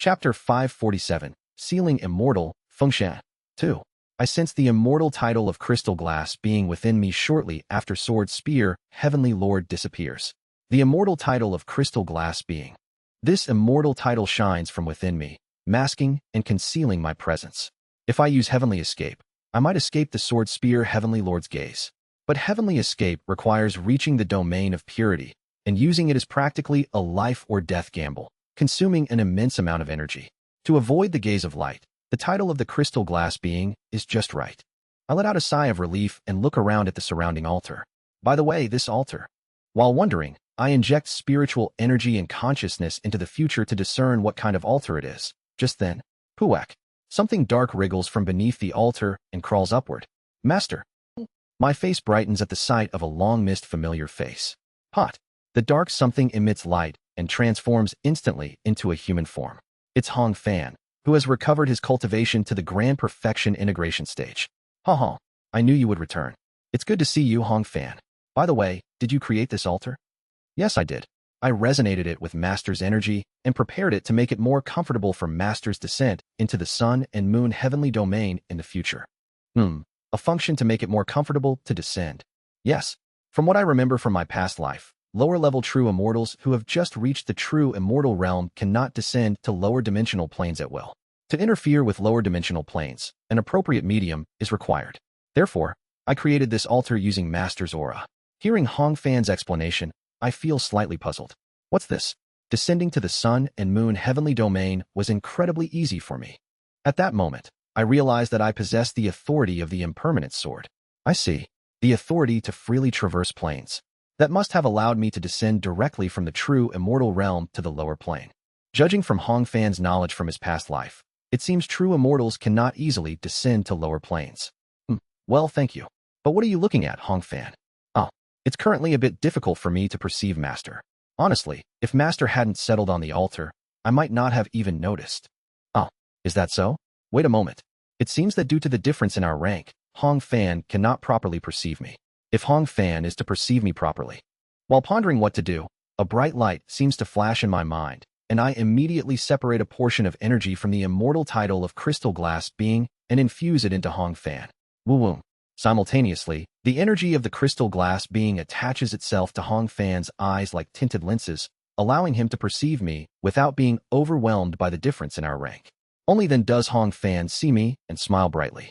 Chapter 547, Sealing Immortal, Feng. 2. I sense the immortal title of crystal glass being within me shortly after Sword Spear, Heavenly Lord disappears. The immortal title of crystal glass being. This immortal title shines from within me, masking and concealing my presence. If I use Heavenly Escape, I might escape the Sword Spear Heavenly Lord's gaze. But Heavenly Escape requires reaching the domain of purity, and using it is practically a life or death gamble, consuming an immense amount of energy. To avoid the gaze of light, the title of the crystal glass being is just right. I let out a sigh of relief and look around at the surrounding altar. By the way, this altar. While wondering, I inject spiritual energy and consciousness into the future to discern what kind of altar it is. Just then, Puak. Something dark wriggles from beneath the altar and crawls upward. Master. My face brightens at the sight of a long-missed familiar face. Pot. The dark something emits light and transforms instantly into a human form. It's Hong Fan, who has recovered his cultivation to the grand perfection integration stage. Ha. I knew you would return. It's good to see you, Hong Fan. By the way, did you create this altar? Yes, I did. I resonated it with Master's energy and prepared it to make it more comfortable for Master's descent into the Sun and Moon heavenly domain in the future. A function to make it more comfortable to descend. Yes. From what I remember from my past life, lower-level true immortals who have just reached the true immortal realm cannot descend to lower dimensional planes at will. To interfere with lower dimensional planes, an appropriate medium is required. Therefore, I created this altar using Master's aura. Hearing Hong Fan's explanation, I feel slightly puzzled. What's this? Descending to the Sun and Moon heavenly domain was incredibly easy for me. At that moment, I realized that I possessed the authority of the impermanent sword. I see. The authority to freely traverse planes. That must have allowed me to descend directly from the true immortal realm to the lower plane. Judging from Hong Fan's knowledge from his past life, it seems true immortals cannot easily descend to lower planes. Well, thank you. But what are you looking at, Hong Fan? It's currently a bit difficult for me to perceive Master. Honestly, if Master hadn't settled on the altar, I might not have even noticed. Is that so? Wait a moment. It seems that due to the difference in our rank, Hong Fan cannot properly perceive me. If Hong Fan is to perceive me properly. While pondering what to do, a bright light seems to flash in my mind, and I immediately separate a portion of energy from the immortal title of crystal glass being and infuse it into Hong Fan. Woo-woo. Simultaneously, the energy of the crystal glass being attaches itself to Hong Fan's eyes like tinted lenses, allowing him to perceive me without being overwhelmed by the difference in our rank. Only then does Hong Fan see me and smile brightly.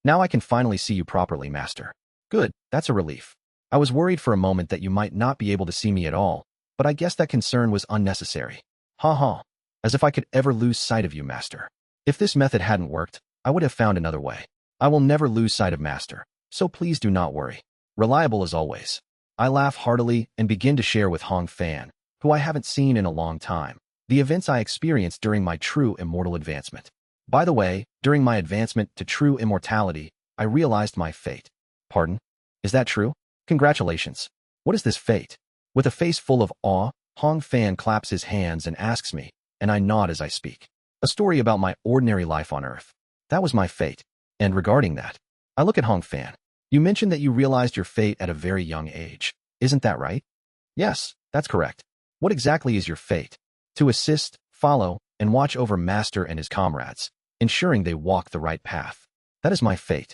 Now I can finally see you properly, Master. Good, that's a relief. I was worried for a moment that you might not be able to see me at all, but I guess that concern was unnecessary. As if I could ever lose sight of you, Master. If this method hadn't worked, I would have found another way. I will never lose sight of Master, so please do not worry. Reliable as always. I laugh heartily and begin to share with Hong Fan, who I haven't seen in a long time, the events I experienced during my true immortal advancement. By the way, during my advancement to true immortality, I realized my fate. Pardon? Is that true? Congratulations. What is this fate? With a face full of awe, Hong Fan claps his hands and asks me, and I nod as I speak. A story about my ordinary life on Earth. That was my fate. And regarding that, I look at Hong Fan. You mentioned that you realized your fate at a very young age. Isn't that right? Yes, that's correct. What exactly is your fate? To assist, follow, and watch over Master and his comrades, ensuring they walk the right path. That is my fate.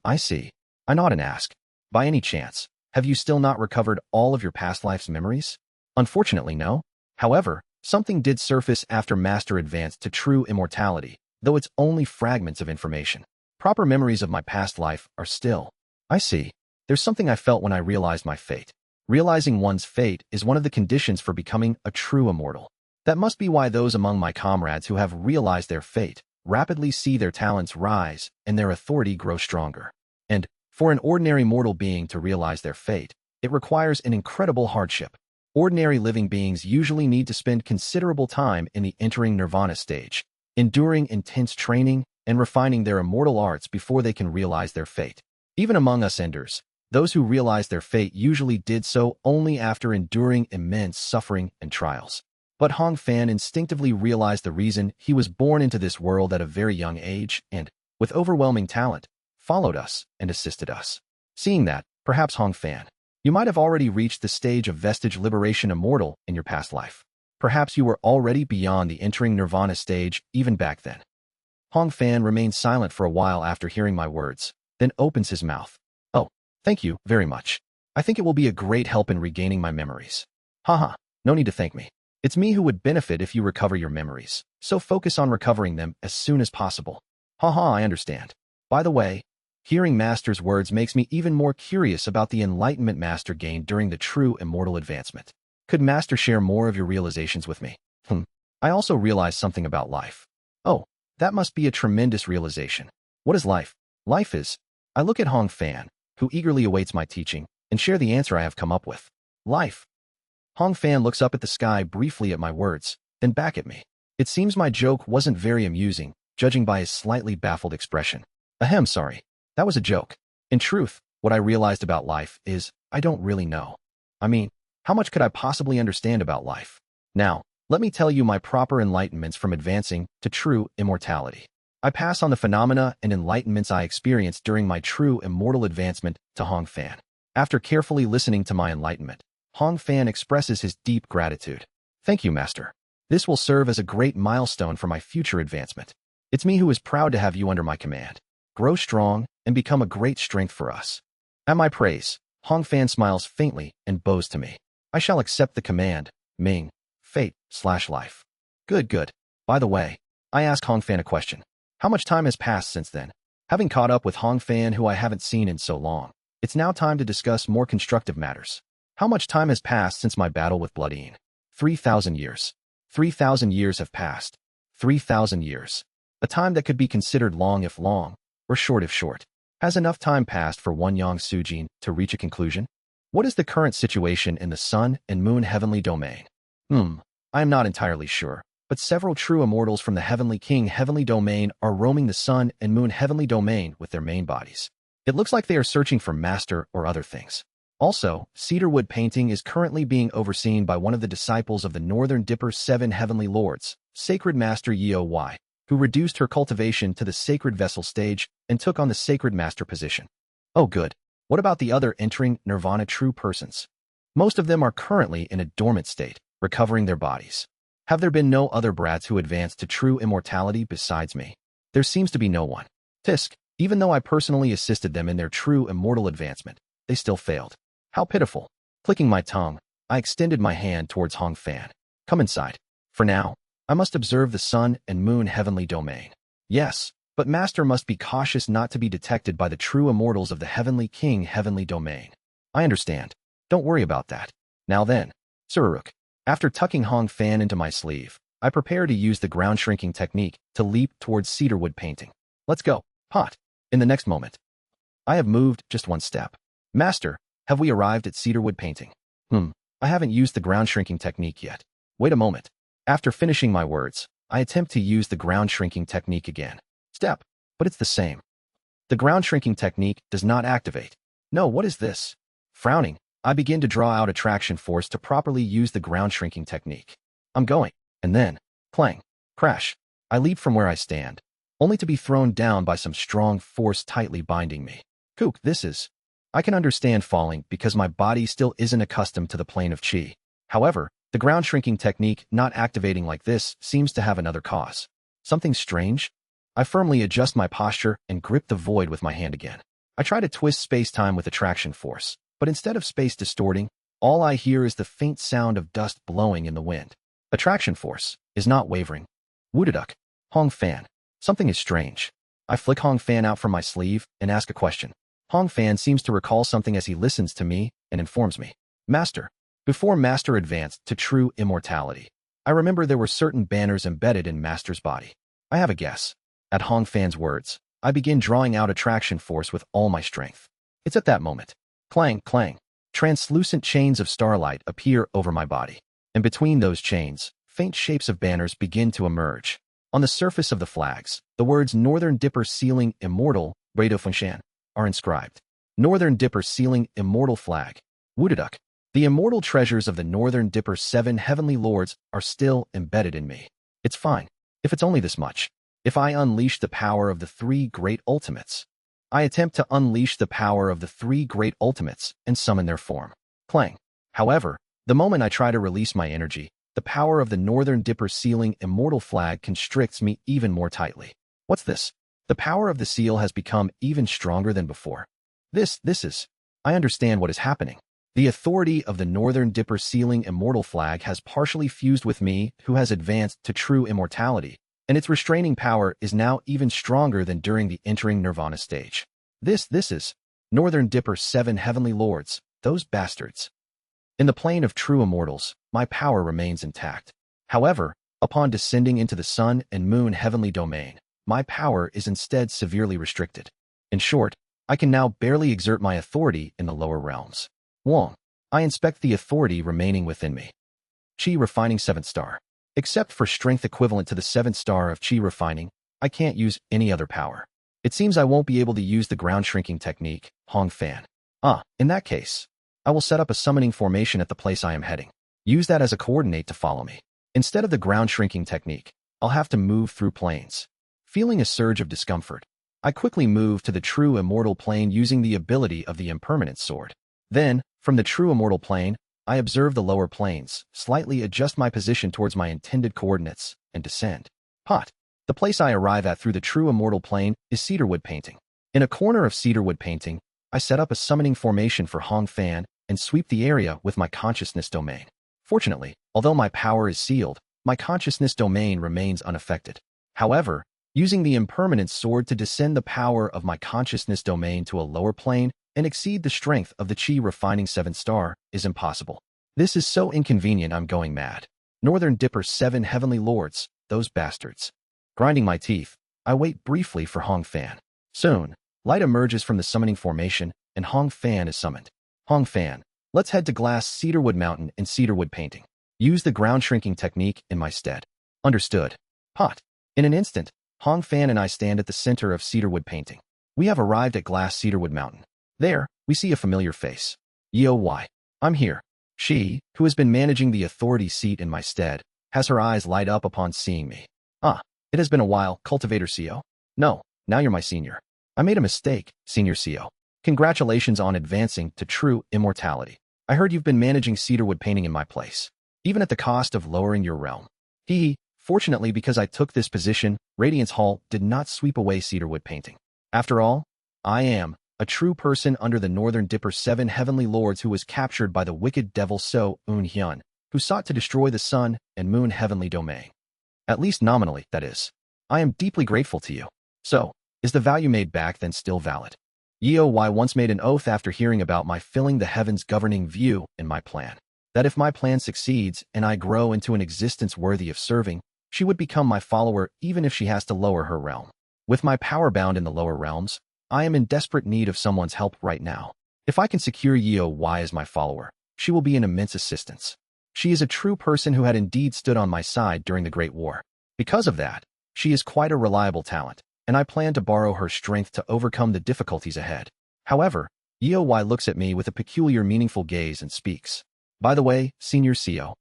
I see. I nod and ask, by any chance, have you still not recovered all of your past life's memories? Unfortunately, no. However, something did surface after Master advanced to true immortality, though it's only fragments of information. Proper memories of my past life are still. I see. There's something I felt when I realized my fate. Realizing one's fate is one of the conditions for becoming a true immortal. That must be why those among my comrades who have realized their fate rapidly see their talents rise and their authority grow stronger. And, for an ordinary mortal being to realize their fate, it requires an incredible hardship. Ordinary living beings usually need to spend considerable time in the entering nirvana stage, enduring intense training and refining their immortal arts before they can realize their fate. Even among us enders, those who realize their fate usually did so only after enduring immense suffering and trials. But Hong Fan instinctively realized the reason he was born into this world at a very young age and, with overwhelming talent, followed us and assisted us. Seeing that, perhaps Hong Fan, you might have already reached the stage of vestige liberation immortal in your past life. Perhaps you were already beyond the entering nirvana stage even back then. Hong Fan remains silent for a while after hearing my words, then opens his mouth. Oh, thank you very much. I think it will be a great help in regaining my memories. Haha, no need to thank me. It's me who would benefit if you recover your memories, so focus on recovering them as soon as possible. Haha, I understand. By the way, hearing Master's words makes me even more curious about the enlightenment Master gained during the true immortal advancement. Could Master share more of your realizations with me? I also realized something about life. Oh, that must be a tremendous realization. What is life? Life is... I look at Hong Fan, who eagerly awaits my teaching, and share the answer I have come up with. Life. Hong Fan looks up at the sky briefly at my words, then back at me. It seems my joke wasn't very amusing, judging by his slightly baffled expression. Ahem, sorry. That was a joke. In truth, what I realized about life is, I don't really know. I mean, how much could I possibly understand about life? Now, let me tell you my proper enlightenments from advancing to true immortality. I pass on the phenomena and enlightenments I experienced during my true immortal advancement to Hong Fan. After carefully listening to my enlightenment, Hong Fan expresses his deep gratitude. Thank you, Master. This will serve as a great milestone for my future advancement. It's me who is proud to have you under my command. Grow strong and become a great strength for us. At my praise, Hong Fan smiles faintly and bows to me. I shall accept the command, Ming, fate/life. Good. By the way, I ask Hong Fan a question. How much time has passed since then? Having caught up with Hong Fan, who I haven't seen in so long, it's now time to discuss more constructive matters. How much time has passed since my battle with Bloodine? 3,000 years. 3,000 years have passed. 3,000 years. A time that could be considered long if long, or short if short. Has enough time passed for one Yang Sujin to reach a conclusion? What is the current situation in the Sun and Moon heavenly domain? I am not entirely sure, but several true immortals from the Heavenly King heavenly domain are roaming the Sun and Moon heavenly domain with their main bodies. It looks like they are searching for Master or other things. Also, cedarwood painting is currently being overseen by one of the disciples of the Northern Dipper 7 Heavenly Lords, Sacred Master Yeo Y, who reduced her cultivation to the Sacred Vessel stage and took on the Sacred Master position. Oh good. What about the other entering Nirvana true persons? Most of them are currently in a dormant state, recovering their bodies. Have there been no other brats who advanced to true immortality besides me? There seems to be no one. Tisk, even though I personally assisted them in their true immortal advancement, they still failed. How pitiful. Clicking my tongue, I extended my hand towards Hong Fan. Come inside. For now, I must observe the Sun and Moon heavenly domain. Yes, but Master must be cautious not to be detected by the true immortals of the Heavenly King heavenly domain. I understand. Don't worry about that. Now then, Sururuk. After tucking Hong Fan into my sleeve, I prepare to use the ground shrinking technique to leap towards cedarwood painting. Let's go. Pot. In the next moment. I have moved just one step. Master, have we arrived at cedarwood painting? I haven't used the ground shrinking technique yet. Wait a moment. After finishing my words, I attempt to use the ground shrinking technique again. Step. But it's the same. The ground shrinking technique does not activate. No, what is this? Frowning, I begin to draw out attraction force to properly use the ground shrinking technique. I'm going, and then, clang, crash, I leap from where I stand, only to be thrown down by some strong force tightly binding me. Kook, this is... I can understand falling because my body still isn't accustomed to the plane of chi. However, the ground shrinking technique not activating like this seems to have another cause. Something strange? I firmly adjust my posture and grip the void with my hand again. I try to twist space-time with attraction force, but instead of space distorting, all I hear is the faint sound of dust blowing in the wind. Attraction force is not wavering. Woodaduk. Hong Fan. Something is strange. I flick Hong Fan out from my sleeve and ask a question. Hong Fan seems to recall something as he listens to me and informs me. Master. Before Master advanced to true immortality, I remember there were certain banners embedded in Master's body. I have a guess. At Hong Fan's words, I begin drawing out attraction force with all my strength. It's at that moment. Clang, clang. Translucent chains of starlight appear over my body. And between those chains, faint shapes of banners begin to emerge. On the surface of the flags, the words Northern Dipper Sealing Immortal, Feng are inscribed. Northern Dipper Sealing Immortal Flag. Woodaduk. The immortal treasures of the Northern Dipper 7 Heavenly Lords are still embedded in me. It's fine, if it's only this much. If I unleash the power of the 3 great ultimates. I attempt to unleash the power of the 3 great ultimates and summon their form. Clang. However, the moment I try to release my energy, The power of the Northern Dipper Sealing Immortal flag constricts me even more tightly. What's this? The power of the seal has become even stronger than before. This is... I understand what is happening. The authority of the Northern Dipper Sealing Immortal flag has partially fused with me, who has advanced to true immortality, and its restraining power is now even stronger than during the entering Nirvana stage. This is... Northern Dipper 7 Heavenly Lords, those bastards. In the plane of true immortals, my power remains intact. However, upon descending into the Sun and Moon heavenly domain, my power is instead severely restricted. In short, I can now barely exert my authority in the lower realms. 1. I inspect the authority remaining within me. Qi Refining 7th Star. Except for strength equivalent to the 7th star of Qi Refining, I can't use any other power. It seems I won't be able to use the ground shrinking technique, Hong Fan. In that case, I will set up a summoning formation at the place I am heading. Use that as a coordinate to follow me. Instead of the ground shrinking technique, I'll have to move through planes. Feeling a surge of discomfort, I quickly move to the true immortal plane using the ability of the impermanence sword. Then, from the true immortal plane, I observe the lower planes, slightly adjust my position towards my intended coordinates, and descend. The place I arrive at through the true immortal plane is cedarwood painting. In a corner of cedarwood painting, I set up a summoning formation for Hong Fan and sweep the area with my consciousness domain. Fortunately, although my power is sealed, my consciousness domain remains unaffected. However, using the impermanence sword to descend the power of my consciousness domain to a lower plane and exceed the strength of the Qi Refining 7th star is impossible. This is so inconvenient I'm going mad. Northern Dipper 7 Heavenly Lords, those bastards. Grinding my teeth, I wait briefly for Hong Fan. Soon, light emerges from the summoning formation, and Hong Fan is summoned. Hong Fan, let's head to Glass Cedarwood Mountain and Cedarwood Painting. Use the ground shrinking technique in my stead. Understood. In an instant, Hong Fan and I stand at the center of Cedarwood Painting. We have arrived at Glass Cedarwood Mountain. There, we see a familiar face. Yo, I'm here. She, who has been managing the authority seat in my stead, has her eyes light up upon seeing me. It has been a while, Cultivator CO. No, now you're my senior. I made a mistake, Senior CO. Congratulations on advancing to true immortality. I heard you've been managing cedarwood painting in my place, even at the cost of lowering your realm. Fortunately, because I took this position, Radiance Hall did not sweep away cedarwood painting. After all, I am a true person under the Northern Dipper 7 Heavenly Lords who was captured by the wicked devil So Un-hyun, who sought to destroy the Sun and Moon heavenly domain. At least nominally, that is. I am deeply grateful to you. So, is the value made back then still valid? Yeo-Y once made an oath after hearing about my filling the heavens governing view in my plan, that if my plan succeeds and I grow into an existence worthy of serving, she would become my follower even if she has to lower her realm. With my power bound in the lower realms, I am in desperate need of someone's help right now. If I can secure Yeo-Y as my follower, she will be an immense assistance. She is a true person who had indeed stood on my side during the Great War. Because of that, she is quite a reliable talent, and I plan to borrow her strength to overcome the difficulties ahead. However, Yeo-Y looks at me with a peculiar meaningful gaze and speaks. By the way, Senior CO.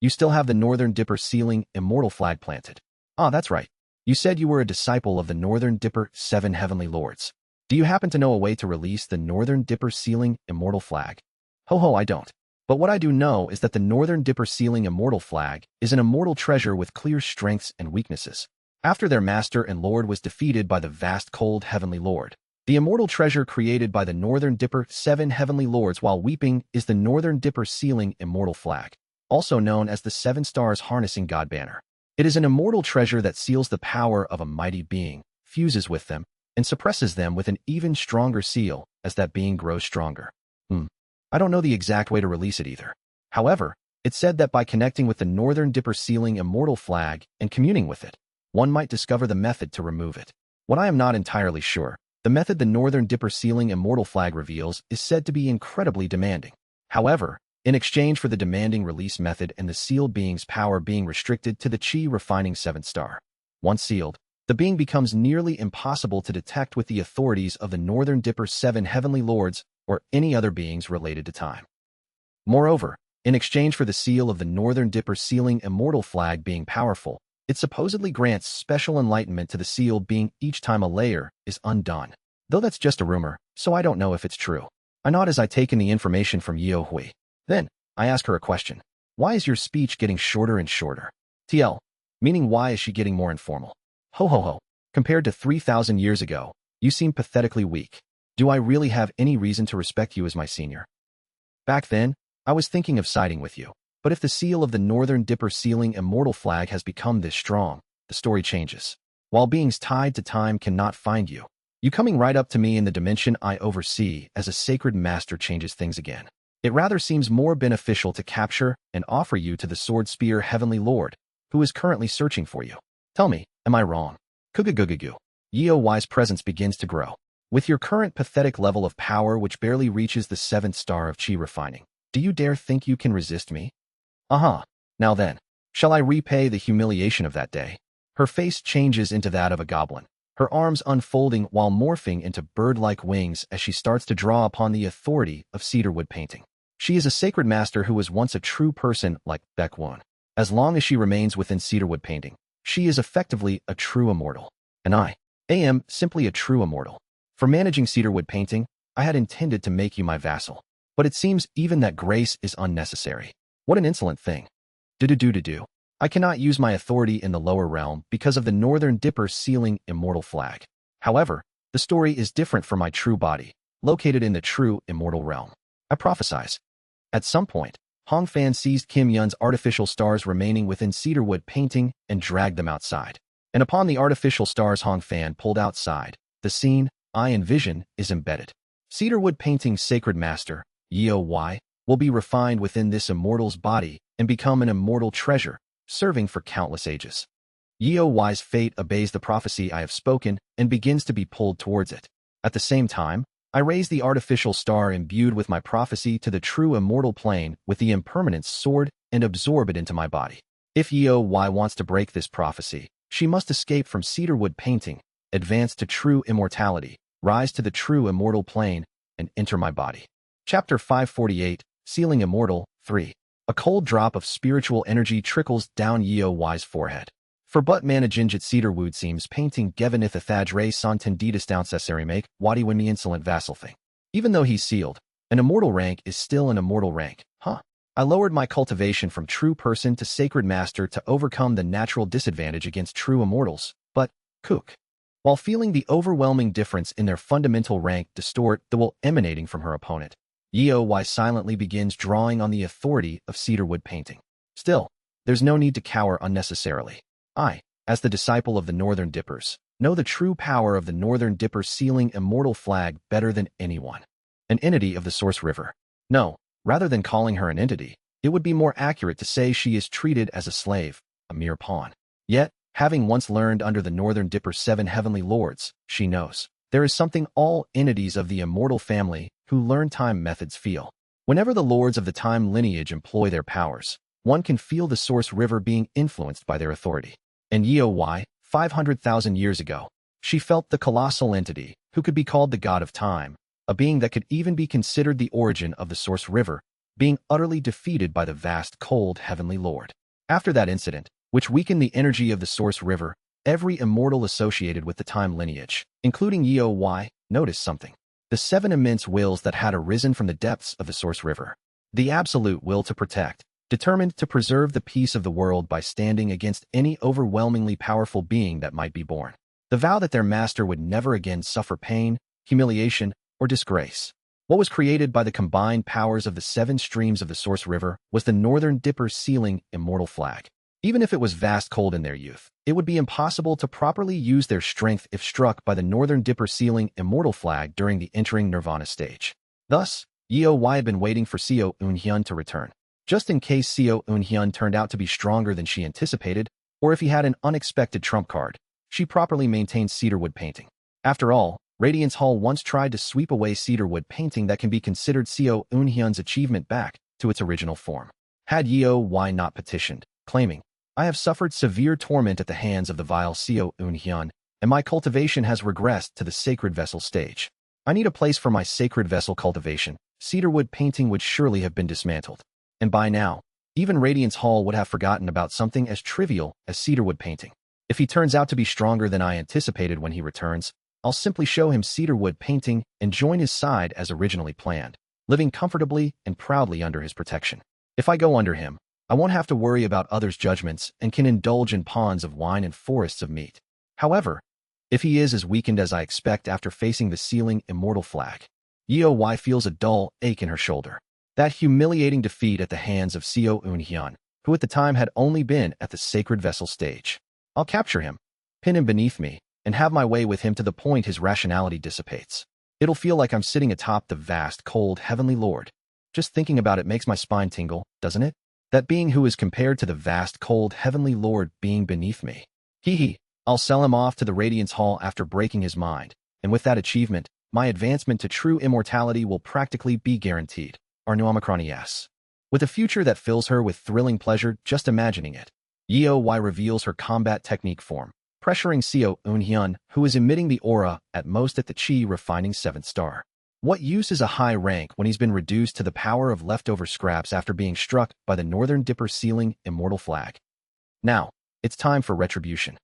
You still have the Northern Dipper Sealing Immortal flag planted. That's right. You said you were a disciple of the Northern Dipper 7 Heavenly Lords. Do you happen to know a way to release the Northern Dipper Sealing Immortal flag? I don't. But what I do know is that the Northern Dipper Sealing Immortal flag is an immortal treasure with clear strengths and weaknesses. After their master and lord was defeated by the vast cold Heavenly Lord, the immortal treasure created by the Northern Dipper 7 Heavenly Lords while weeping is the Northern Dipper Sealing Immortal flag, also known as the 7 Stars Harnessing God Banner. It is an immortal treasure that seals the power of a mighty being, fuses with them, and suppresses them with an even stronger seal as that being grows stronger. I don't know the exact way to release it either. However, it's said that by connecting with the Northern Dipper Sealing Immortal flag and communing with it, one might discover the method to remove it. What I am not entirely sure, the method the Northern Dipper Sealing Immortal flag reveals is said to be incredibly demanding. However, in exchange for the demanding release method and the sealed being's power being restricted to the Qi Refining 7th star, once sealed, the being becomes nearly impossible to detect with the authorities of the Northern Dipper 7 Heavenly Lords or any other beings related to time. Moreover, in exchange for the seal of the Northern Dipper Sealing Immortal flag being powerful, it supposedly grants special enlightenment to the sealed being each time a layer is undone. Though that's just a rumor, so I don't know if it's true. I nod as I take in the information from Yeo-Hui. Then, I ask her a question. Why is your speech getting shorter and shorter? TL. Meaning why is she getting more informal? Ho ho ho. Compared to 3,000 years ago, you seem pathetically weak. Do I really have any reason to respect you as my senior? Back then, I was thinking of siding with you. But if the seal of the Northern Dipper sealing Immortal flag has become this strong, the story changes. While beings tied to time cannot find you, you coming right up to me in the dimension I oversee as a sacred master changes things again. It rather seems more beneficial to capture and offer you to the Sword Spear Heavenly Lord, who is currently searching for you. Tell me, am I wrong? Kugagugagu. Yeowai's presence begins to grow. With your current pathetic level of power which barely reaches the 7th star of chi refining, do you dare think you can resist me? Now then, shall I repay the humiliation of that day? Her face changes into that of a goblin, her arms unfolding while morphing into bird-like wings as she starts to draw upon the authority of cedarwood painting. She is a sacred master who was once a true person like Baekwon. As long as she remains within cedarwood painting, she is effectively a true immortal. And I am simply a true immortal. For managing cedarwood painting, I had intended to make you my vassal. But it seems even that grace is unnecessary. What an insolent thing. Do. I cannot use my authority in the lower realm because of the Northern Dipper sealing Immortal flag. However, the story is different for my true body, located in the true Immortal realm. I prophesize. At some point, Hong Fan seized Kim Yun's artificial stars remaining within cedarwood painting and dragged them outside. And upon the artificial stars Hong Fan pulled outside, the scene I envision is embedded. Cedarwood painting's sacred master, Yeowai, will be refined within this immortal's body and become an immortal treasure, serving for countless ages. Yeowai's fate obeys the prophecy I have spoken and begins to be pulled towards it. At the same time, I raise the artificial star imbued with my prophecy to the true immortal plane with the impermanence sword and absorb it into my body. If Yeowai wants to break this prophecy, she must escape from cedarwood painting, advance to true immortality, rise to the true immortal plane, and enter my body. Chapter 548, Sealing Immortal, 3. A cold drop of spiritual energy trickles down Yeowai's forehead. For but managingit cedarwood seems painting gevinith athaj ray santenditas downcessary make, wadi when me insolent vassal thing. Even though he's sealed, an immortal rank is still an immortal rank, I lowered my cultivation from true person to sacred master to overcome the natural disadvantage against true immortals, but, kook. While feeling the overwhelming difference in their fundamental rank distort the will emanating from her opponent, Yeowai silently begins drawing on the authority of cedarwood painting. Still, there's no need to cower unnecessarily. I, as the disciple of the Northern Dippers, know the true power of the Northern Dipper sealing Immortal flag better than anyone. An entity of the Source River. No, rather than calling her an entity, it would be more accurate to say she is treated as a slave, a mere pawn. Yet, having once learned under the Northern Dipper 7 heavenly lords, she knows. There is something all entities of the Immortal family who learn time methods feel. Whenever the lords of the time lineage employ their powers, one can feel the Source River being influenced by their authority. And Yeowai, 500,000 years ago, she felt the colossal entity, who could be called the god of time, a being that could even be considered the origin of the Source River, being utterly defeated by the vast cold heavenly lord. After that incident, which weakened the energy of the Source River, every immortal associated with the time lineage, including Yeowai, noticed something. The 7 immense wills that had arisen from the depths of the Source River. The absolute will to protect, determined to preserve the peace of the world by standing against any overwhelmingly powerful being that might be born. The vow that their master would never again suffer pain, humiliation, or disgrace. What was created by the combined powers of the 7 streams of the Source River was the Northern Dipper sealing Immortal flag. Even if it was vast cold in their youth, it would be impossible to properly use their strength if struck by the Northern Dipper sealing Immortal flag during the entering Nirvana stage. Thus, Yeowai had been waiting for Seo Eunhyun to return, just in case Seo Eunhyun turned out to be stronger than she anticipated, or if he had an unexpected trump card. She properly maintained cedarwood painting. After all, Radiance Hall once tried to sweep away cedarwood painting that can be considered Seo Eunhyun's achievement back to its original form. Had Yeowai not petitioned, claiming, I have suffered severe torment at the hands of the vile Seo Eunhyun, and my cultivation has regressed to the sacred vessel stage. I need a place for my sacred vessel cultivation. Cedarwood painting would surely have been dismantled. And by now, even Radiance Hall would have forgotten about something as trivial as cedarwood painting. If he turns out to be stronger than I anticipated when he returns, I'll simply show him cedarwood painting and join his side as originally planned, living comfortably and proudly under his protection. If I go under him, I won't have to worry about others' judgments and can indulge in ponds of wine and forests of meat. However, if he is as weakened as I expect after facing the sealing Immortal flag, Yeoi feels a dull ache in her shoulder. That humiliating defeat at the hands of Seo Eun-hyun, who at the time had only been at the Sacred Vessel stage. I'll capture him, pin him beneath me, and have my way with him to the point his rationality dissipates. It'll feel like I'm sitting atop the vast, cold, heavenly Lord. Just thinking about it makes my spine tingle, doesn't it? That being who is compared to the vast, cold, heavenly Lord being beneath me. Hee. I'll sell him off to the Radiance Hall after breaking his mind, and with that achievement, my advancement to true immortality will practically be guaranteed. Yes. With a future that fills her with thrilling pleasure just imagining it, Yeoi reveals her combat technique form, pressuring Seo Eun-hyun, who is emitting the aura at most at the Chi refining 7th star. What use is a high rank when he's been reduced to the power of leftover scraps after being struck by the Northern Dipper sealing Immortal flag? Now, it's time for retribution.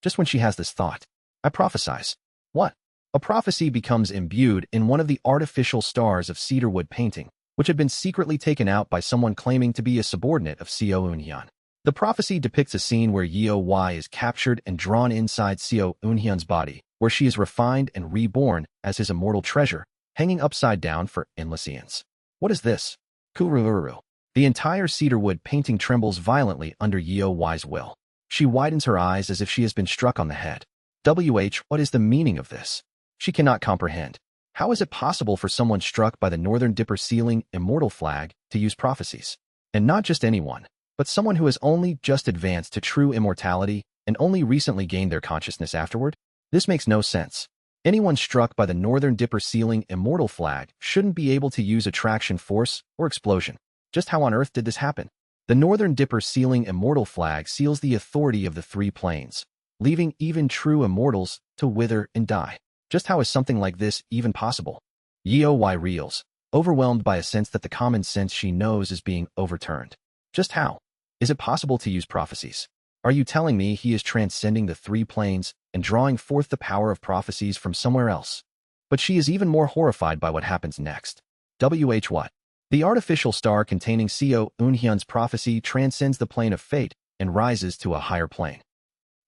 Just when she has this thought, I prophesize. What? A prophecy becomes imbued in one of the artificial stars of cedarwood painting, which had been secretly taken out by someone claiming to be a subordinate of Seo Eun-hyun. The prophecy depicts a scene where Yeoi is captured and drawn inside Seo Eun-hyun's body, where she is refined and reborn as his immortal treasure, hanging upside down for endless eons. What is this? Kurururu. The entire cedarwood painting trembles violently under Yeoi's will. She widens her eyes as if she has been struck on the head. What is the meaning of this? She cannot comprehend. How is it possible for someone struck by the Northern Dipper sealing Immortal flag to use prophecies? And not just anyone, but someone who has only just advanced to true immortality and only recently gained their consciousness afterward? This makes no sense. Anyone struck by the Northern Dipper sealing Immortal flag shouldn't be able to use attraction force or explosion. Just how on earth did this happen? The Northern Dipper sealing Immortal flag seals the authority of the 3 planes, leaving even true immortals to wither and die. Just how is something like this even possible? Yeoi reels, overwhelmed by a sense that the common sense she knows is being overturned. Just how? Is it possible to use prophecies? Are you telling me he is transcending the 3 planes and drawing forth the power of prophecies from somewhere else? But she is even more horrified by what happens next. What? The artificial star containing Seo Eun-hyun's prophecy transcends the plane of fate and rises to a higher plane.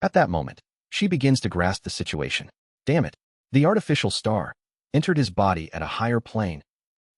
At that moment, she begins to grasp the situation. Damn it. The artificial star entered his body at a higher plane.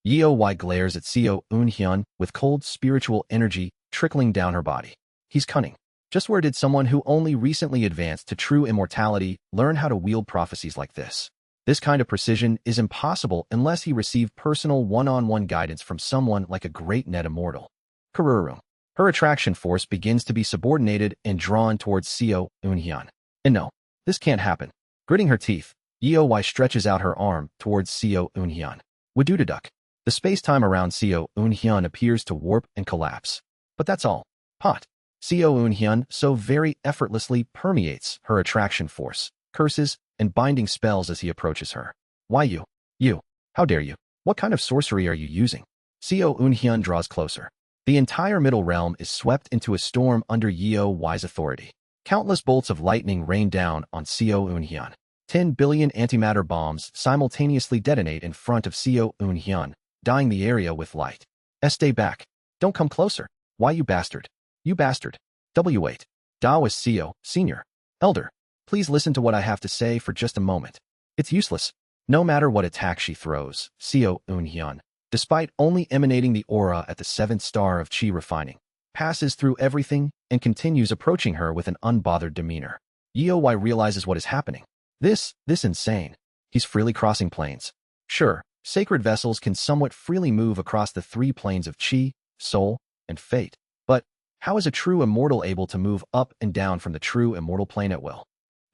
Yeoi glares at Seo Eun-hyun with cold spiritual energy trickling down her body. He's cunning. Just where did someone who only recently advanced to true immortality learn how to wield prophecies like this? This kind of precision is impossible unless he received personal one-on-one guidance from someone like a great net immortal. Kururu. Her attraction force begins to be subordinated and drawn towards Seo Eun-hyun. And no, this can't happen. Gritting her teeth, Yeoi stretches out her arm towards Seo Eun-hyun. Wadudaduk. The space-time around Seo Eun-hyun appears to warp and collapse. But that's all. Pot. Seo Eun-hyun so very effortlessly permeates her attraction force, curses, and binding spells as he approaches her. Why you? You. How dare you? What kind of sorcery are you using? Seo Eun-hyun draws closer. The entire Middle Realm is swept into a storm under Yeoi's authority. Countless bolts of lightning rain down on Seo Eun-hyun. 10 billion antimatter bombs simultaneously detonate in front of Seo Eun-hyun, dyeing the area with light. Stay back. Don't come closer. Why you bastard? You bastard. Wait. Daoist Seo, Senior. Elder. Please listen to what I have to say for just a moment. It's useless. No matter what attack she throws, Seo Eun-hyun, despite only emanating the aura at the 7th star of Chi refining, passes through everything and continues approaching her with an unbothered demeanor. Yeoi realizes what is happening. This insane. He's freely crossing planes. Sure, sacred vessels can somewhat freely move across the 3 planes of Chi, Soul, and Fate. But how is a true immortal able to move up and down from the true immortal plane at will?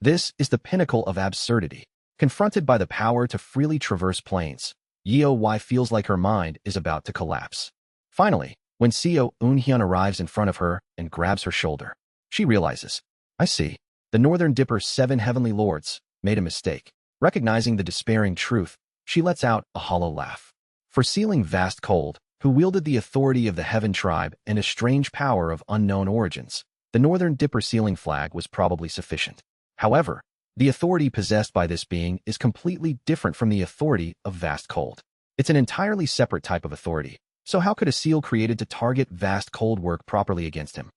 This is the pinnacle of absurdity. Confronted by the power to freely traverse planes, Yeoi feels like her mind is about to collapse. Finally, when Seo Eun-hyun arrives in front of her and grabs her shoulder, she realizes, I see. The Northern Dipper 7 Heavenly Lords made a mistake. Recognizing the despairing truth, she lets out a hollow laugh. For sealing Vast Cold, who wielded the authority of the Heaven Tribe and a strange power of unknown origins, the Northern Dipper sealing flag was probably sufficient. However, the authority possessed by this being is completely different from the authority of Vast Cold. It's an entirely separate type of authority, So how could a seal created to target vast cold work properly against him?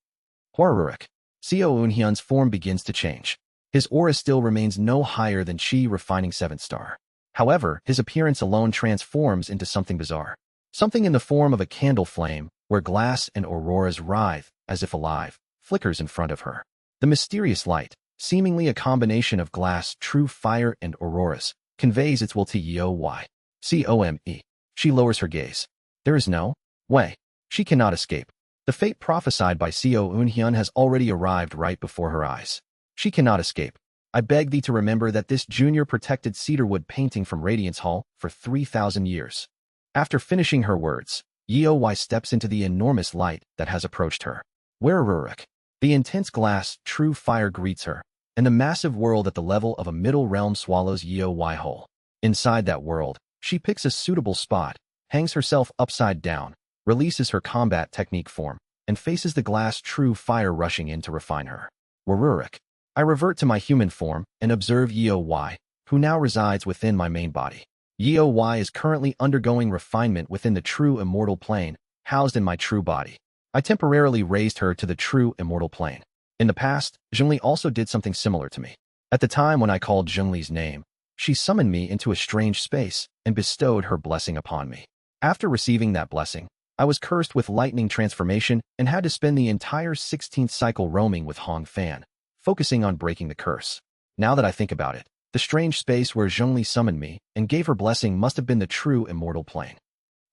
Horroric. Seo Eunhyun's form begins to change. His aura still remains no higher than Chi refining 7th star. However, his appearance alone transforms into something bizarre. Something in the form of a candle flame, where glass and auroras writhe, as if alive, flickers in front of her. The mysterious light, seemingly a combination of glass, true fire, and auroras, conveys its will to Yeoy. Come. She lowers her gaze. There is no way. She cannot escape. The fate prophesied by Seo Eunhyun has already arrived right before her eyes. She cannot escape. I beg thee to remember that this junior protected cedarwood painting from Radiance Hall for 3,000 years. After finishing her words, Yeoy steps into the enormous light that has approached her. Wereruruk. The intense glass, true fire greets her, and the massive world at the level of a middle realm swallows Yeoy whole. Inside that world, she picks a suitable spot, hangs herself upside down, releases her combat technique form, and faces the glass true fire rushing in to refine her. Wereruruk. I revert to my human form and observe Yeoy, who now resides within my main body. Yeoy is currently undergoing refinement within the true immortal plane, housed in my true body. I temporarily raised her to the true immortal plane. In the past, Zhongli also did something similar to me. At the time when I called Zhongli's name, she summoned me into a strange space and bestowed her blessing upon me. After receiving that blessing, I was cursed with lightning transformation and had to spend the entire 16th cycle roaming with Hong Fan, focusing on breaking the curse. Now that I think about it, the strange space where Zhongli summoned me and gave her blessing must have been the true immortal plane.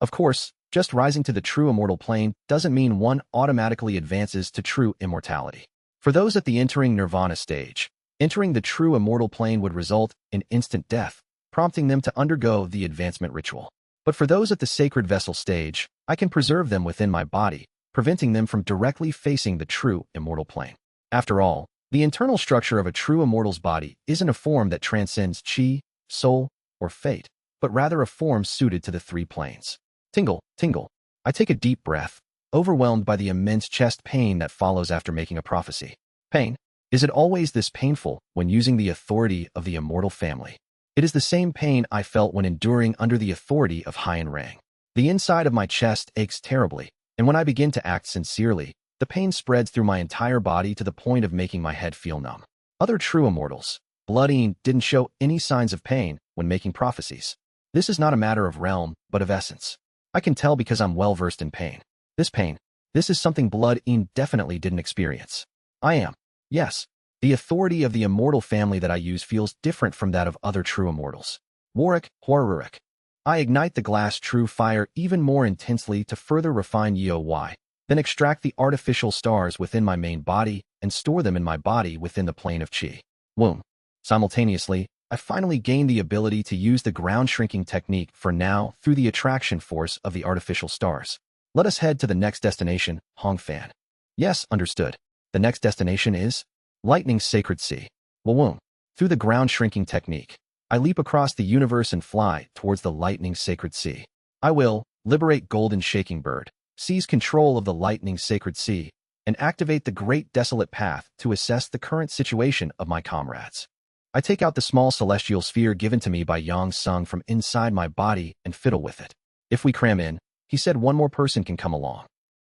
Of course, just rising to the true immortal plane doesn't mean one automatically advances to true immortality. For those at the entering nirvana stage, entering the true immortal plane would result in instant death, prompting them to undergo the advancement ritual. But for those at the sacred vessel stage, I can preserve them within my body, preventing them from directly facing the true immortal plane. After all, the internal structure of a true immortal's body isn't a form that transcends chi, soul, or fate, but rather a form suited to the 3 planes. Tingle, tingle. I take a deep breath, overwhelmed by the immense chest pain that follows after making a prophecy. Pain? Is it always this painful when using the authority of the immortal family? It is the same pain I felt when enduring under the authority of Haiyan Rang. The inside of my chest aches terribly, and when I begin to act sincerely, the pain spreads through my entire body to the point of making my head feel numb. Other true immortals, Bloodine, didn't show any signs of pain when making prophecies. This is not a matter of realm, but of essence. I can tell because I'm well versed in pain. This is something Bloodine definitely didn't experience. I am. Yes. The authority of the immortal family that I use feels different from that of other true immortals. Warwick, Horroric. I ignite the glass true fire even more intensely to further refine Yeoy, then extract the artificial stars within my main body and store them in my body within the plane of Qi. Womb. Simultaneously, I finally gain the ability to use the ground shrinking technique for now through the attraction force of the artificial stars. Let us head to the next destination, Hong Fan. Yes, understood. The next destination is Lightning's Sacred Sea. Womb. Through the ground shrinking technique, I leap across the universe and fly towards the Lightning's Sacred Sea. I will liberate Golden Shaking Bird, seize control of the Lightning's Sacred Sea, and activate the Great Desolate Path to assess the current situation of my comrades. I take out the small celestial sphere given to me by Yang Sung from inside my body and fiddle with it. If we cram in, he said one more person can come along.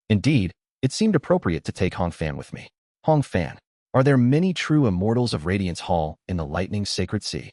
Indeed, it seemed appropriate to take Hong Fan with me. Hong Fan. Are there many true immortals of Radiance Hall in the Lightning's Sacred Sea?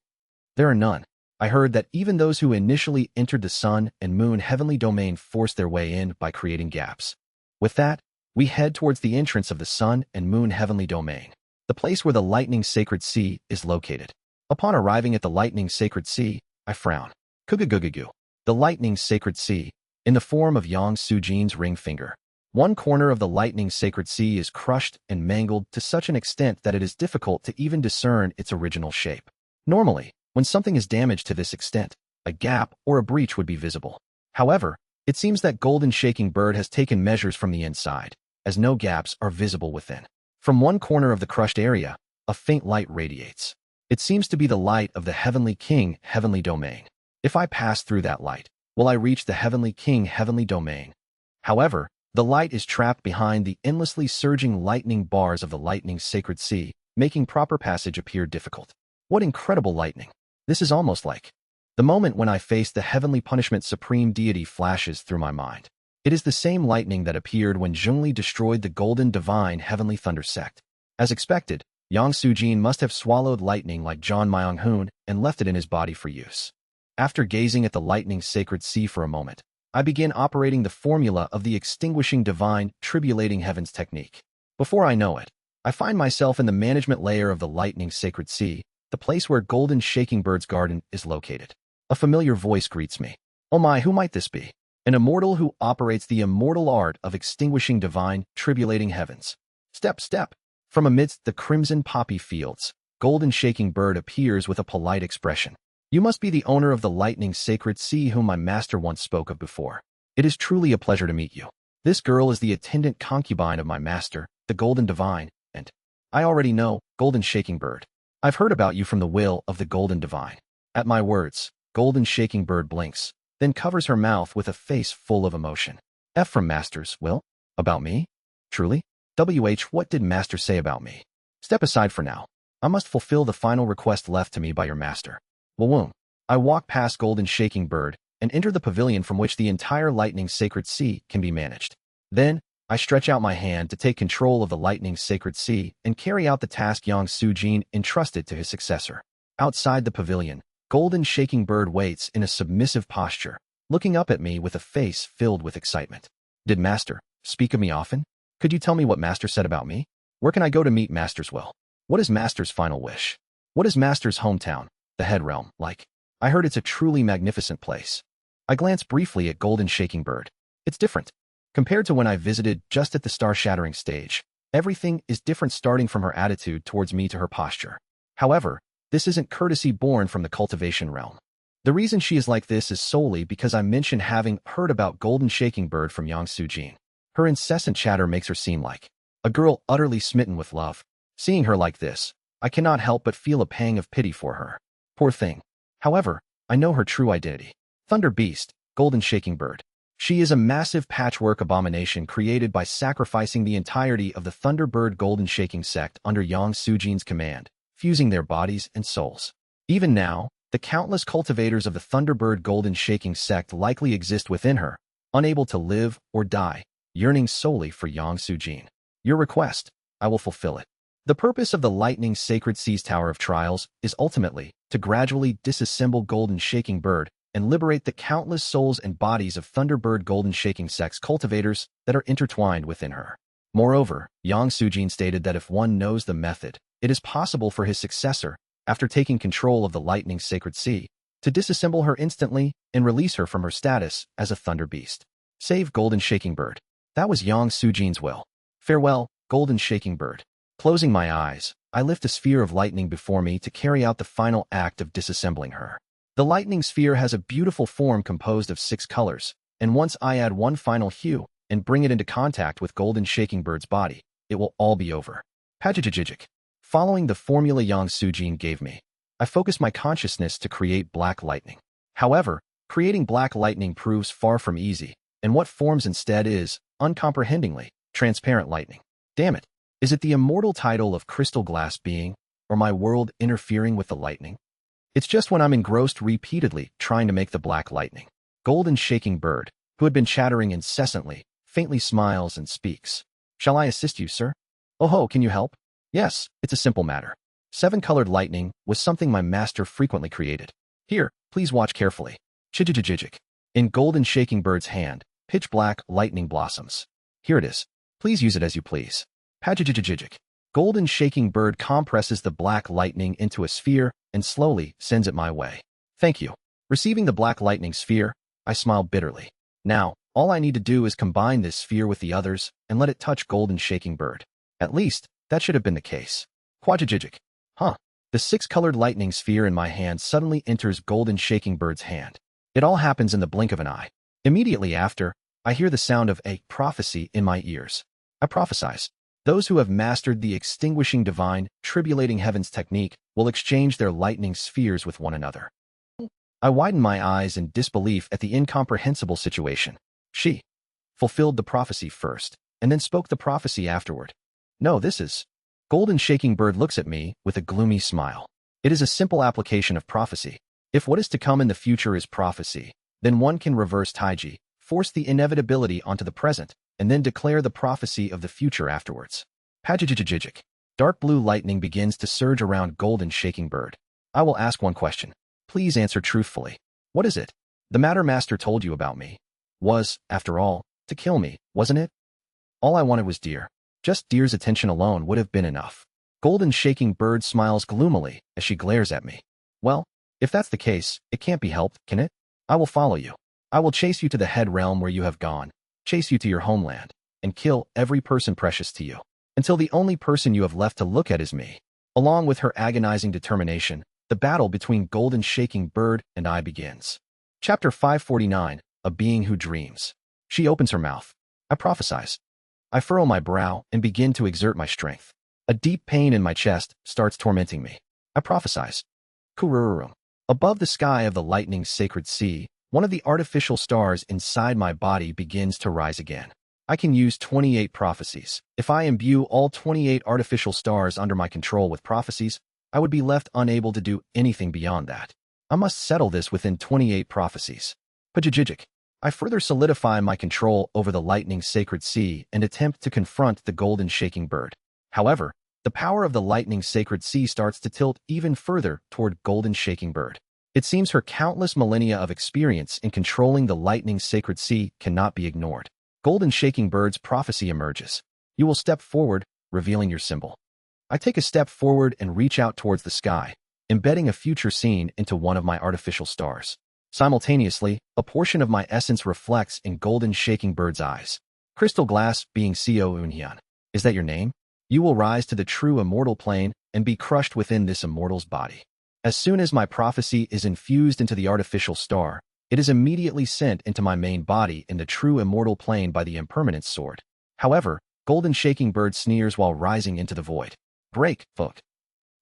There are none. I heard that even those who initially entered the Sun and Moon Heavenly Domain forced their way in by creating gaps. With that, we head towards the entrance of the Sun and Moon Heavenly Domain, the place where the Lightning's Sacred Sea is located. Upon arriving at the Lightning's Sacred Sea, I frown. Kugugugugu. The Lightning's Sacred Sea, in the form of Yang Sujin's ring finger. One corner of the Lightning's Sacred Sea is crushed and mangled to such an extent that it is difficult to even discern its original shape. Normally, when something is damaged to this extent, a gap or a breach would be visible. However, it seems that Golden Shaking Bird has taken measures from the inside, as no gaps are visible within. From one corner of the crushed area, a faint light radiates. It seems to be the light of the Heavenly King Heavenly Domain. If I pass through that light, will I reach the Heavenly King Heavenly Domain? However, the light is trapped behind the endlessly surging lightning bars of the Lightning's Sacred Sea, making proper passage appear difficult. What incredible lightning! This is almost like the moment when I face the heavenly punishment supreme deity flashes through my mind. It is the same lightning that appeared when Zhongli destroyed the Golden Divine Heavenly Thunder sect. As expected, Yang Sujin must have swallowed lightning like John Myung-hoon and left it in his body for use. After gazing at the lightning's sacred sea for a moment, I began operating the formula of the extinguishing divine, tribulating heavens technique. Before I know it, I find myself in the management layer of the lightning's sacred sea, the place where Golden Shaking Bird's garden is located. A familiar voice greets me. Oh my, who might this be? An immortal who operates the immortal art of extinguishing divine, tribulating heavens. Step, step. From amidst the crimson poppy fields, Golden Shaking Bird appears with a polite expression. You must be the owner of the lightning's sacred sea whom my master once spoke of before. It is truly a pleasure to meet you. This girl is the attendant concubine of my master, the Golden Divine, and I already know, Golden Shaking Bird. I've heard about you from the will of the Golden Divine. At my words, Golden Shaking Bird blinks, then covers her mouth with a face full of emotion. F from Master's will? About me? Truly? What did Master say about me? Step aside for now. I must fulfill the final request left to me by your master. Wawoom. I walk past Golden Shaking Bird and enter the pavilion from which the entire lightning's sacred sea can be managed. Then, I stretch out my hand to take control of the lightning's sacred sea and carry out the task Yang Sujin entrusted to his successor. Outside the pavilion, Golden Shaking Bird waits in a submissive posture, looking up at me with a face filled with excitement. Did Master speak of me often? Could you tell me what Master said about me? Where can I go to meet Master's will? What is Master's final wish? What is Master's hometown, the Head Realm, like? I heard it's a truly magnificent place. I glance briefly at Golden Shaking Bird. It's different. Compared to when I visited just at the star-shattering stage, everything is different starting from her attitude towards me to her posture. However, this isn't courtesy born from the Cultivation realm. The reason she is like this is solely because I mentioned having heard about Golden Shaking Bird from Yang Sujin. Her incessant chatter makes her seem like a girl utterly smitten with love. Seeing her like this, I cannot help but feel a pang of pity for her. Poor thing. However, I know her true identity. Thunder Beast, Golden Shaking Bird. She is a massive patchwork abomination created by sacrificing the entirety of the Thunderbird Golden Shaking sect under Yang Sujin's command, fusing their bodies and souls. Even now, the countless cultivators of the Thunderbird Golden Shaking sect likely exist within her, unable to live or die, yearning solely for Yang Sujin. Your request, I will fulfill it. The purpose of the Lightning Sacred Seas Tower of Trials is ultimately to gradually disassemble Golden Shaking Bird and liberate the countless souls and bodies of Thunderbird Golden Shaking Sect's cultivators that are intertwined within her. Moreover, Yang Sujin stated that if one knows the method, it is possible for his successor, after taking control of the Lightning Sacred Sea, to disassemble her instantly and release her from her status as a Thunder Beast. Save Golden Shaking Bird. That was Yang Sujin's will. Farewell, Golden Shaking Bird. Closing my eyes, I lift a sphere of lightning before me to carry out the final act of disassembling her. The lightning sphere has a beautiful form composed of 6 colors, and once I add one final hue and bring it into contact with Golden Shaking Bird's body, it will all be over. Pajajajijic. Following the formula Yang Sujin gave me, I focus my consciousness to create black lightning. However, creating black lightning proves far from easy, and what forms instead is, uncomprehendingly, transparent lightning. Damn it. Is it the immortal title of crystal glass being, or my world interfering with the lightning? It's just when I'm engrossed repeatedly trying to make the black lightning. Golden Shaking Bird, who had been chattering incessantly, faintly smiles and speaks. Shall I assist you, sir? Oh ho, can you help? Yes, it's a simple matter. 7-colored lightning was something my master frequently created. Here, please watch carefully. Chijijijijic. In Golden Shaking Bird's hand, pitch black lightning blossoms. Here it is. Please use it as you please. Pajajajijijic. Golden Shaking Bird compresses the black lightning into a sphere and slowly sends it my way. Thank you. Receiving the black lightning sphere, I smile bitterly. Now, all I need to do is combine this sphere with the others and let it touch Golden Shaking Bird. At least, that should have been the case. Quajajijic. Huh. The 6-colored lightning sphere in my hand suddenly enters Golden Shaking Bird's hand. It all happens in the blink of an eye. Immediately after, I hear the sound of a prophecy in my ears. I prophesize. Those who have mastered the extinguishing divine, tribulating heavens technique will exchange their lightning spheres with one another. I widen my eyes in disbelief at the incomprehensible situation. She fulfilled the prophecy first, and then spoke the prophecy afterward. No, this is... Golden Shaking Bird looks at me with a gloomy smile. It is a simple application of prophecy. If what is to come in the future is prophecy, then one can reverse Taiji, force the inevitability onto the present, and then declare the prophecy of the future afterwards. Pajijijijijic. Dark blue lightning begins to surge around Golden Shaking Bird. I will ask one question. Please answer truthfully. What is it? The Matter Master told you about me. Was, after all, to kill me, wasn't it? All I wanted was deer. Just deer's attention alone would have been enough. Golden Shaking Bird smiles gloomily as she glares at me. Well, if that's the case, it can't be helped, can it? I will follow you. I will chase you to the head realm where you have gone, chase you to your homeland, and kill every person precious to you, until the only person you have left to look at is me. Along with her agonizing determination, the battle between Golden Shaking Bird and I begins. Chapter 549, A Being Who Dreams. She opens her mouth. I prophesize. I furrow my brow and begin to exert my strength. A deep pain in my chest starts tormenting me. I prophesize. Kurururum. Above the sky of the lightning's sacred sea, one of the artificial stars inside my body begins to rise again. I can use 28 prophecies. If I imbue all 28 artificial stars under my control with prophecies, I would be left unable to do anything beyond that. I must settle this within 28 prophecies. Pajijijic. I further solidify my control over the lightning's sacred sea and attempt to confront the Golden Shaking Bird. However, the power of the lightning's sacred sea starts to tilt even further toward Golden Shaking Bird. It seems her countless millennia of experience in controlling the lightning's sacred sea cannot be ignored. Golden Shaking Bird's prophecy emerges. You will step forward, revealing your symbol. I take a step forward and reach out towards the sky, embedding a future scene into one of my artificial stars. Simultaneously, a portion of my essence reflects in Golden Shaking Bird's eyes. Crystal Glass being Co Unhyun. Is that your name? You will rise to the true immortal plane and be crushed within this immortal's body. As soon as my prophecy is infused into the artificial star, it is immediately sent into my main body in the true immortal plane by the impermanence sword. However, Golden Shaking Bird sneers while rising into the void. Break, fuck.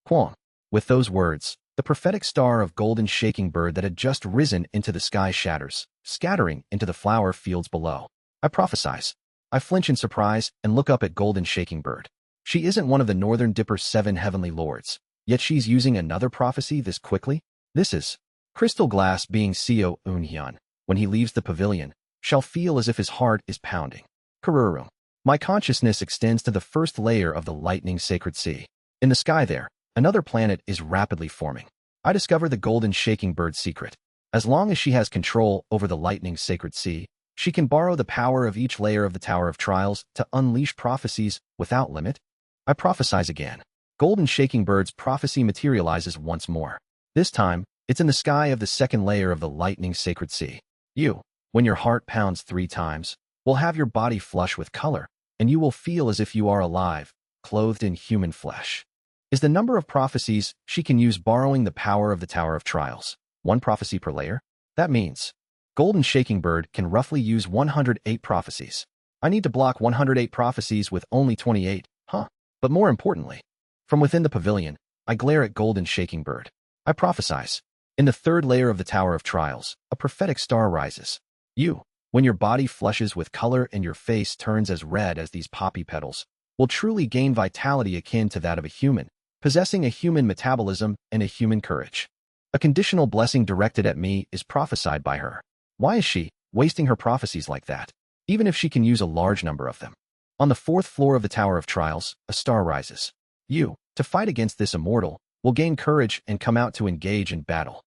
Quang. With those words, the prophetic star of Golden Shaking Bird that had just risen into the sky shatters, scattering into the flower fields below. I prophesize. I flinch in surprise and look up at Golden Shaking Bird. She isn't one of the Northern Dipper's 7 heavenly lords, yet she's using another prophecy this quickly? This is Crystal Glass being Co Unhyun, when he leaves the pavilion, shall feel as if his heart is pounding. Kururum. My consciousness extends to the first layer of the lightning sacred sea. In the sky there, another planet is rapidly forming. I discover the Golden Shaking Bird's secret. As long as she has control over the lightning sacred sea, she can borrow the power of each layer of the Tower of Trials to unleash prophecies without limit. I prophesize again. Golden Shaking Bird's prophecy materializes once more. This time, it's in the sky of the second layer of the lightning sacred sea. You, when your heart pounds 3 times, will have your body flush with color, and you will feel as if you are alive, clothed in human flesh. Is the number of prophecies she can use borrowing the power of the Tower of Trials. 1 prophecy per layer? That means Golden Shaking Bird can roughly use 108 prophecies. I need to block 108 prophecies with only 28, huh? But more importantly, from within the pavilion, I glare at Golden Shaking Bird. I prophesize. In the 3rd layer of the Tower of Trials, a prophetic star rises. You, when your body flushes with color and your face turns as red as these poppy petals, will truly gain vitality akin to that of a human, possessing a human metabolism and a human courage. A conditional blessing directed at me is prophesied by her. Why is she wasting her prophecies like that, even if she can use a large number of them? On the 4th floor of the Tower of Trials, a star rises. You, to fight against this immortal, will gain courage and come out to engage in battle.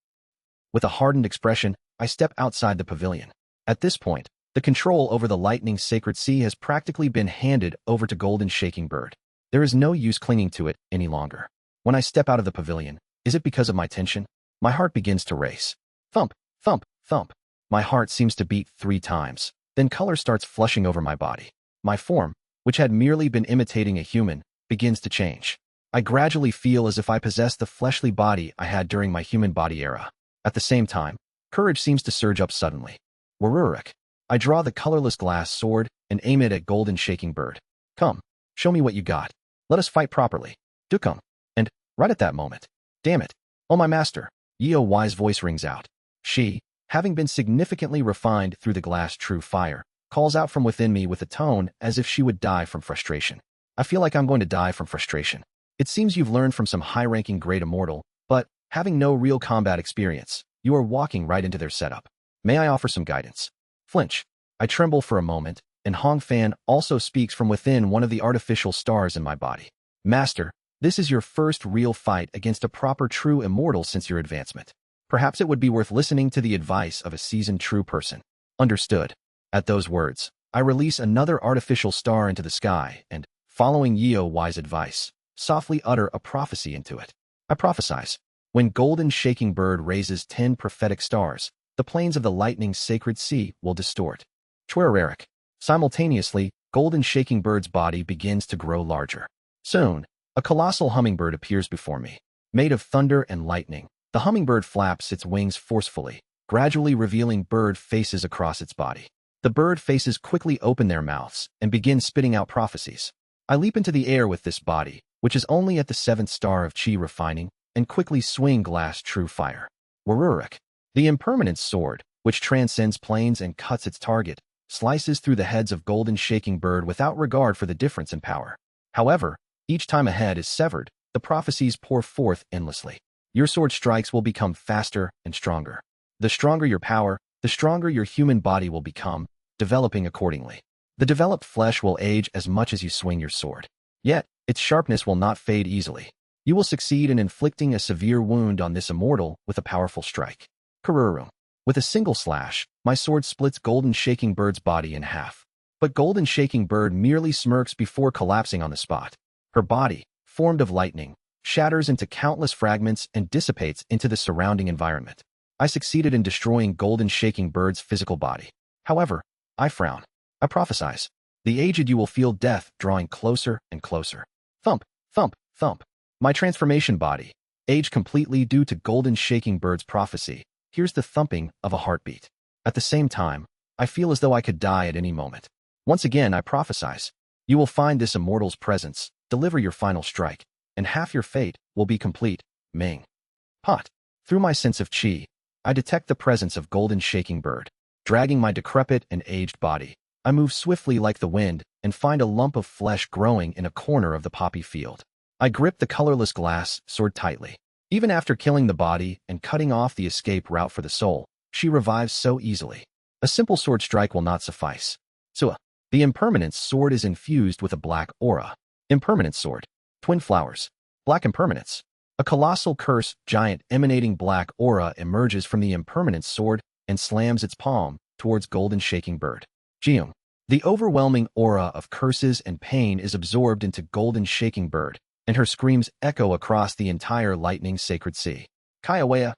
With a hardened expression, I step outside the pavilion. At this point, the control over the lightning sacred sea has practically been handed over to Golden Shaking Bird. There is no use clinging to it any longer. When I step out of the pavilion, is it because of my tension? My heart begins to race. Thump, thump, thump. My heart seems to beat 3 times. Then color starts flushing over my body. My form, which had merely been imitating a human, begins to change. I gradually feel as if I possess the fleshly body I had during my human body era. At the same time, courage seems to surge up suddenly. Warurik. I draw the colorless glass sword and aim it at Golden Shaking Bird. Come, show me what you got. Let us fight properly. Do come. And, right at that moment, damn it, oh my master, Yeo's voice rings out. She, having been significantly refined through the glass true fire, calls out from within me with a tone as if she would die from frustration. I feel like I'm going to die from frustration. It seems you've learned from some high-ranking great immortal, but, having no real combat experience, you are walking right into their setup. May I offer some guidance? Flinch. I tremble for a moment, and Hong Fan also speaks from within one of the artificial stars in my body. Master, this is your first real fight against a proper true immortal since your advancement. Perhaps it would be worth listening to the advice of a seasoned true person. Understood. At those words, I release another artificial star into the sky and, following Yeo Wai's advice, softly utter a prophecy into it. I prophesize. When Golden Shaking Bird raises 10 prophetic stars, the plains of the lightning sacred sea will distort. Chwereric. Simultaneously, Golden Shaking Bird's body begins to grow larger. Soon, a colossal hummingbird appears before me. Made of thunder and lightning, the hummingbird flaps its wings forcefully, gradually revealing bird faces across its body. The bird faces quickly open their mouths and begin spitting out prophecies. I leap into the air with this body, which is only at the 7th star of Qi refining, and quickly swing glass true fire. Waruric. The impermanence sword, which transcends planes and cuts its target, slices through the heads of Golden Shaking Bird without regard for the difference in power. However, each time a head is severed, the prophecies pour forth endlessly. Your sword strikes will become faster and stronger. The stronger your power, the stronger your human body will become, developing accordingly. The developed flesh will age as much as you swing your sword. Yet, its sharpness will not fade easily. You will succeed in inflicting a severe wound on this immortal with a powerful strike. Kururum. With a single slash, my sword splits Golden Shaking Bird's body in half. But Golden Shaking Bird merely smirks before collapsing on the spot. Her body, formed of lightning, shatters into countless fragments and dissipates into the surrounding environment. I succeeded in destroying Golden Shaking Bird's physical body. However, I frown. I prophesize. The aged you will feel death drawing closer and closer. Thump, thump, thump. My transformation body, aged completely due to Golden Shaking Bird's prophecy, hears the thumping of a heartbeat. At the same time, I feel as though I could die at any moment. Once again, I prophesize. You will find this immortal's presence, deliver your final strike, and half your fate will be complete. Ming. Pot. Through my sense of Qi, I detect the presence of Golden Shaking Bird. Dragging my decrepit and aged body, I move swiftly like the wind and find a lump of flesh growing in a corner of the poppy field. I grip the colorless glass sword tightly. Even after killing the body and cutting off the escape route for the soul, she revives so easily. A simple sword strike will not suffice. So, the impermanence sword is infused with a black aura. Impermanence sword. Twin flowers. Black impermanence. A colossal curse giant emanating black aura emerges from the impermanence sword and slams its palm towards Golden Shaking Bird. Jiung. The overwhelming aura of curses and pain is absorbed into Golden Shaking Bird, and her screams echo across the entire lightning sacred sea. Kaiawea.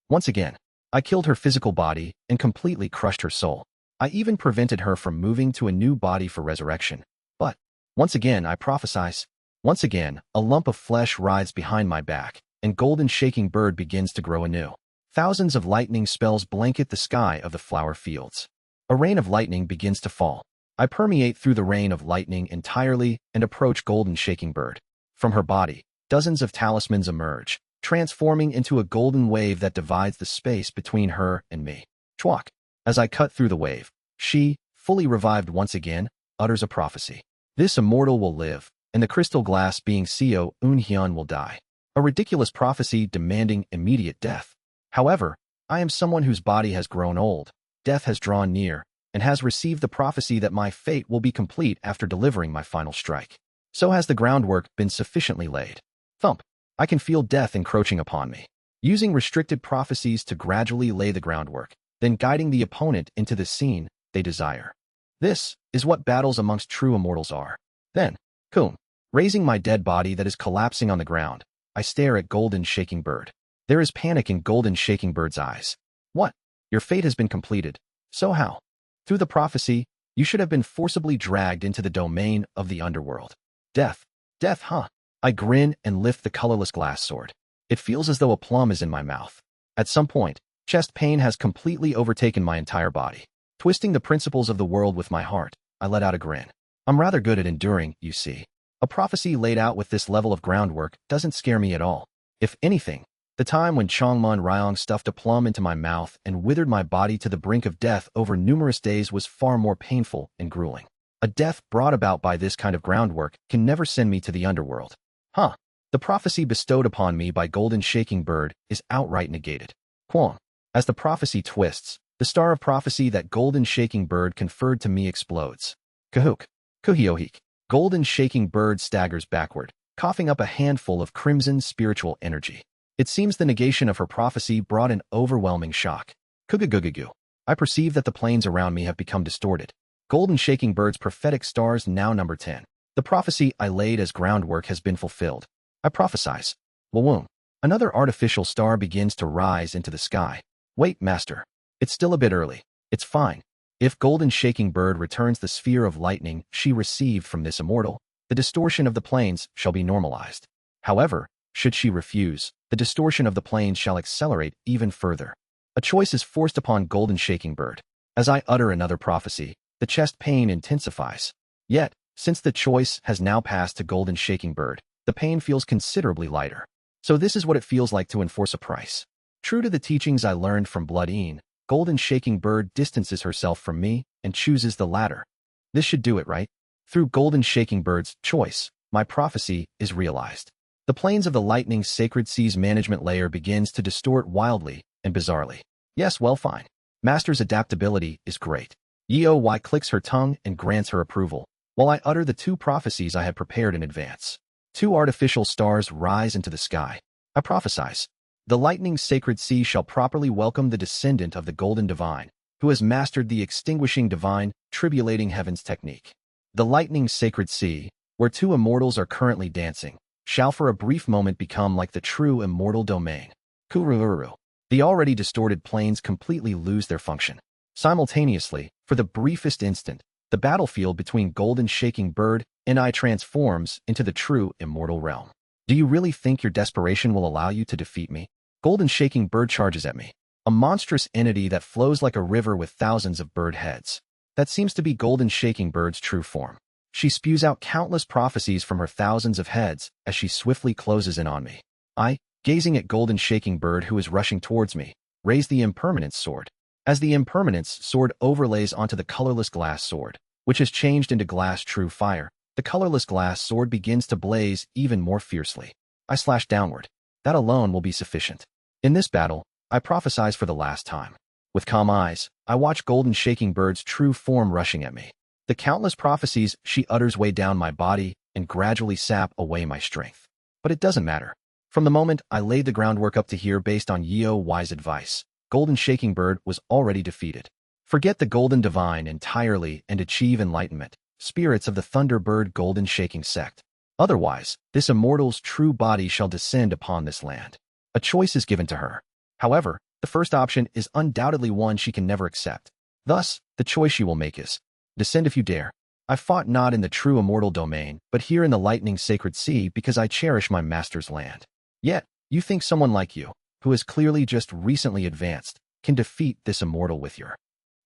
Once again, I killed her physical body and completely crushed her soul. I even prevented her from moving to a new body for resurrection. But, once again I prophesize. Once again, a lump of flesh rides behind my back, and Golden Shaking Bird begins to grow anew. Thousands of lightning spells blanket the sky of the flower fields. A rain of lightning begins to fall. I permeate through the rain of lightning entirely and approach Golden Shaking Bird. From her body, dozens of talismans emerge, transforming into a golden wave that divides the space between her and me. Chwak. As I cut through the wave, she, fully revived once again, utters a prophecy. This immortal will live, and the crystal glass being Seo Eunhyun will die. A ridiculous prophecy demanding immediate death. However, I am someone whose body has grown old, death has drawn near, and has received the prophecy that my fate will be complete after delivering my final strike. So has the groundwork been sufficiently laid. Thump. I can feel death encroaching upon me. Using restricted prophecies to gradually lay the groundwork, then guiding the opponent into the scene they desire. This is what battles amongst true immortals are. Then, Kun. Raising my dead body that is collapsing on the ground, I stare at Golden Shaking Bird. There is panic in Golden Shaking Bird's eyes. What? Your fate has been completed. So how? Through the prophecy, you should have been forcibly dragged into the domain of the underworld. Death. Death, huh? I grin and lift the colorless glass sword. It feels as though a plum is in my mouth. At some point, chest pain has completely overtaken my entire body. Twisting the principles of the world with my heart, I let out a grin. I'm rather good at enduring, you see. A prophecy laid out with this level of groundwork doesn't scare me at all. If anything, the time when Chongmun Ryong stuffed a plum into my mouth and withered my body to the brink of death over numerous days was far more painful and grueling. A death brought about by this kind of groundwork can never send me to the underworld. Huh. The prophecy bestowed upon me by Golden Shaking Bird is outright negated. Quong. As the prophecy twists, The star of prophecy that golden shaking bird conferred to me explodes. Kahook. Kuhiohik. Golden shaking bird staggers backward, coughing up a handful of crimson spiritual energy. It seems the negation of her prophecy brought an overwhelming shock. Kugagugagu. I perceive that the planes around me have become distorted. Golden shaking bird's prophetic stars now number 10. The prophecy I laid as groundwork has been fulfilled. I prophesize. Wawoom. Another artificial star begins to rise into the sky. Wait, master. It's still a bit early. It's fine. If golden shaking bird returns the sphere of lightning she received from this immortal, the distortion of the planes shall be normalized. However, should she refuse, the distortion of the planes shall accelerate even further. A choice is forced upon golden shaking bird. As I utter another prophecy, the chest pain intensifies. Yet, since the choice has now passed to golden shaking bird, the pain feels considerably lighter. So this is what it feels like to enforce a price. True to the teachings I learned from Blood-een, golden shaking bird distances herself from me and chooses the latter. This should do it, right? Through golden shaking bird's choice, my prophecy is realized. The planes of the lightning sacred sea's management layer begins to distort wildly and bizarrely. Yes, well, fine. Master's adaptability is great. Yeoy clicks her tongue and grants her approval, while I utter the two prophecies I had prepared in advance. Two artificial stars rise into the sky. I prophesize. The lightning sacred sea shall properly welcome the descendant of the golden divine, who has mastered the extinguishing divine, tribulating heavens technique. The lightning sacred sea, where two immortals are currently dancing, shall for a brief moment become like the true immortal domain. Kururu. The already distorted planes completely lose their function. Simultaneously, for the briefest instant, the battlefield between golden shaking bird and I transforms into the true immortal realm. Do you really think your desperation will allow you to defeat me? Golden shaking bird charges at me, a monstrous entity that flows like a river with thousands of bird heads. That seems to be golden shaking bird's true form. She spews out countless prophecies from her thousands of heads as she swiftly closes in on me. I, gazing at golden shaking bird who is rushing towards me, raise the impermanence sword. As the impermanence sword overlays onto the colorless glass sword, which has changed into glass true fire, the colorless glass sword begins to blaze even more fiercely. I slash downward. That alone will be sufficient. In this battle, I prophesize for the last time. With calm eyes, I watch golden shaking bird's true form rushing at me. The countless prophecies she utters weigh down my body and gradually sap away my strength. But it doesn't matter. From the moment I laid the groundwork up to here based on Yeoy's advice, golden shaking bird was already defeated. Forget the golden divine entirely and achieve enlightenment, spirits of the thunderbird golden shaking sect. Otherwise, this immortal's true body shall descend upon this land. A choice is given to her. However, the first option is undoubtedly one she can never accept. Thus, the choice she will make is, descend if you dare. I fought not in the true immortal domain, but here in the lightning sacred sea because I cherish my master's land. Yet, you think someone like you, who has clearly just recently advanced, can defeat this immortal with your.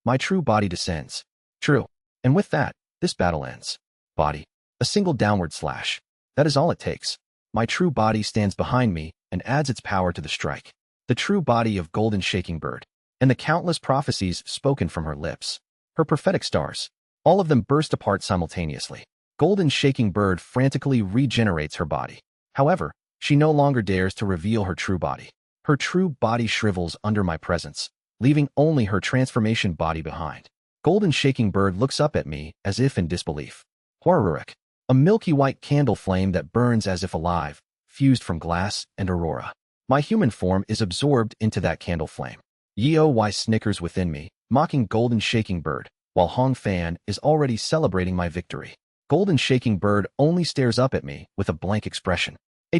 My true body descends. True. And with that, this battle ends. Body. A single downward slash. That is all it takes. My true body stands behind me and adds its power to the strike. The true body of golden shaking bird. And the countless prophecies spoken from her lips. Her prophetic stars. All of them burst apart simultaneously. Golden shaking bird frantically regenerates her body. However, she no longer dares to reveal her true body. Her true body shrivels under my presence, leaving only her transformation body behind. Golden shaking bird looks up at me as if in disbelief. Horroric. A milky white candle flame that burns as if alive, fused from glass and aurora. My human form is absorbed into that candle flame. Yeoy snickers within me, mocking golden shaking bird, while Hong Fan is already celebrating my victory. Golden shaking bird only stares up at me with a blank expression.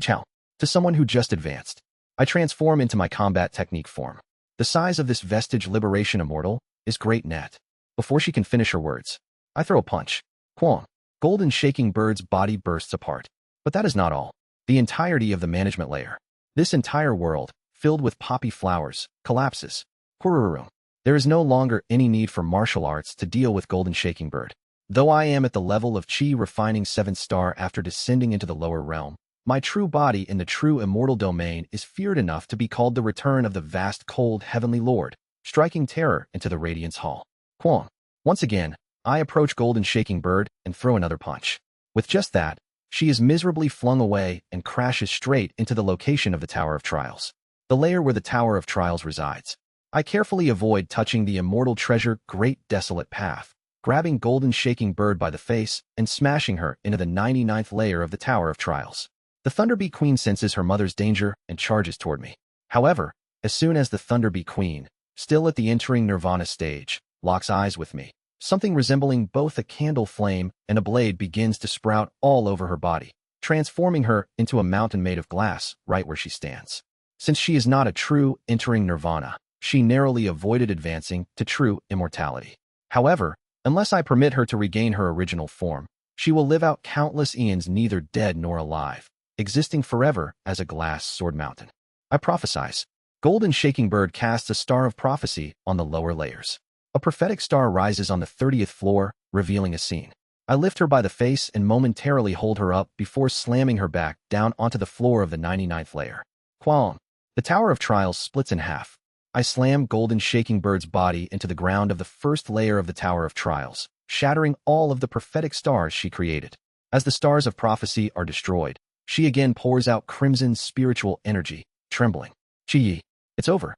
How? To someone who just advanced. I transform into my combat technique form. The size of this vestige liberation immortal is great net. Before she can finish her words, I throw a punch. Quong. Golden shaking bird's body bursts apart. But that is not all. The entirety of the management layer. This entire world, filled with poppy flowers, collapses. Kururu. There is no longer any need for martial arts to deal with golden shaking bird. Though I am at the level of chi refining 7th star after descending into the lower realm, my true body in the true immortal domain is feared enough to be called the return of the vast cold heavenly lord, striking terror into the radiance hall. Quong. Once again, I approach golden shaking bird and throw another punch. With just that, she is miserably flung away and crashes straight into the location of the Tower of Trials. The layer where the Tower of Trials resides. I carefully avoid touching the immortal treasure great desolate path, grabbing Golden Shaking Bird by the face and smashing her into the 99th layer of the Tower of Trials. The Thunderbee Queen senses her mother's danger and charges toward me. However, as soon as the Thunderbee Queen, still at the entering Nirvana stage, locks eyes with me, something resembling both a candle flame and a blade begins to sprout all over her body, transforming her into a mountain made of glass right where she stands. Since she is not a true entering Nirvana, she narrowly avoided advancing to true immortality. However, unless I permit her to regain her original form, she will live out countless eons neither dead nor alive, existing forever as a glass sword mountain. I prophesize. Golden Shaking Bird casts a star of prophecy on the lower layers. A prophetic star rises on the 30th floor, revealing a scene. I lift her by the face and momentarily hold her up before slamming her back down onto the floor of the 99th layer. Qualm. The Tower of Trials splits in half. I slam Golden Shaking Bird's body into the ground of the first layer of the Tower of Trials, shattering all of the prophetic stars she created. As the stars of prophecy are destroyed, she again pours out crimson spiritual energy, trembling. Chi-yi. It's over.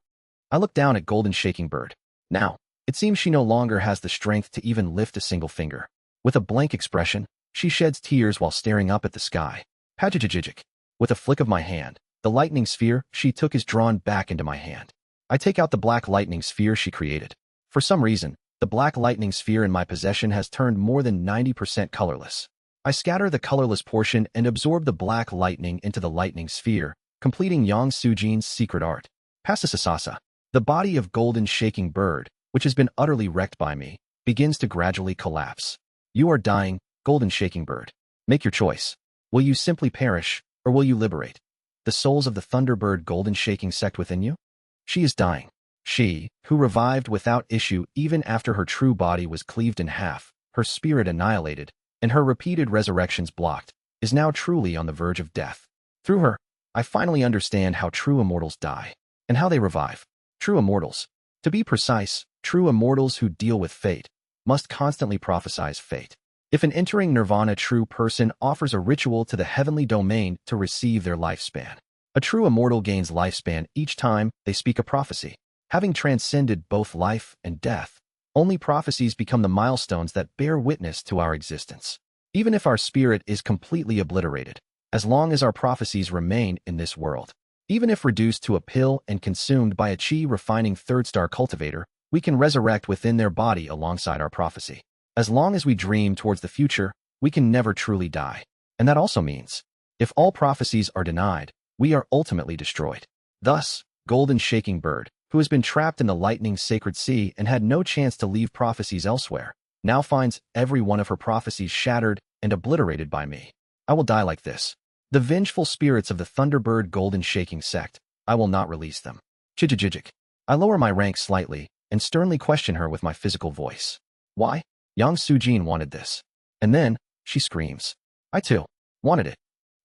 I look down at Golden Shaking Bird. Now, it seems she no longer has the strength to even lift a single finger. With a blank expression, she sheds tears while staring up at the sky. Pajajajijic. With a flick of my hand, the lightning sphere she took is drawn back into my hand. I take out the black lightning sphere she created. For some reason, the black lightning sphere in my possession has turned more than 90% colorless. I scatter the colorless portion and absorb the black lightning into the lightning sphere, completing Yang Sujin's secret art. Pasasasasa. The body of Golden Shaking Bird, which has been utterly wrecked by me, begins to gradually collapse. You are dying, Golden Shaking Bird. Make your choice. Will you simply perish, or will you liberate the souls of the Thunderbird Golden Shaking sect within you? She is dying. She, who revived without issue even after her true body was cleaved in half, her spirit annihilated, and her repeated resurrections blocked, is now truly on the verge of death. Through her, I finally understand how true immortals die, and how they revive. True immortals. To be precise, true immortals who deal with fate, must constantly prophesize fate. If an entering nirvana true person offers a ritual to the heavenly domain to receive their lifespan, a true immortal gains lifespan each time they speak a prophecy. Having transcended both life and death, only prophecies become the milestones that bear witness to our existence. Even if our spirit is completely obliterated, as long as our prophecies remain in this world, even if reduced to a pill and consumed by a chi refining third-star cultivator, we can resurrect within their body alongside our prophecy. As long as we dream towards the future, we can never truly die. And that also means, if all prophecies are denied, we are ultimately destroyed. Thus, Golden Shaking Bird, who has been trapped in the lightning sacred sea and had no chance to leave prophecies elsewhere, now finds every one of her prophecies shattered and obliterated by me. I will die like this. The vengeful spirits of the Thunderbird Golden Shaking sect, I will not release them. Chijijijic. I lower my rank slightly and sternly question her with my physical voice. Why? Yang Sujin wanted this. And then, she screams. I too wanted it.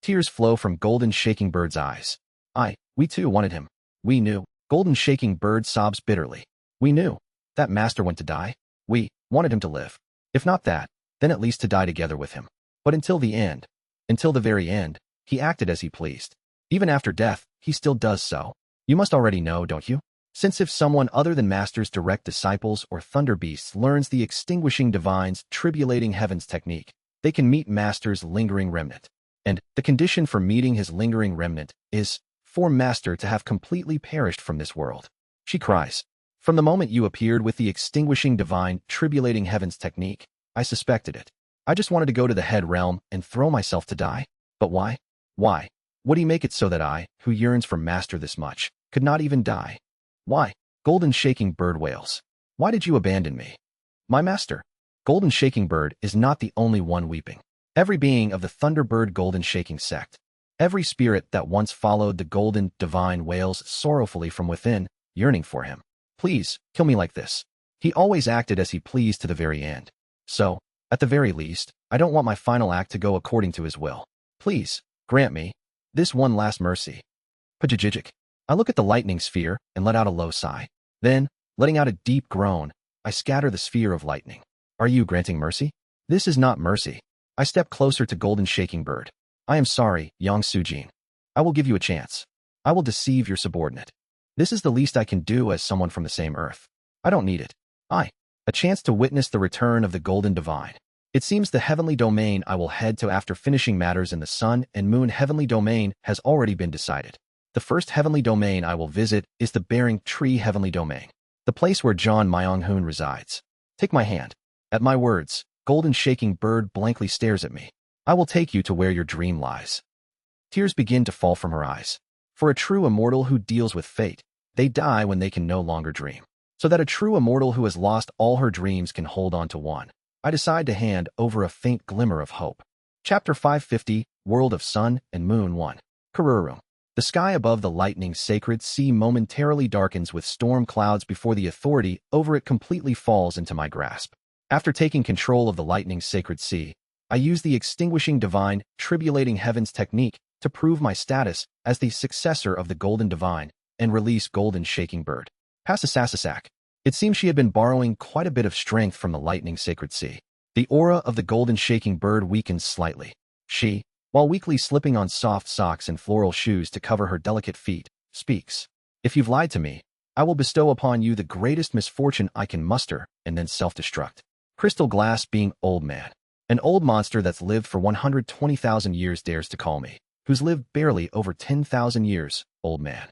Tears flow from Golden Shaking Bird's eyes. We too wanted him. We knew. Golden Shaking Bird sobs bitterly. We knew. That master went to die. We wanted him to live. If not that, then at least to die together with him. But until the end, until the very end, he acted as he pleased. Even after death, he still does so. You must already know, don't you? Since if someone other than Master's direct disciples or Thunder Beasts learns the Extinguishing Divine's Tribulating Heavens technique, they can meet Master's lingering remnant. And the condition for meeting his lingering remnant is for Master to have completely perished from this world. She cries. From the moment you appeared with the Extinguishing Divine Tribulating Heavens technique, I suspected it. I just wanted to go to the head realm and throw myself to die. But why? Why? Would he make it so that I, who yearns for Master this much, could not even die? Why? Golden Shaking Bird wails. Why did you abandon me? My master. Golden Shaking Bird is not the only one weeping. Every being of the Thunderbird Golden Shaking sect, every spirit that once followed the Golden Divine wails sorrowfully from within, yearning for him. Please, kill me like this. He always acted as he pleased to the very end. So, at the very least, I don't want my final act to go according to his will. Please, grant me this one last mercy. Pajajijic. I look at the lightning sphere and let out a low sigh. Then, letting out a deep groan, I scatter the sphere of lightning. Are you granting mercy? This is not mercy. I step closer to Golden Shaking Bird. I am sorry, Yang Sujin. I will give you a chance. I will deceive your subordinate. This is the least I can do as someone from the same earth. I don't need it. A chance to witness the return of the Golden Divine. It seems the heavenly domain I will head to after finishing matters in the Sun and Moon heavenly domain has already been decided. The first heavenly domain I will visit is the Bearing Tree heavenly domain, the place where John Myung-hoon resides. Take my hand. At my words, Golden Shaking Bird blankly stares at me. I will take you to where your dream lies. Tears begin to fall from her eyes. For a true immortal who deals with fate, they die when they can no longer dream. So that a true immortal who has lost all her dreams can hold on to one, I decide to hand over a faint glimmer of hope. Chapter 550, World of Sun and Moon 1. Kururum. The sky above the lightning sacred sea momentarily darkens with storm clouds before the authority over it completely falls into my grasp. After taking control of the lightning sacred sea, I use the extinguishing divine, tribulating heavens technique to prove my status as the successor of the Golden Divine and release Golden Shaking Bird. Passasasasak. It seems she had been borrowing quite a bit of strength from the lightning sacred sea. The aura of the Golden Shaking Bird weakens slightly. She, while weakly slipping on soft socks and floral shoes to cover her delicate feet, speaks. If you've lied to me, I will bestow upon you the greatest misfortune I can muster and then self-destruct. Crystal Glass being old man. An old monster that's lived for 120,000 years dares to call me, who's lived barely over 10,000 years, old man.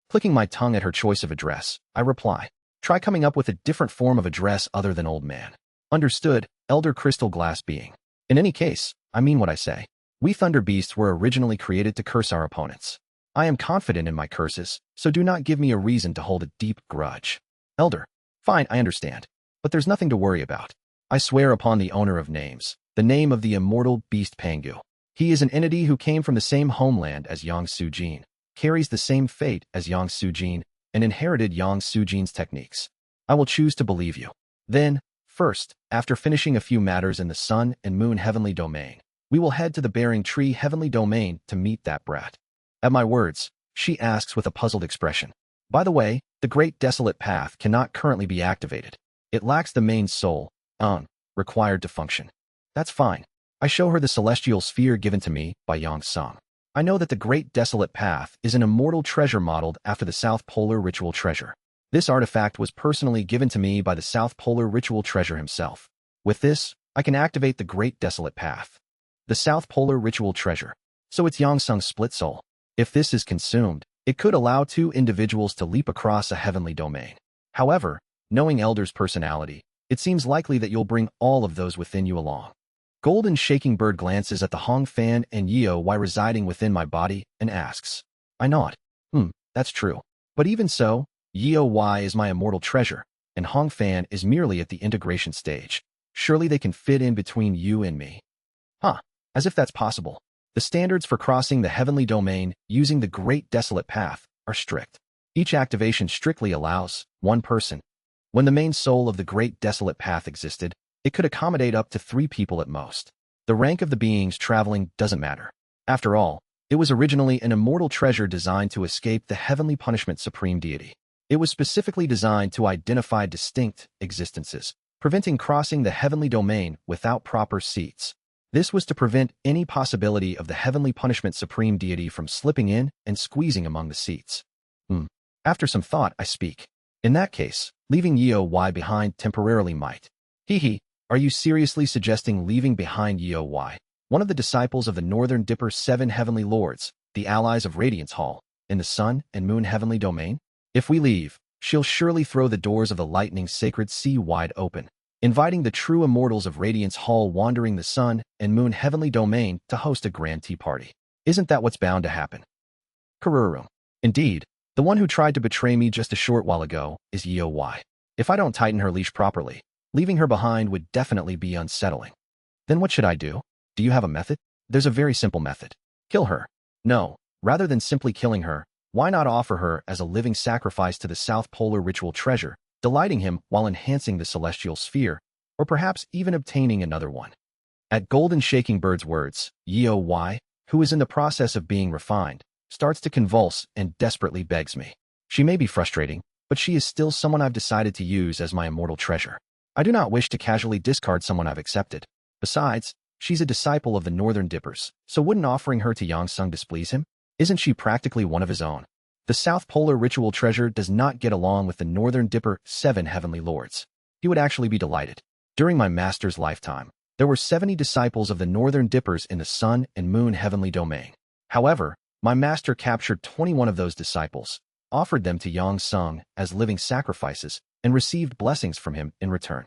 Clicking my tongue at her choice of address, I reply, try coming up with a different form of address other than old man. Understood, Elder Crystal Glass being. In any case, I mean what I say. We Thunder Beasts were originally created to curse our opponents. I am confident in my curses, so do not give me a reason to hold a deep grudge. Elder. Fine, I understand. But there's nothing to worry about. I swear upon the owner of names, the name of the immortal beast Pangu. He is an entity who came from the same homeland as Yang Sujin, carries the same fate as Yang Sujin, and inherited Yang Sujin's techniques. I will choose to believe you. Then, first, after finishing a few matters in the Sun and Moon heavenly domain, we will head to the Bearing Tree heavenly domain to meet that brat. At my words, she asks with a puzzled expression. By the way, the Great Desolate Path cannot currently be activated. It lacks the main soul, required to function. That's fine. I show her the celestial sphere given to me by Yang Sung. I know that the Great Desolate Path is an immortal treasure modeled after the South Polar Ritual Treasure. This artifact was personally given to me by the South Polar Ritual Treasure himself. With this, I can activate the Great Desolate Path. The South Polar Ritual Treasure. So it's Yang Sung's split soul. If this is consumed, it could allow two individuals to leap across a heavenly domain. However, knowing Elder's personality, it seems likely that you'll bring all of those within you along. Golden Shaking Bird glances at the Hong Fan and Yeo Wai residing within my body and asks. I nod. That's true. But even so, Yeo Wai is my immortal treasure, and Hong Fan is merely at the integration stage. Surely they can fit in between you and me. As if that's possible. The standards for crossing the heavenly domain using the Great Desolate Path are strict. Each activation strictly allows one person. When the main soul of the Great Desolate Path existed, it could accommodate up to 3 people at most. The rank of the beings traveling doesn't matter. After all, it was originally an immortal treasure designed to escape the heavenly punishment supreme deity. It was specifically designed to identify distinct existences, preventing crossing the heavenly domain without proper seats. This was to prevent any possibility of the heavenly punishment supreme deity from slipping in and squeezing among the seats. After some thought, I speak. In that case, leaving Yeo Wai behind temporarily might. Are you seriously suggesting leaving behind Yeo Wai, one of the disciples of the Northern Dipper 7 Heavenly Lords, the allies of Radiance Hall, in the Sun and Moon heavenly domain? If we leave, she'll surely throw the doors of the lightning sacred sea wide open, inviting the true immortals of Radiance Hall wandering the Sun and Moon heavenly domain to host a grand tea party. Isn't that what's bound to happen? Kururum. Indeed, the one who tried to betray me just a short while ago is Yeo Wai. If I don't tighten her leash properly, leaving her behind would definitely be unsettling. Then what should I do? Do you have a method? There's a very simple method. Kill her. No, rather than simply killing her, why not offer her as a living sacrifice to the South Polar Ritual Treasure, delighting him while enhancing the celestial sphere, or perhaps even obtaining another one? At Golden Shaking Bird's words, Yeo Wai, who is in the process of being refined, starts to convulse and desperately begs me. She may be frustrating, but she is still someone I've decided to use as my immortal treasure. I do not wish to casually discard someone I've accepted. Besides, she's a disciple of the Northern Dippers, so wouldn't offering her to Yang Sung displease him? Isn't she practically one of his own? The South Polar Ritual Treasure does not get along with the Northern Dipper 7 Heavenly Lords. He would actually be delighted. During my master's lifetime, there were 70 disciples of the Northern Dippers in the Sun and Moon Heavenly Domain. However, my master captured 21 of those disciples, offered them to Yang Sung as living sacrifices, and received blessings from him in return.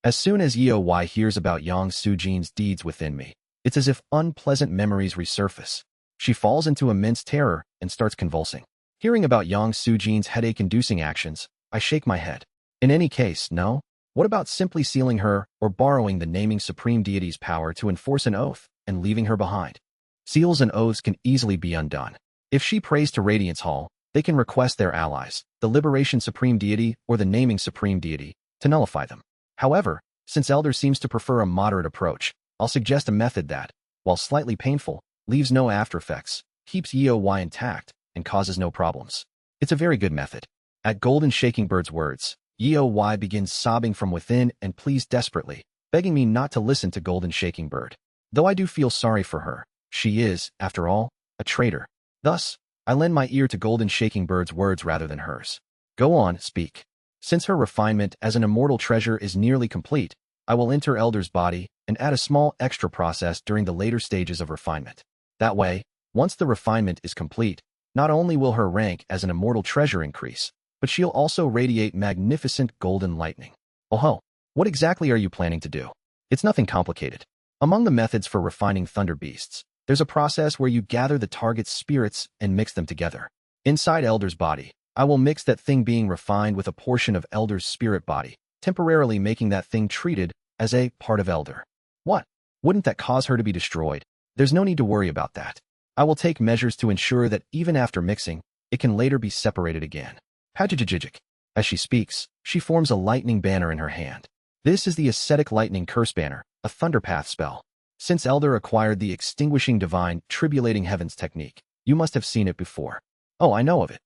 As soon as Yeoi hears about Yang Sujin's deeds within me, it's as if unpleasant memories resurface. She falls into immense terror and starts convulsing. Hearing about Yang Sujin's headache-inducing actions, I shake my head. In any case, no. What about simply sealing her or borrowing the naming supreme deity's power to enforce an oath and leaving her behind? Seals and oaths can easily be undone. If she prays to Radiance Hall, they can request their allies, the Liberation Supreme Deity or the Naming Supreme Deity, to nullify them. However, since Elder seems to prefer a moderate approach, I'll suggest a method that, while slightly painful, leaves no aftereffects, keeps Yeoi intact, and causes no problems. It's a very good method. At Golden Shaking Bird's words, Yeoi begins sobbing from within and pleads desperately, begging me not to listen to Golden Shaking Bird. Though I do feel sorry for her, she is, after all, a traitor. Thus, I lend my ear to Golden Shaking Bird's words rather than hers. Go on, speak. Since her refinement as an immortal treasure is nearly complete, I will enter Elder's body and add a small extra process during the later stages of refinement. That way, once the refinement is complete, not only will her rank as an immortal treasure increase, but she'll also radiate magnificent golden lightning. Oh ho, what exactly are you planning to do? It's nothing complicated. Among the methods for refining thunder beasts, there's a process where you gather the target's spirits and mix them together. Inside Elder's body, I will mix that thing being refined with a portion of Elder's spirit body, temporarily making that thing treated as a part of Elder. What? Wouldn't that cause her to be destroyed? There's no need to worry about that. I will take measures to ensure that even after mixing, it can later be separated again. Pajajajajik. As she speaks, she forms a lightning banner in her hand. This is the Ascetic Lightning Curse Banner, a Thunderpath spell. Since Elder acquired the Extinguishing Divine Tribulating Heavens technique, you must have seen it before. Oh, I know of it.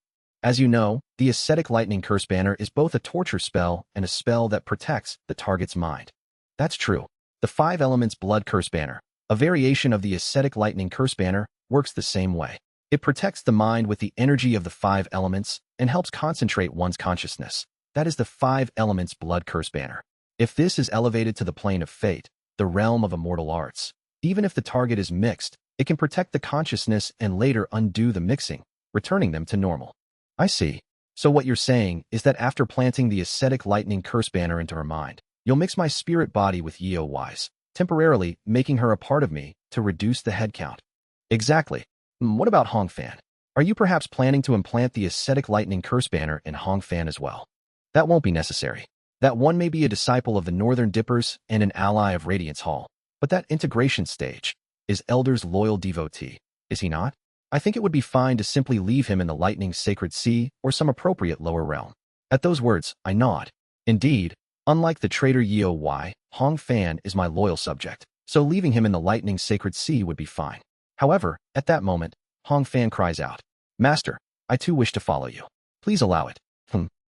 As you know, the Ascetic Lightning Curse Banner is both a torture spell and a spell that protects the target's mind. That's true. The 5 Elements Blood Curse Banner, a variation of the Ascetic Lightning Curse Banner, works the same way. It protects the mind with the energy of the 5 elements and helps concentrate one's consciousness. That is the 5 Elements Blood Curse Banner. If this is elevated to the plane of fate, the realm of immortal arts, even if the target is mixed, it can protect the consciousness and later undo the mixing, returning them to normal. I see. So what you're saying is that after planting the Ascetic Lightning Curse Banner into her mind, you'll mix my spirit body with Yeoi's, temporarily making her a part of me to reduce the head count. Exactly. What about Hong Fan? Are you perhaps planning to implant the Ascetic Lightning Curse Banner in Hong Fan as well? That won't be necessary. That one may be a disciple of the Northern Dippers and an ally of Radiance Hall, but that integration stage is Elder's loyal devotee, is he not? I think it would be fine to simply leave him in the Lightning Sacred Sea or some appropriate lower realm. At those words, I nod. Indeed, unlike the traitor Yeoi, Hong Fan is my loyal subject, so leaving him in the Lightning Sacred Sea would be fine. However, at that moment, Hong Fan cries out, Master, I too wish to follow you. Please allow it.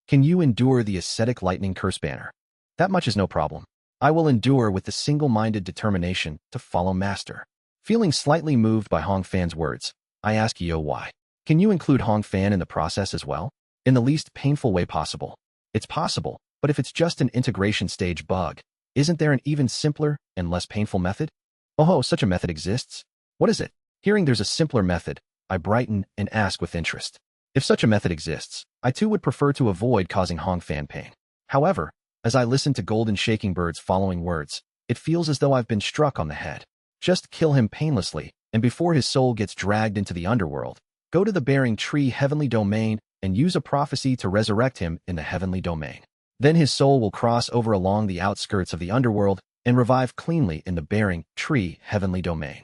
Can you endure the Ascetic Lightning Curse Banner? That much is no problem. I will endure with the single-minded determination to follow Master. Feeling slightly moved by Hong Fan's words, I ask Yeoi, can you include Hong Fan in the process as well? In the least painful way possible. It's possible, but if it's just an integration stage bug, isn't there an even simpler and less painful method? Oh, such a method exists? What is it? Hearing there's a simpler method, I brighten and ask with interest. If such a method exists, I too would prefer to avoid causing Hong Fan pain. However, as I listen to Golden Shaking Bird's following words, it feels as though I've been struck on the head. Just kill him painlessly, and before his soul gets dragged into the underworld, go to the Bearing Tree Heavenly Domain and use a prophecy to resurrect him in the Heavenly Domain. Then his soul will cross over along the outskirts of the underworld and revive cleanly in the Bearing Tree Heavenly Domain.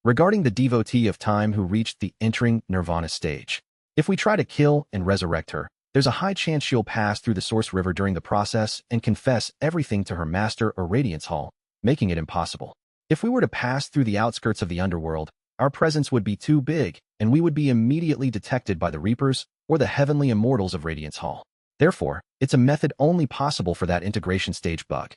Regarding the devotee of time who reached the entering nirvana stage, if we try to kill and resurrect her, there's a high chance she'll pass through the Source River during the process and confess everything to her master or Radiance Hall, making it impossible. If we were to pass through the outskirts of the underworld, our presence would be too big, and we would be immediately detected by the Reapers or the Heavenly Immortals of Radiance Hall. Therefore, it's a method only possible for that integration stage bug.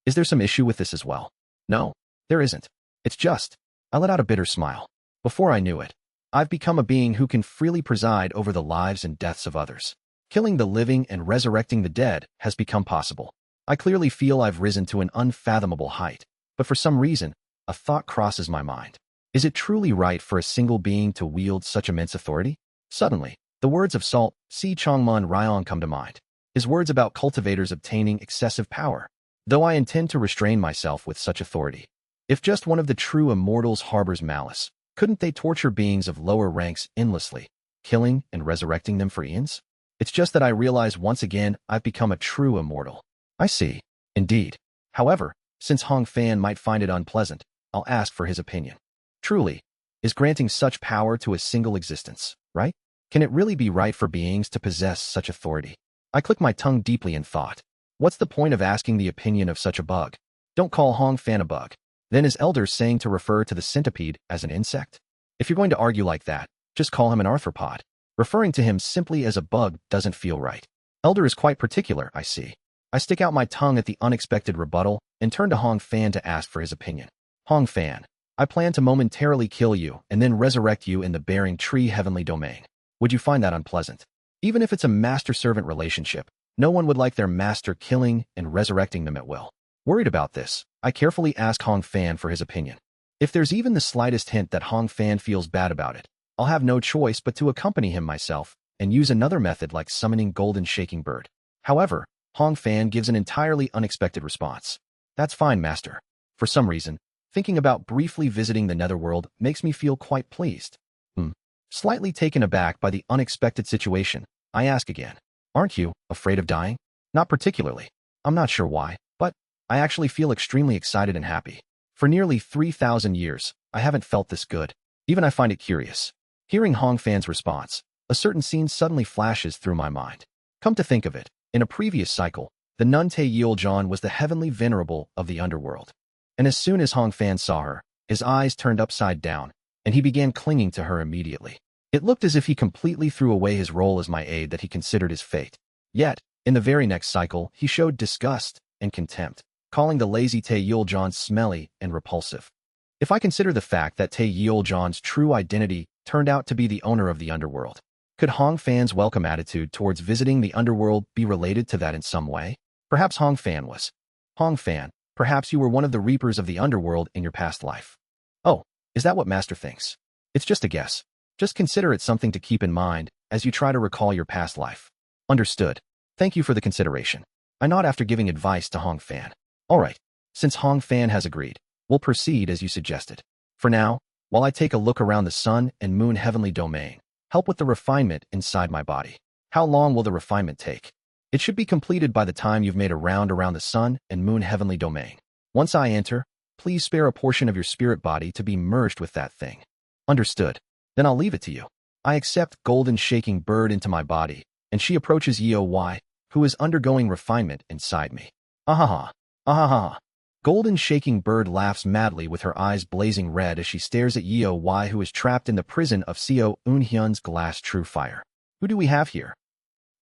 Is there some issue with this as well? No, there isn't. It's just, I let out a bitter smile. Before I knew it, I've become a being who can freely preside over the lives and deaths of others. Killing the living and resurrecting the dead has become possible. I clearly feel I've risen to an unfathomable height, but for some reason, a thought crosses my mind. Is it truly right for a single being to wield such immense authority? Suddenly, the words of Salt Si Chongmun Ryan come to mind. His words about cultivators obtaining excessive power. Though I intend to restrain myself with such authority. If just one of the true immortals harbors malice, couldn't they torture beings of lower ranks endlessly, killing and resurrecting them for eons? It's just that I realize once again I've become a true immortal. I see. Indeed. However, since Hong Fan might find it unpleasant, I'll ask for his opinion. Truly, is granting such power to a single existence, right? Can it really be right for beings to possess such authority? I click my tongue deeply in thought. What's the point of asking the opinion of such a bug? Don't call Hong Fan a bug. Then is elders saying to refer to the centipede as an insect? If you're going to argue like that, just call him an arthropod. Referring to him simply as a bug doesn't feel right. Elder is quite particular, I see. I stick out my tongue at the unexpected rebuttal and turn to Hong Fan to ask for his opinion. Hong Fan, I plan to momentarily kill you and then resurrect you in the bearing tree heavenly domain. Would you find that unpleasant? Even if it's a master-servant relationship, no one would like their master killing and resurrecting them at will. Worried about this, I carefully ask Hong Fan for his opinion. If there's even the slightest hint that Hong Fan feels bad about it, I'll have no choice but to accompany him myself and use another method like summoning Golden Shaking Bird. However, Hong Fan gives an entirely unexpected response. That's fine, Master. For some reason, thinking about briefly visiting the Netherworld makes me feel quite pleased. Slightly taken aback by the unexpected situation, I ask again, aren't you afraid of dying? Not particularly. I'm not sure why, but I actually feel extremely excited and happy. For nearly 3,000 years, I haven't felt this good. Even I find it curious. Hearing Hong Fan's response, a certain scene suddenly flashes through my mind. Come to think of it, in a previous cycle, the nun Te Yuljon was the heavenly venerable of the underworld. And as soon as Hong Fan saw her, his eyes turned upside down, and he began clinging to her immediately. It looked as if he completely threw away his role as my aide that he considered his fate. Yet, in the very next cycle, he showed disgust and contempt, calling the lazy Te Yuljon smelly and repulsive. If I consider the fact that Te Yuljon's true identity turned out to be the owner of the underworld, could Hong Fan's welcome attitude towards visiting the underworld be related to that in some way? Perhaps Hong Fan was. Hong Fan, perhaps you were one of the reapers of the underworld in your past life. Oh, is that what Master thinks? It's just a guess. Just consider it something to keep in mind as you try to recall your past life. Understood. Thank you for the consideration. I nod after giving advice to Hong Fan. All right, since Hong Fan has agreed, we'll proceed as you suggested. For now, while I take a look around the sun and moon heavenly domain, help with the refinement inside my body. How long will the refinement take? It should be completed by the time you've made a round around the sun and moon heavenly domain. Once I enter, please spare a portion of your spirit body to be merged with that thing. Understood. Then I'll leave it to you. I accept Golden Shaking Bird into my body, and she approaches Yeo, who is undergoing refinement inside me. Ahaha. Ahaha. Golden Shaking Bird laughs madly with her eyes blazing red as she stares at Yeo, who is trapped in the prison of Seo Eunhyun's glass true fire. Who do we have here?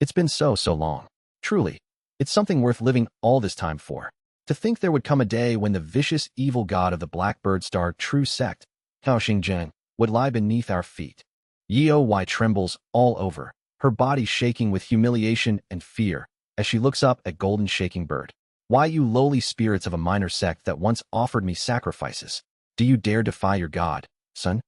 It's been so long. Truly, it's something worth living all this time for. To think there would come a day when the vicious evil god of the Blackbird Star true sect, Tao Xingzhen, would lie beneath our feet. Yeo trembles all over, her body shaking with humiliation and fear as she looks up at Golden Shaking Bird. Why, you lowly spirits of a minor sect that once offered me sacrifices, do you dare defy your god, son?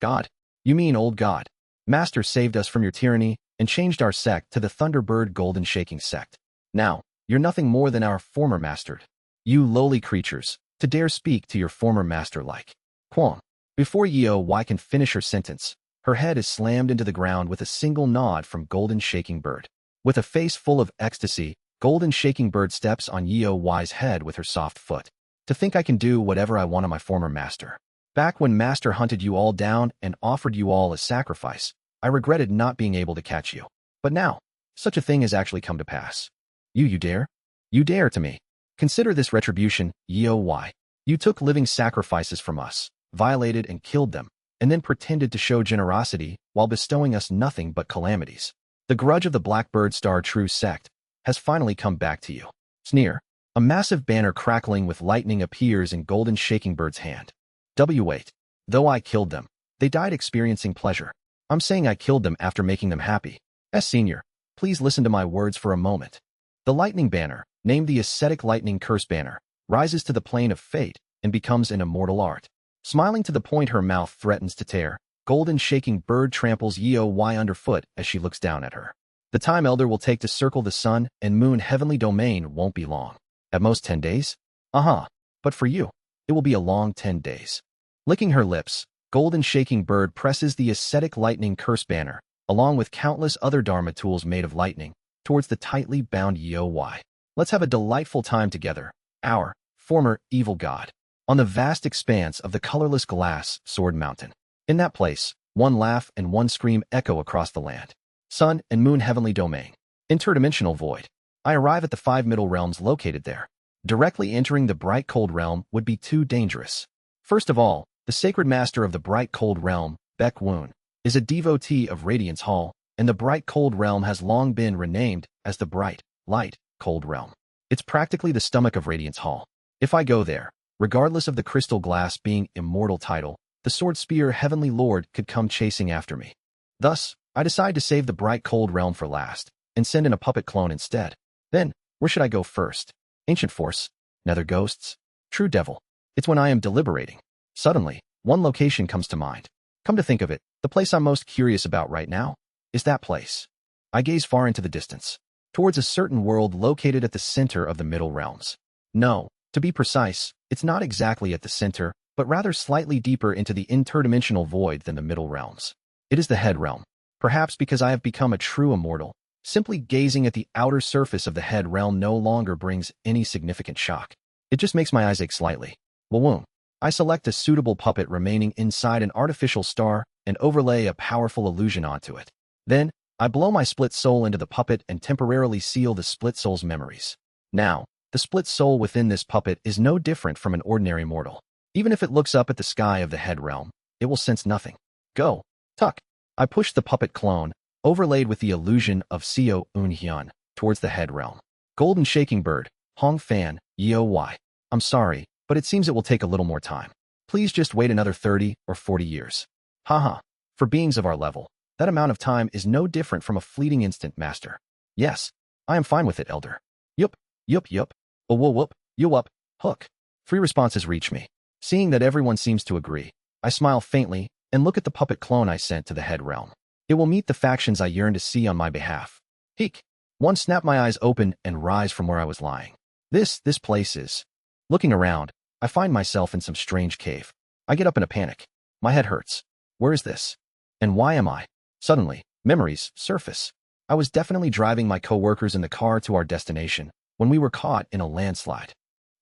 God? You mean old god? Master saved us from your tyranny and changed our sect to the Thunderbird Golden Shaking sect. Now, you're nothing more than our former master. You lowly creatures, to dare speak to your former master like Kwong. Before Yeo can finish her sentence, her head is slammed into the ground with a single nod from Golden Shaking Bird. With a face full of ecstasy, Golden Shaking Bird steps on Yeo's head with her soft foot. To think I can do whatever I want to my former master. Back when Master hunted you all down and offered you all as sacrifice, I regretted not being able to catch you. But now, such a thing has actually come to pass. You dare? You dare to me. Consider this retribution, Yeo. You took living sacrifices from us, violated and killed them, and then pretended to show generosity while bestowing us nothing but calamities. The grudge of the Blackbird Star true sect has finally come back to you. Sneer. A massive banner crackling with lightning appears in Golden Shaking Bird's hand. Wait. Though I killed them, They died experiencing pleasure. I'm saying I killed them after making them happy. Senior, please listen to my words for a moment. The lightning banner, named the ascetic lightning curse banner, rises to the plane of fate and becomes an immortal art. Smiling to the point her mouth threatens to tear, golden shaking bird tramples Yeoi underfoot as she looks down at her. The time Elder will take to circle the sun and moon heavenly domain won't be long. At most 10 days? But for you, it will be a long 10 days. Licking her lips, golden shaking bird presses the ascetic lightning curse banner, along with countless other Dharma tools made of lightning, towards the tightly bound Yeoi. Let's have a delightful time together, our former evil god, on the vast expanse of the colorless glass Sword Mountain. In that place, one laugh and one scream echo across the land. Sun and moon heavenly domain. Interdimensional void. I arrive at the 5 middle realms located there. Directly entering the bright cold realm would be too dangerous. First of all, the sacred master of the bright cold realm, Baek Woon, is a devotee of Radiance Hall, and the bright cold realm has long been renamed as the bright, light, cold realm. It's practically the stomach of Radiance Hall. If I go there, regardless of the crystal glass being immortal title, the sword spear heavenly lord could come chasing after me. Thus, I decide to save the bright cold realm for last, and send in a puppet clone instead. Then, where should I go first? Ancient Force? Nether Ghosts? True Devil? It's when I am deliberating. Suddenly, one location comes to mind. Come to think of it, the place I'm most curious about right now is that place. I gaze far into the distance, towards a certain world located at the center of the middle realms. No, to be precise, it's not exactly at the center, but rather slightly deeper into the interdimensional void than the middle realms. It is the head realm. Perhaps because I have become a true immortal, simply gazing at the outer surface of the head realm no longer brings any significant shock. It just makes my eyes ache slightly. Wawoom. I select a suitable puppet remaining inside an artificial star and overlay a powerful illusion onto it. Then, I blow my split soul into the puppet and temporarily seal the split soul's memories. Now, the split soul within this puppet is no different from an ordinary mortal. Even if it looks up at the sky of the head realm, it will sense nothing. Go. Tuck. I push the puppet clone, overlaid with the illusion of Seo Eun-hyun, towards the head realm. Golden shaking bird, Hong Fan, Yeoi. I'm sorry, but it seems it will take a little more time. Please just wait another 30 or 40 years. Haha. For beings of our level, that amount of time is no different from a fleeting instant, master. Yes, I am fine with it, elder. Yup, yup, yup. Oh, whoa, whoop, you up, hook. 3 responses reach me. Seeing that everyone seems to agree, I smile faintly and look at the puppet clone I sent to the head realm. It will meet the factions I yearn to see on my behalf. Heek. One snap my eyes open and rise from where I was lying. This place is. Looking around, I find myself in some strange cave. I get up in a panic. My head hurts. Where is this? And why am I? Suddenly, memories surface. I was definitely driving my co-workers in the car to our destination when we were caught in a landslide.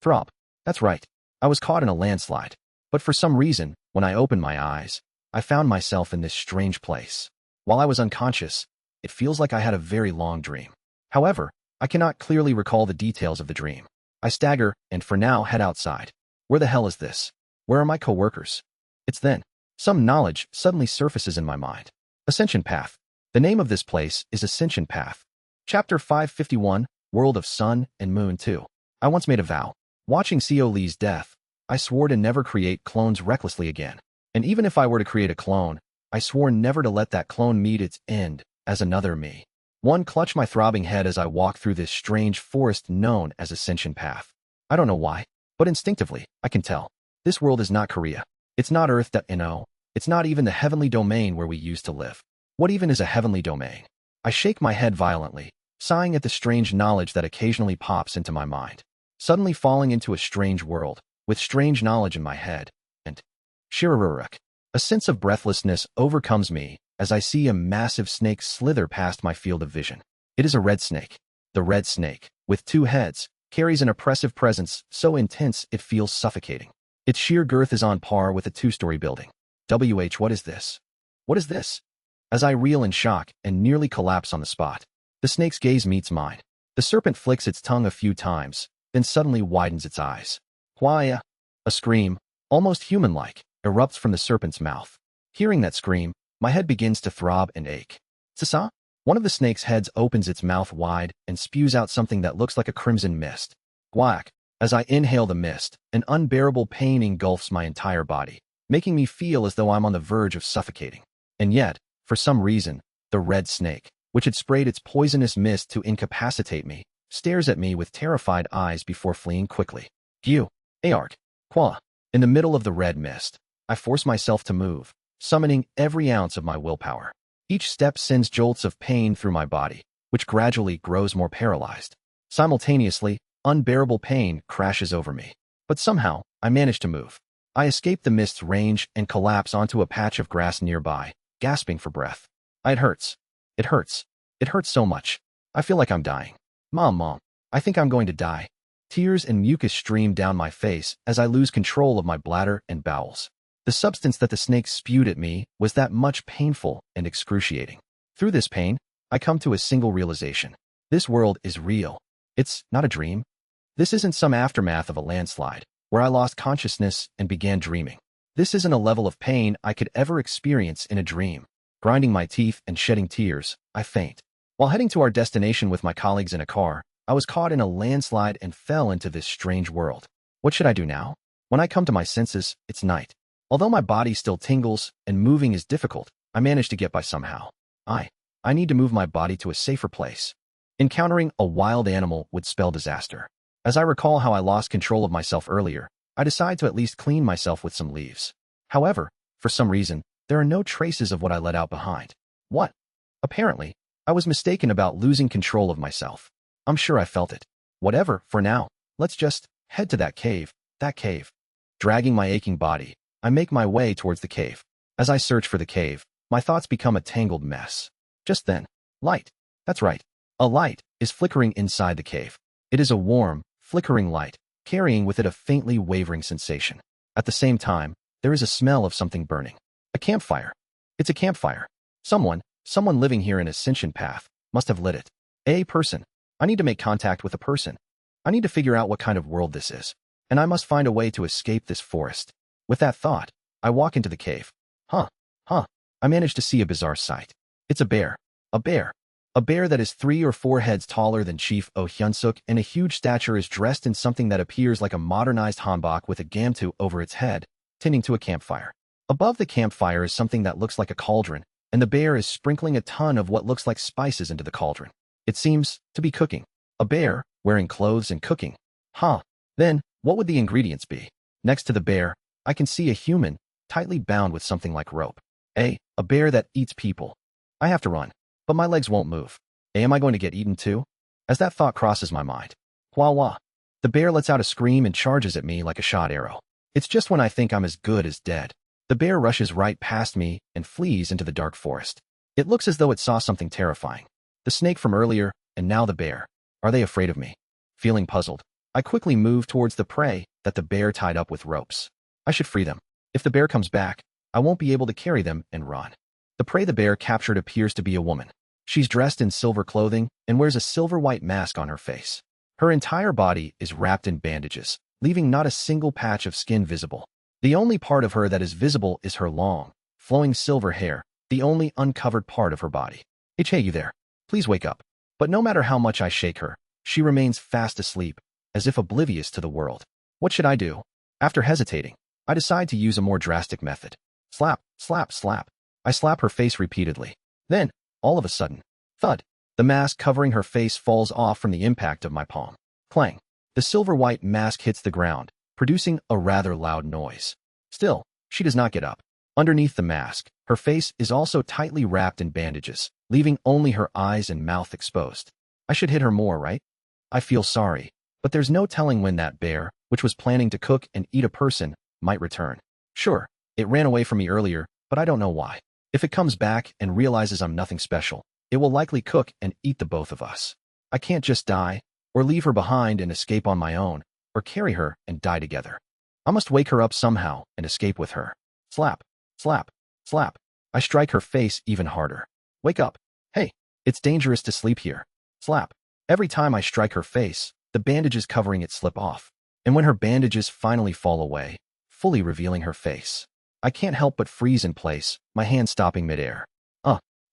Throb. That's right. I was caught in a landslide. But for some reason, when I opened my eyes, I found myself in this strange place. While I was unconscious, it feels like I had a very long dream. However, I cannot clearly recall the details of the dream. I stagger and for now head outside. Where the hell is this? Where are my co-workers? It's then. Some knowledge suddenly surfaces in my mind. Ascension Path. The name of this place is Ascension Path. Chapter 551, World of Sun and Moon 2. I once made a vow. Watching Seo Lee's death, I swore to never create clones recklessly again. And even if I were to create a clone, I swore never to let that clone meet its end as another me. One clutch my throbbing head as I walk through this strange forest known as Ascension Path. I don't know why, but instinctively, I can tell. This world is not Korea. It's not Earth.no. It's not even the heavenly domain where we used to live. What even is a heavenly domain? I shake my head violently, sighing at the strange knowledge that occasionally pops into my mind. Suddenly falling into a strange world, with strange knowledge in my head, and Shiraruruk. A sense of breathlessness overcomes me as I see a massive snake slither past my field of vision. It is a red snake. The red snake, with 2 heads, carries an oppressive presence so intense it feels suffocating. Its sheer girth is on par with a 2-story building. What is this? What is this? As I reel in shock and nearly collapse on the spot, the snake's gaze meets mine. The serpent flicks its tongue a few times, then suddenly widens its eyes. Why? A scream, almost human-like, erupts from the serpent's mouth. Hearing that scream, my head begins to throb and ache. Sasa? One of the snake's heads opens its mouth wide and spews out something that looks like a crimson mist. Whack! As I inhale the mist, an unbearable pain engulfs my entire body. making me feel as though I'm on the verge of suffocating. And yet, for some reason, the red snake, which had sprayed its poisonous mist to incapacitate me, stares at me with terrified eyes before fleeing quickly. Gyu, Aark, Qua. In the middle of the red mist, I force myself to move, summoning every ounce of my willpower. Each step sends jolts of pain through my body, which gradually grows more paralyzed. Simultaneously, unbearable pain crashes over me. But somehow, I manage to move. I escape the mist's range and collapse onto a patch of grass nearby, gasping for breath. It hurts. It hurts. It hurts so much. I feel like I'm dying. Mom, I think I'm going to die. Tears and mucus stream down my face as I lose control of my bladder and bowels. The substance that the snake spewed at me was that much painful and excruciating. Through this pain, I come to a single realization. This world is real. It's not a dream. This isn't some aftermath of a landslide, where I lost consciousness and began dreaming. This isn't a level of pain I could ever experience in a dream. Grinding my teeth and shedding tears, I faint. While heading to our destination with my colleagues in a car, I was caught in a landslide and fell into this strange world. What should I do now? When I come to my senses, it's night. Although my body still tingles and moving is difficult, I manage to get by somehow. I need to move my body to a safer place. Encountering a wild animal would spell disaster. As I recall how I lost control of myself earlier, I decide to at least clean myself with some leaves. However, for some reason, there are no traces of what I let out behind. What? Apparently, I was mistaken about losing control of myself. I'm sure I felt it. Whatever, for now, let's just head to that cave. Dragging my aching body, I make my way towards the cave. As I search for the cave, my thoughts become a tangled mess. Just then, light. That's right. A light is flickering inside the cave. It is a warm, flickering light, carrying with it a faintly wavering sensation. At the same time, there is a smell of something burning. A campfire. It's a campfire. Someone living here in Ascension Path must have lit it. A person. I need to make contact with a person. I need to figure out what kind of world this is. And I must find a way to escape this forest. With that thought, I walk into the cave. I manage to see a bizarre sight. It's a bear. A bear that is 3 or 4 heads taller than Chief Oh Hyunsuk and a huge stature is dressed in something that appears like a modernized hanbok with a gamtu over its head, tending to a campfire. Above the campfire is something that looks like a cauldron, and the bear is sprinkling a ton of what looks like spices into the cauldron. It seems to be cooking. A bear, wearing clothes and cooking. Then, what would the ingredients be? Next to the bear, I can see a human, tightly bound with something like rope. A bear that eats people. I have to run, but my legs won't move. Am I going to get eaten too? As that thought crosses my mind. Wah. The bear lets out a scream and charges at me like a shot arrow. It's just when I think I'm as good as dead. The bear rushes right past me and flees into the dark forest. It looks as though it saw something terrifying. The snake from earlier, and now the bear. Are they afraid of me? Feeling puzzled, I quickly move towards the prey that the bear tied up with ropes. I should free them. If the bear comes back, I won't be able to carry them and run. The prey the bear captured appears to be a woman. She's dressed in silver clothing and wears a silver-white mask on her face. Her entire body is wrapped in bandages, leaving not a single patch of skin visible. The only part of her that is visible is her long, flowing silver hair, the only uncovered part of her body. Hey, you there. Please wake up. But no matter how much I shake her, she remains fast asleep, as if oblivious to the world. What should I do? After hesitating, I decide to use a more drastic method. Slap. I slap her face repeatedly. Then, all of a sudden, thud. The mask covering her face falls off from the impact of my palm. Clang. The silver-white mask hits the ground, producing a rather loud noise. Still, she does not get up. Underneath the mask, her face is also tightly wrapped in bandages, leaving only her eyes and mouth exposed. I should hit her more, right? I feel sorry, but there's no telling when that bear, which was planning to cook and eat a person, might return. Sure, it ran away from me earlier, but I don't know why. If it comes back and realizes I'm nothing special, it will likely cook and eat the both of us. I can't just die, or leave her behind and escape on my own, or carry her and die together. I must wake her up somehow and escape with her. Slap. I strike her face even harder. Wake up. Hey, it's dangerous to sleep here. Slap. Every time I strike her face, the bandages covering it slip off. And when her bandages finally fall away, fully revealing her face, I can't help but freeze in place, my hand stopping midair.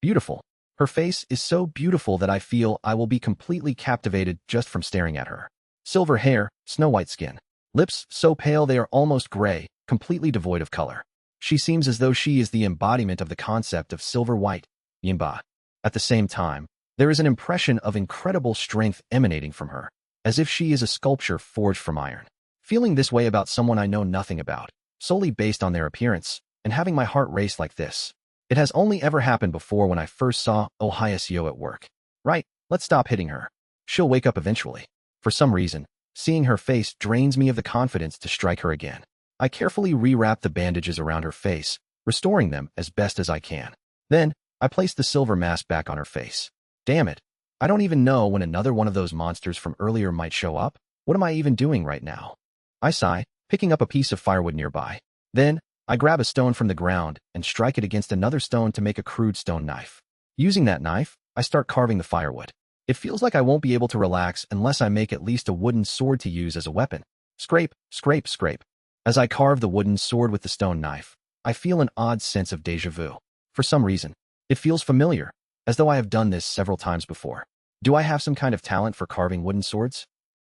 Beautiful. Her face is so beautiful that I feel I will be completely captivated just from staring at her. Silver hair, snow-white skin. Lips so pale they are almost gray, completely devoid of color. She seems as though she is the embodiment of the concept of silver white, yinba. At the same time, there is an impression of incredible strength emanating from her, as if she is a sculpture forged from iron. Feeling this way about someone I know nothing about, solely based on their appearance, and having my heart race like this. It has only ever happened before when I first saw Ohayasyo at work. Right, let's stop hitting her. She'll wake up eventually. For some reason, seeing her face drains me of the confidence to strike her again. I carefully rewrap the bandages around her face, restoring them as best as I can. Then, I place the silver mask back on her face. Damn it. I don't even know when another one of those monsters from earlier might show up. What am I even doing right now? I sigh, picking up a piece of firewood nearby. Then, I grab a stone from the ground and strike it against another stone to make a crude stone knife. Using that knife, I start carving the firewood. It feels like I won't be able to relax unless I make at least a wooden sword to use as a weapon. Scrape, scrape, scrape. As I carve the wooden sword with the stone knife, I feel an odd sense of déjà vu. For some reason, it feels familiar, as though I have done this several times before. Do I have some kind of talent for carving wooden swords?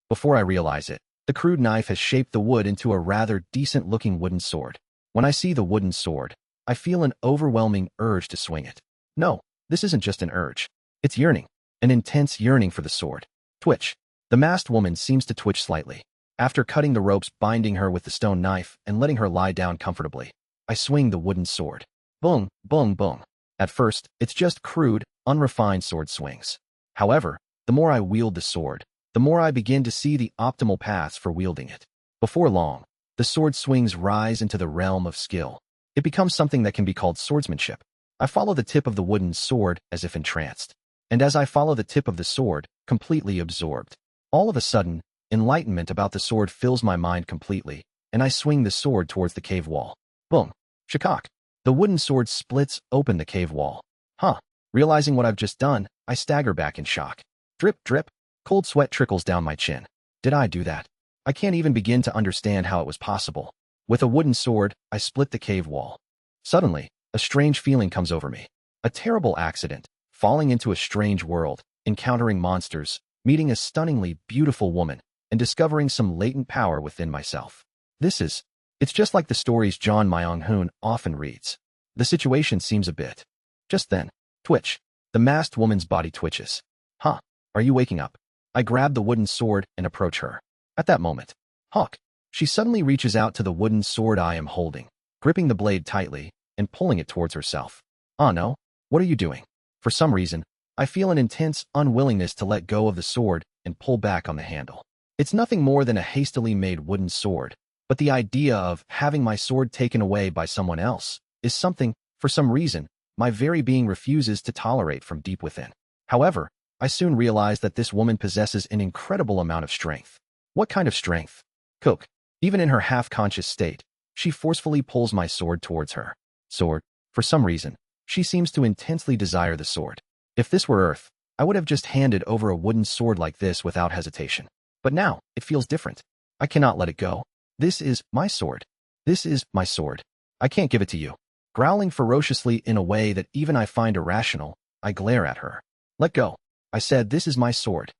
Before I realize it, the crude knife has shaped the wood into a rather decent-looking wooden sword. When I see the wooden sword, I feel an overwhelming urge to swing it. No, this isn't just an urge. It's yearning, an intense yearning for the sword. Twitch. The masked woman seems to twitch slightly. After cutting the ropes binding her with the stone knife and letting her lie down comfortably, I swing the wooden sword. Boom, boom, boom. At first, it's just crude, unrefined sword swings. However, the more I wield the sword, the more I begin to see the optimal paths for wielding it. Before long, the sword swings rise into the realm of skill. It becomes something that can be called swordsmanship. I follow the tip of the wooden sword as if entranced. And as I follow the tip of the sword, completely absorbed. All of a sudden, enlightenment about the sword fills my mind completely, and I swing the sword towards the cave wall. Boom. Shakak. The wooden sword splits open the cave wall. Huh. Realizing what I've just done, I stagger back in shock. Drip, drip. Cold sweat trickles down my chin. Did I do that? I can't even begin to understand how it was possible. With a wooden sword, I split the cave wall. Suddenly, a strange feeling comes over me. A terrible accident, falling into a strange world, encountering monsters, meeting a stunningly beautiful woman, and discovering some latent power within myself. It's just like the stories John Myung-hoon often reads. The situation seems a bit. Just then, twitch. The masked woman's body twitches. Huh, are you waking up? I grab the wooden sword and approach her. At that moment, Hawk. She suddenly reaches out to the wooden sword I am holding, gripping the blade tightly and pulling it towards herself. Oh no, what are you doing? For some reason, I feel an intense unwillingness to let go of the sword and pull back on the handle. It's nothing more than a hastily made wooden sword, but the idea of having my sword taken away by someone else is something, for some reason, my very being refuses to tolerate from deep within. However, I soon realize that this woman possesses an incredible amount of strength. What kind of strength? Cook. Even in her half-conscious state, she forcefully pulls my sword towards her. Sword. For some reason, she seems to intensely desire the sword. If this were Earth, I would have just handed over a wooden sword like this without hesitation. But now, it feels different. I cannot let it go. This is my sword. This is my sword. I can't give it to you. Growling ferociously in a way that even I find irrational, I glare at her. Let go. I said, this is my sword.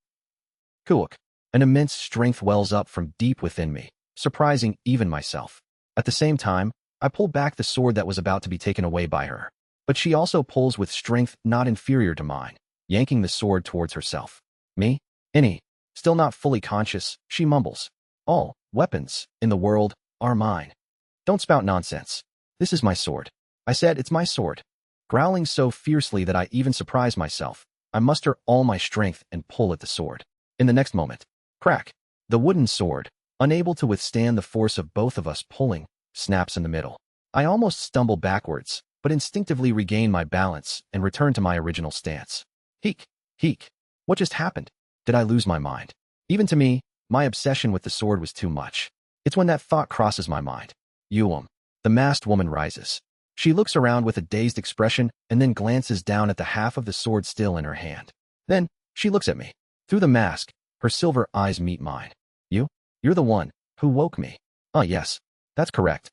Kuok. An immense strength wells up from deep within me, surprising even myself. At the same time, I pull back the sword that was about to be taken away by her. But she also pulls with strength not inferior to mine, yanking the sword towards herself. Me? Any. Still not fully conscious, she mumbles. All weapons in the world are mine. Don't spout nonsense. This is my sword. I said it's my sword. Growling so fiercely that I even surprise myself, I muster all my strength and pull at the sword. In the next moment, crack. The wooden sword, unable to withstand the force of both of us pulling, snaps in the middle. I almost stumble backwards, but instinctively regain my balance and return to my original stance. Heek, heek. What just happened? Did I lose my mind? Even to me, my obsession with the sword was too much. It's when that thought crosses my mind. Yuum. The masked woman rises. She looks around with a dazed expression and then glances down at the half of the sword still in her hand. Then, she looks at me. Through the mask, her silver eyes meet mine. You're the one who woke me. Oh yes, that's correct.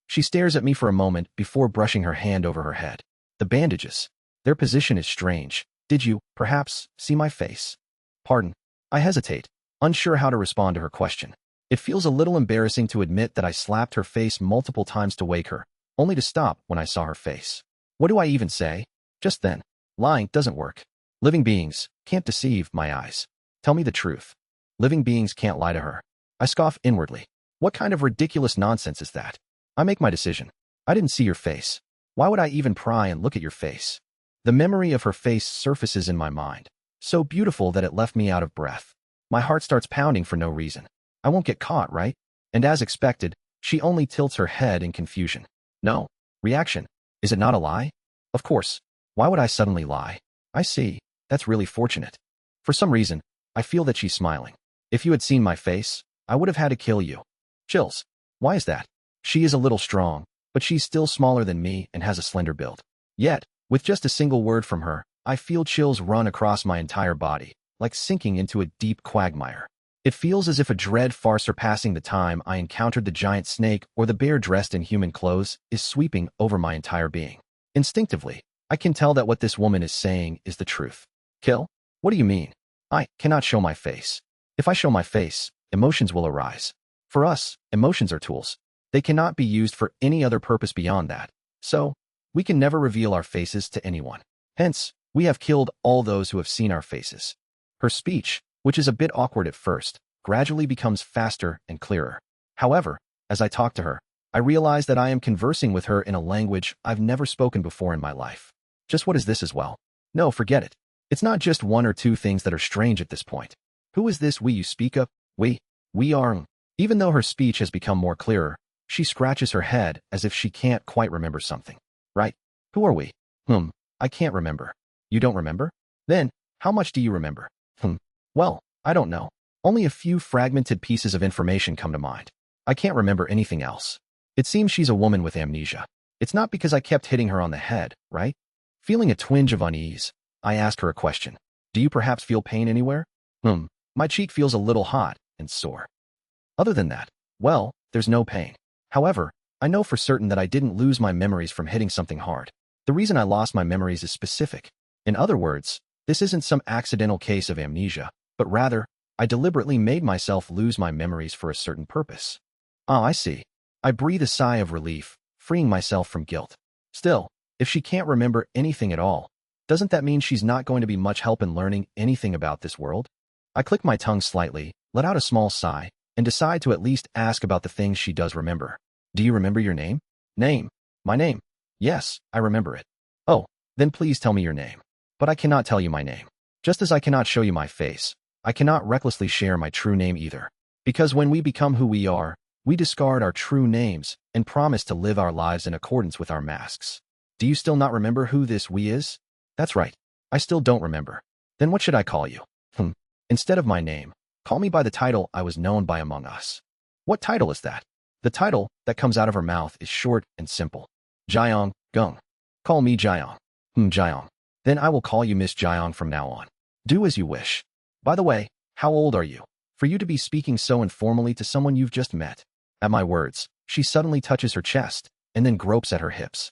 She stares at me for a moment before brushing her hand over her head. The bandages. Their position is strange. Did you, perhaps, see my face? Pardon. I hesitate, unsure how to respond to her question. It feels a little embarrassing to admit that I slapped her face multiple times to wake her, only to stop when I saw her face. What do I even say? Just then, lying doesn't work. Living beings can't deceive my eyes. Tell me the truth. Living beings can't lie to her. I scoff inwardly. What kind of ridiculous nonsense is that? I make my decision. I didn't see your face. Why would I even pry and look at your face? The memory of her face surfaces in my mind, so beautiful that it left me out of breath. My heart starts pounding for no reason. I won't get caught, right? And as expected, she only tilts her head in confusion. No. Reaction. Is it not a lie? Of course. Why would I suddenly lie? I see. That's really fortunate. For some reason, I feel that she's smiling. If you had seen my face, I would have had to kill you. Chills. Why is that? She is a little strong, but she's still smaller than me and has a slender build. Yet, with just a single word from her, I feel chills run across my entire body, like sinking into a deep quagmire. It feels as if a dread far surpassing the time I encountered the giant snake or the bear dressed in human clothes is sweeping over my entire being. Instinctively, I can tell that what this woman is saying is the truth. Kill? What do you mean? I cannot show my face. If I show my face, emotions will arise. For us, emotions are tools. They cannot be used for any other purpose beyond that. So, we can never reveal our faces to anyone. Hence, we have killed all those who have seen our faces. Her speech, which is a bit awkward at first, gradually becomes faster and clearer. However, as I talk to her, I realize that I am conversing with her in a language I've never spoken before in my life. Just what is this as well? No, forget it. It's not just one or two things that are strange at this point. Who is this we you speak of? We are. Even though her speech has become more clearer, she scratches her head as if she can't quite remember something. Right? Who are we? I can't remember. You don't remember? Then, how much do you remember? Well, I don't know. Only a few fragmented pieces of information come to mind. I can't remember anything else. It seems she's a woman with amnesia. It's not because I kept hitting her on the head, right? Feeling a twinge of unease, I ask her a question. Do you perhaps feel pain anywhere? My cheek feels a little hot and sore. Other than that, well, there's no pain. However, I know for certain that I didn't lose my memories from hitting something hard. The reason I lost my memories is specific. In other words, this isn't some accidental case of amnesia, but rather, I deliberately made myself lose my memories for a certain purpose. Ah, I see. I breathe a sigh of relief, freeing myself from guilt. Still, if she can't remember anything at all, doesn't that mean she's not going to be much help in learning anything about this world? I click my tongue slightly, let out a small sigh, and decide to at least ask about the things she does remember. Do you remember your name? Name? My name? Yes, I remember it. Oh, then please tell me your name. But I cannot tell you my name. Just as I cannot show you my face, I cannot recklessly share my true name either. Because when we become who we are, we discard our true names and promise to live our lives in accordance with our masks. Do you still not remember who this we is? That's right. I still don't remember. Then what should I call you? Instead of my name, call me by the title I was known by among us. What title is that? The title that comes out of her mouth is short and simple. Jiang Gung. Call me Jiang. Jiang. Then I will call you Miss Jiang from now on. Do as you wish. By the way, how old are you? For you to be speaking so informally to someone you've just met. At my words, she suddenly touches her chest, and then gropes at her hips.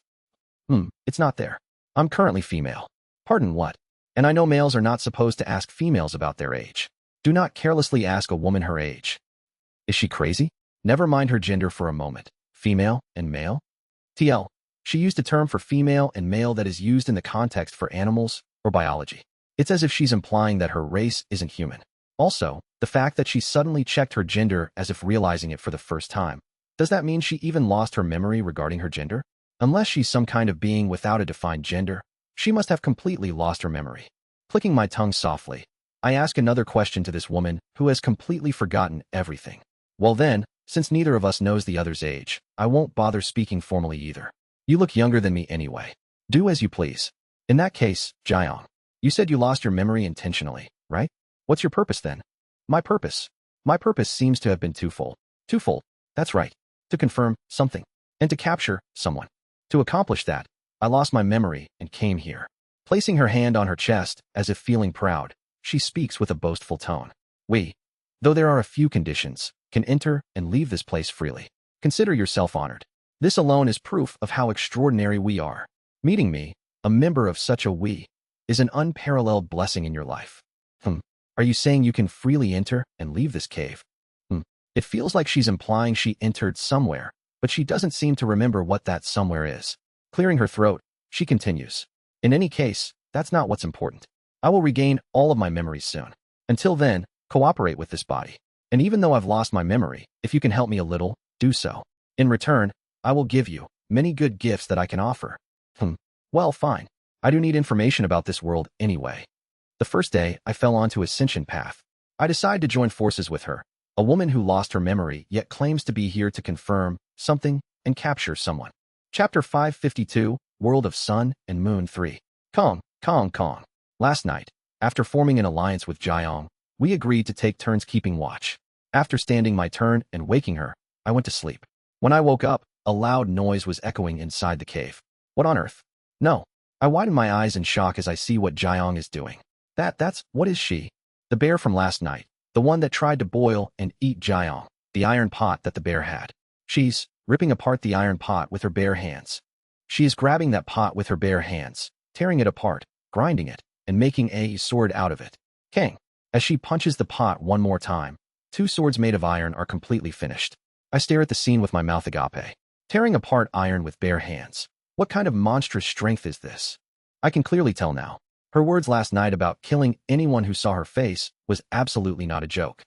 It's not there. I'm currently female. Pardon what? And I know males are not supposed to ask females about their age. Do not carelessly ask a woman her age. Is she crazy? Never mind her gender for a moment. Female and male? TL. She used a term for female and male that is used in the context for animals or biology. It's as if she's implying that her race isn't human. Also, the fact that she suddenly checked her gender as if realizing it for the first time. Does that mean she even lost her memory regarding her gender? Unless she's some kind of being without a defined gender, she must have completely lost her memory. Clicking my tongue softly, I ask another question to this woman who has completely forgotten everything. Well then, since neither of us knows the other's age, I won't bother speaking formally either. You look younger than me anyway. Do as you please. In that case, Jiang, you said you lost your memory intentionally, right? What's your purpose then? My purpose? My purpose seems to have been twofold. Twofold, that's right. To confirm something, and to capture someone. To accomplish that, I lost my memory and came here. Placing her hand on her chest, as if feeling proud, she speaks with a boastful tone. We, though there are a few conditions, can enter and leave this place freely. Consider yourself honored. This alone is proof of how extraordinary we are. Meeting me, a member of such a we, is an unparalleled blessing in your life. Are you saying you can freely enter and leave this cave? It feels like she's implying she entered somewhere, but she doesn't seem to remember what that somewhere is. Clearing her throat, she continues. In any case, that's not what's important. I will regain all of my memories soon. Until then, cooperate with this body. And even though I've lost my memory, if you can help me a little, do so. In return, I will give you many good gifts that I can offer. Well, fine. I do need information about this world anyway. The first day, I fell onto Ascension Path. I decided to join forces with her, a woman who lost her memory yet claims to be here to confirm something and capture someone. Chapter 552, World of Sun and Moon 3. Kong. Last night, after forming an alliance with Jiang, we agreed to take turns keeping watch. After standing my turn and waking her, I went to sleep. When I woke up, a loud noise was echoing inside the cave. What on earth? No. I widen my eyes in shock as I see what Jiang is doing. What is she? The bear from last night, the one that tried to boil and eat Jiang, the iron pot that the bear had. She's ripping apart the iron pot with her bare hands. She is grabbing that pot with her bare hands, tearing it apart, grinding it, and making a sword out of it. Kang. As she punches the pot one more time, 2 swords made of iron are completely finished. I stare at the scene with my mouth agape. Tearing apart iron with bare hands. What kind of monstrous strength is this? I can clearly tell now. Her words last night about killing anyone who saw her face was absolutely not a joke.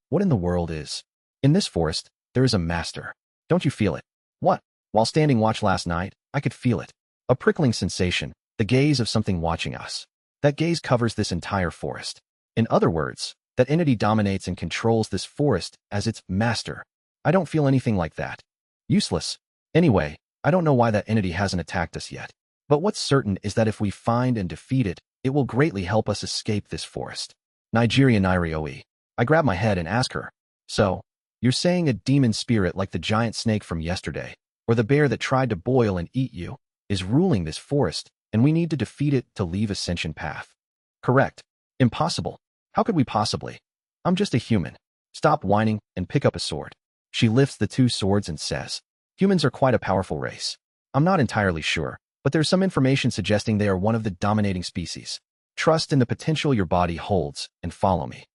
What in the world is? In this forest, there is a master. Don't you feel it? What? While standing watch last night, I could feel it. A prickling sensation, the gaze of something watching us. That gaze covers this entire forest. In other words, that entity dominates and controls this forest as its master. I don't feel anything like that. Useless. Anyway, I don't know why that entity hasn't attacked us yet. But what's certain is that if we find and defeat it, it will greatly help us escape this forest. Nigeria Nirioe. I grab my head and ask her. So, you're saying a demon spirit like the giant snake from yesterday, or the bear that tried to boil and eat you, is ruling this forest, and we need to defeat it to leave Ascension Path? Correct. Impossible. How could we possibly? I'm just a human. Stop whining and pick up a sword. She lifts the 2 swords and says, humans are quite a powerful race. I'm not entirely sure, but there's some information suggesting they are one of the dominating species. Trust in the potential your body holds and follow me.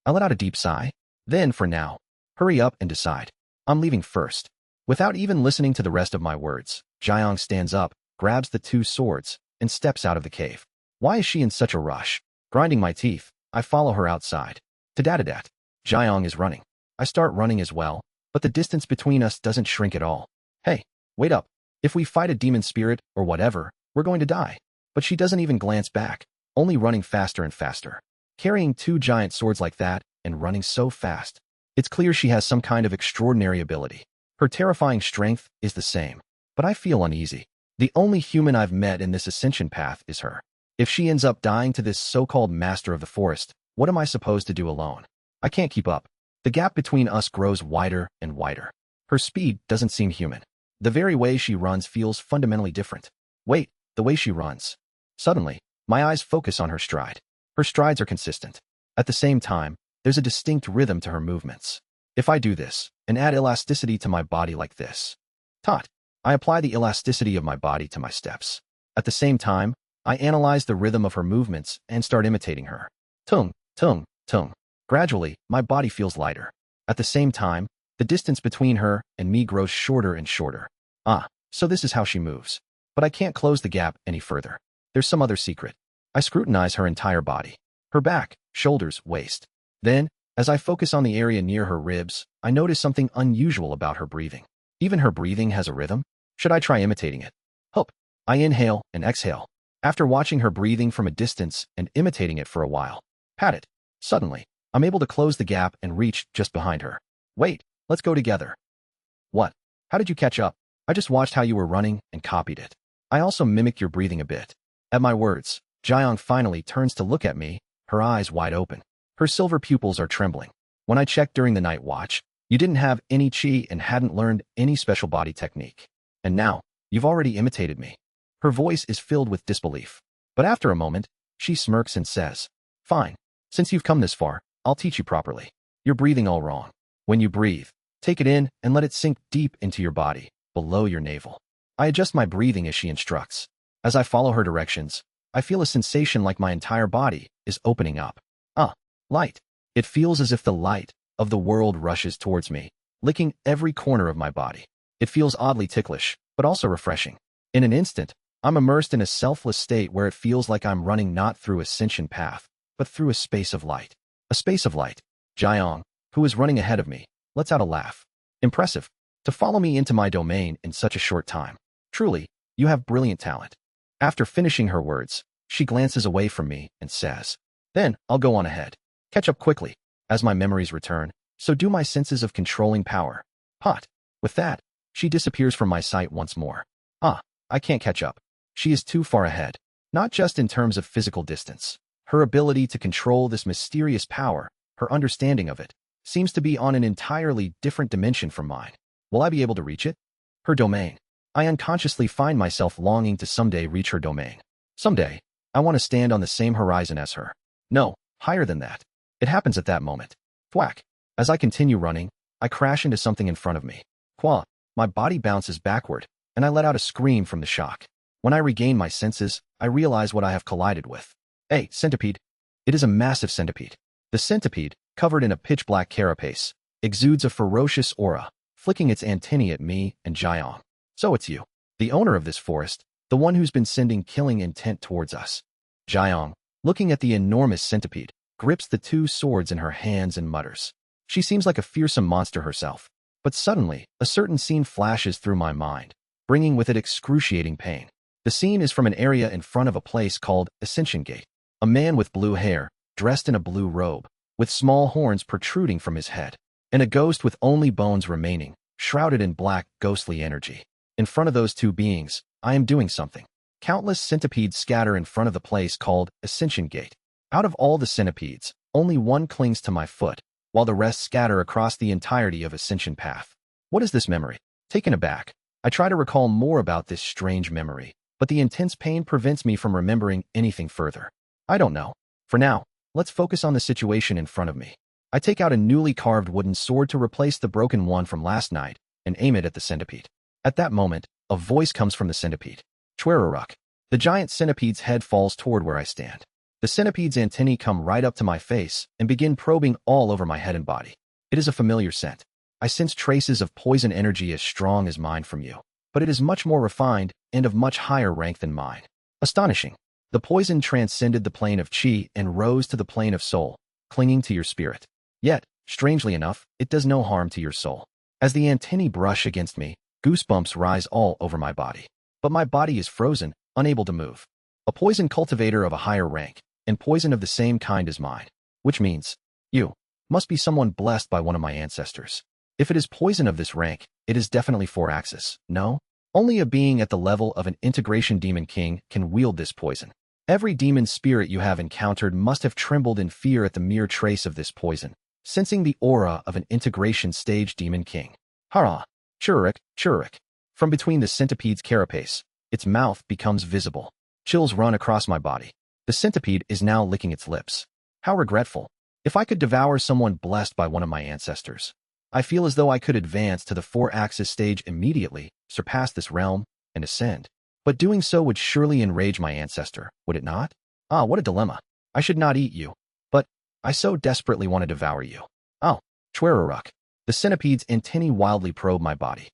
I let out a deep sigh. Then, for now, hurry up and decide. I'm leaving first. Without even listening to the rest of my words, Jiang stands up, grabs the 2 swords, and steps out of the cave. Why is she in such a rush? Grinding my teeth, I follow her outside. Tadadadat. Jiang is running. I start running as well, but the distance between us doesn't shrink at all. Hey, wait up. If we fight a demon spirit or whatever, we're going to die. But she doesn't even glance back, only running faster and faster. Carrying 2 giant swords like that and running so fast. It's clear she has some kind of extraordinary ability. Her terrifying strength is the same, but I feel uneasy. The only human I've met in this Ascension Path is her. If she ends up dying to this so-called master of the forest, what am I supposed to do alone? I can't keep up. The gap between us grows wider and wider. Her speed doesn't seem human. The very way she runs feels fundamentally different. Wait, the way she runs. Suddenly, my eyes focus on her stride. Her strides are consistent. At the same time, there's a distinct rhythm to her movements. If I do this, and add elasticity to my body like this. I apply the elasticity of my body to my steps. At the same time, I analyze the rhythm of her movements and start imitating her. Tung, tung, tung. Gradually, my body feels lighter. At the same time, the distance between her and me grows shorter and shorter. So this is how she moves. But I can't close the gap any further. There's some other secret. I scrutinize her entire body. Her back, shoulders, waist. Then, as I focus on the area near her ribs, I notice something unusual about her breathing. Even her breathing has a rhythm? Should I try imitating it? I inhale and exhale. After watching her breathing from a distance and imitating it for a while. Pat it. Suddenly, I'm able to close the gap and reach just behind her. Wait, let's go together. What? How did you catch up? I just watched how you were running and copied it. I also mimicked your breathing a bit. At my words, Jiang finally turns to look at me, her eyes wide open. Her silver pupils are trembling. When I checked during the night watch, you didn't have any chi and hadn't learned any special body technique. And now, you've already imitated me. Her voice is filled with disbelief. But after a moment, she smirks and says, fine. Since you've come this far, I'll teach you properly. You're breathing all wrong. When you breathe, take it in and let it sink deep into your body, below your navel. I adjust my breathing as she instructs. As I follow her directions, I feel a sensation like my entire body is opening up. Light. It feels as if the light of the world rushes towards me, licking every corner of my body. It feels oddly ticklish, but also refreshing. In an instant, I'm immersed in a selfless state where it feels like I'm running not through a sentient path, but through a space of light. A space of light. Jiang, who is running ahead of me, lets out a laugh. Impressive. To follow me into my domain in such a short time. Truly, you have brilliant talent. After finishing her words, she glances away from me and says, then I'll go on ahead. Catch up quickly. As my memories return, so do my senses of controlling power. Pot. With that, she disappears from my sight once more. I can't catch up. She is too far ahead. Not just in terms of physical distance. Her ability to control this mysterious power, her understanding of it, seems to be on an entirely different dimension from mine. Will I be able to reach it? Her domain. I unconsciously find myself longing to someday reach her domain. Someday, I want to stand on the same horizon as her. No, higher than that. It happens at that moment. Thwack. As I continue running, I crash into something in front of me. Qua. My body bounces backward, and I let out a scream from the shock. When I regain my senses, I realize what I have collided with. A centipede. It is a massive centipede. The centipede, covered in a pitch-black carapace, exudes a ferocious aura, flicking its antennae at me and Jiang. So it's you, the owner of this forest, the one who's been sending killing intent towards us. Jiang, looking at the enormous centipede, grips the two swords in her hands and mutters. She seems like a fearsome monster herself. But suddenly, a certain scene flashes through my mind, bringing with it excruciating pain. The scene is from an area in front of a place called Ascension Gate. A man with blue hair, dressed in a blue robe, with small horns protruding from his head, and a ghost with only bones remaining, shrouded in black, ghostly energy. In front of those two beings, I am doing something. Countless centipedes scatter in front of the place called Ascension Gate. Out of all the centipedes, only one clings to my foot, while the rest scatter across the entirety of Ascension Path. What is this memory? Taken aback, I try to recall more about this strange memory, but the intense pain prevents me from remembering anything further. I don't know. For now, let's focus on the situation in front of me. I take out a newly carved wooden sword to replace the broken one from last night and aim it at the centipede. At that moment, a voice comes from the centipede. Chweraruk. The giant centipede's head falls toward where I stand. The centipede's antennae come right up to my face and begin probing all over my head and body. It is a familiar scent. I sense traces of poison energy as strong as mine from you, but it is much more refined and of much higher rank than mine. Astonishing. The poison transcended the plane of chi and rose to the plane of soul, clinging to your spirit. Yet, strangely enough, it does no harm to your soul. As the antennae brush against me, goosebumps rise all over my body. But my body is frozen, unable to move. A poison cultivator of a higher rank, and poison of the same kind as mine. Which means, you must be someone blessed by one of my ancestors. If it is poison of this rank, it is definitely 4-axis. No? Only a being at the level of an integration demon king can wield this poison. Every demon spirit you have encountered must have trembled in fear at the mere trace of this poison, sensing the aura of an integration stage demon king. Hurrah! Churrick, churrick. From between the centipede's carapace, its mouth becomes visible. Chills run across my body. The centipede is now licking its lips. How regretful. If I could devour someone blessed by one of my ancestors. I feel as though I could advance to the 4-axis stage immediately, surpass this realm, and ascend. But doing so would surely enrage my ancestor, would it not? Ah, what a dilemma. I should not eat you. But I so desperately want to devour you. Oh, Chweraruk. The centipede's antennae wildly probe my body.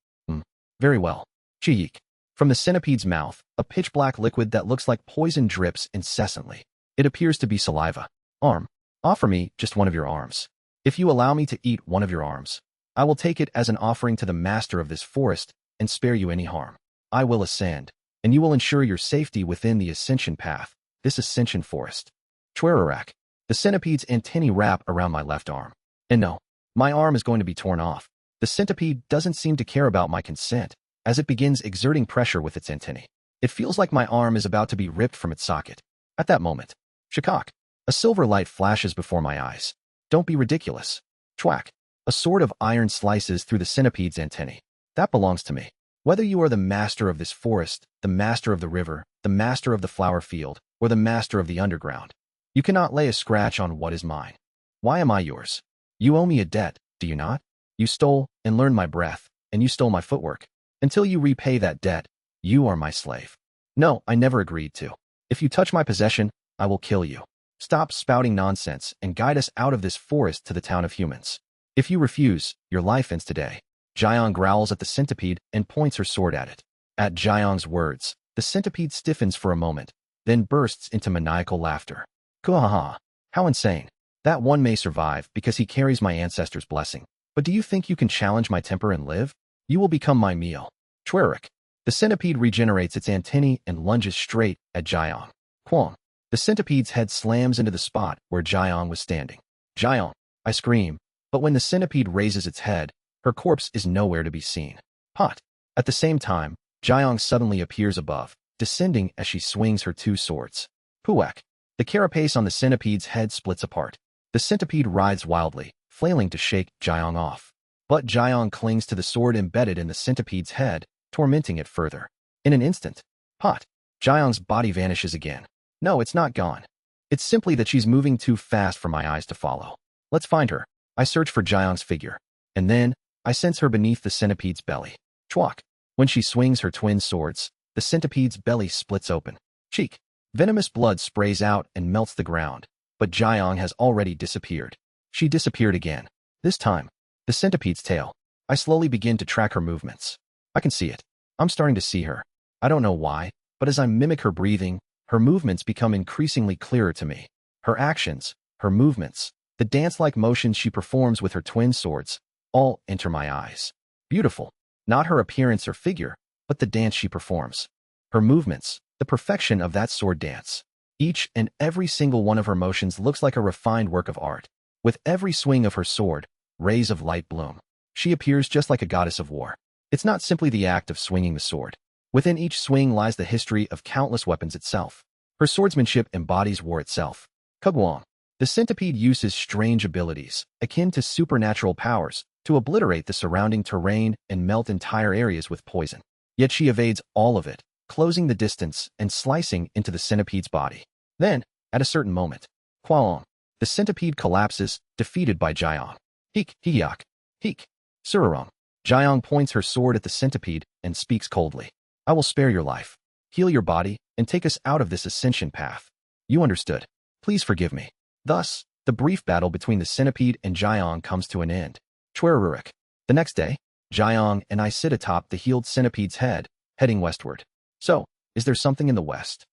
Very well. Chiyik. From the centipede's mouth, a pitch-black liquid that looks like poison drips incessantly. It appears to be saliva. Arm. Offer me just one of your arms. If you allow me to eat one of your arms, I will take it as an offering to the master of this forest and spare you any harm. I will ascend, and you will ensure your safety within the ascension path, this ascension forest. Chwerarak. The centipede's antennae wrap around my left arm. And no, my arm is going to be torn off. The centipede doesn't seem to care about my consent, as it begins exerting pressure with its antennae. It feels like my arm is about to be ripped from its socket. At that moment, shakak, a silver light flashes before my eyes. Don't be ridiculous. Chwack, a sword of iron slices through the centipede's antennae. That belongs to me. Whether you are the master of this forest, the master of the river, the master of the flower field, or the master of the underground, you cannot lay a scratch on what is mine. Why am I yours? You owe me a debt, do you not? You stole and learned my breath, and you stole my footwork. Until you repay that debt, you are my slave. No, I never agreed to. If you touch my possession, I will kill you. Stop spouting nonsense and guide us out of this forest to the town of humans. If you refuse, your life ends today. Jiang growls at the centipede and points her sword at it. At Jiang's words, the centipede stiffens for a moment, then bursts into maniacal laughter. Kuhaha! How insane! That one may survive because he carries my ancestors' blessing. But do you think you can challenge my temper and live? You will become my meal. Chwerik. The centipede regenerates its antennae and lunges straight at Jiang. Quong. The centipede's head slams into the spot where Jiang was standing. Jiang! I scream, but when the centipede raises its head, her corpse is nowhere to be seen. Pot. At the same time, Jiang suddenly appears above, descending as she swings her two swords. Puwek. The carapace on the centipede's head splits apart. The centipede writhes wildly, flailing to shake Jiang off. But Jiang clings to the sword embedded in the centipede's head, tormenting it further. In an instant, Pot. Jiang's body vanishes again. No, it's not gone. It's simply that she's moving too fast for my eyes to follow. Let's find her. I search for Jiang's figure. And then, I sense her beneath the centipede's belly. Chwak. When she swings her twin swords, the centipede's belly splits open. Cheek. Venomous blood sprays out and melts the ground. But Jiang has already disappeared. She disappeared again. This time, the centipede's tail. I slowly begin to track her movements. I can see it. I'm starting to see her. I don't know why, but as I mimic her breathing, her movements become increasingly clearer to me. Her actions, her movements, the dance-like motions she performs with her twin swords, all enter my eyes. Beautiful. Not her appearance or figure, but the dance she performs. Her movements, the perfection of that sword dance. Each and every single one of her motions looks like a refined work of art. With every swing of her sword, rays of light bloom. She appears just like a goddess of war. It's not simply the act of swinging the sword. Within each swing lies the history of countless weapons itself. Her swordsmanship embodies war itself. Kugwang. The centipede uses strange abilities, akin to supernatural powers, to obliterate the surrounding terrain and melt entire areas with poison. Yet she evades all of it, closing the distance and slicing into the centipede's body. Then, at a certain moment, Kwalong, the centipede collapses, defeated by Jiang. Heek, Hiyak, Heek, Sururong. Jiang points her sword at the centipede and speaks coldly. I will spare your life, heal your body, and take us out of this ascension path. You understood. Please forgive me. Thus, the brief battle between the centipede and Jiang comes to an end. Chwerurik. The next day, Jiang and I sit atop the healed centipede's head, heading westward. So, is there something in the west?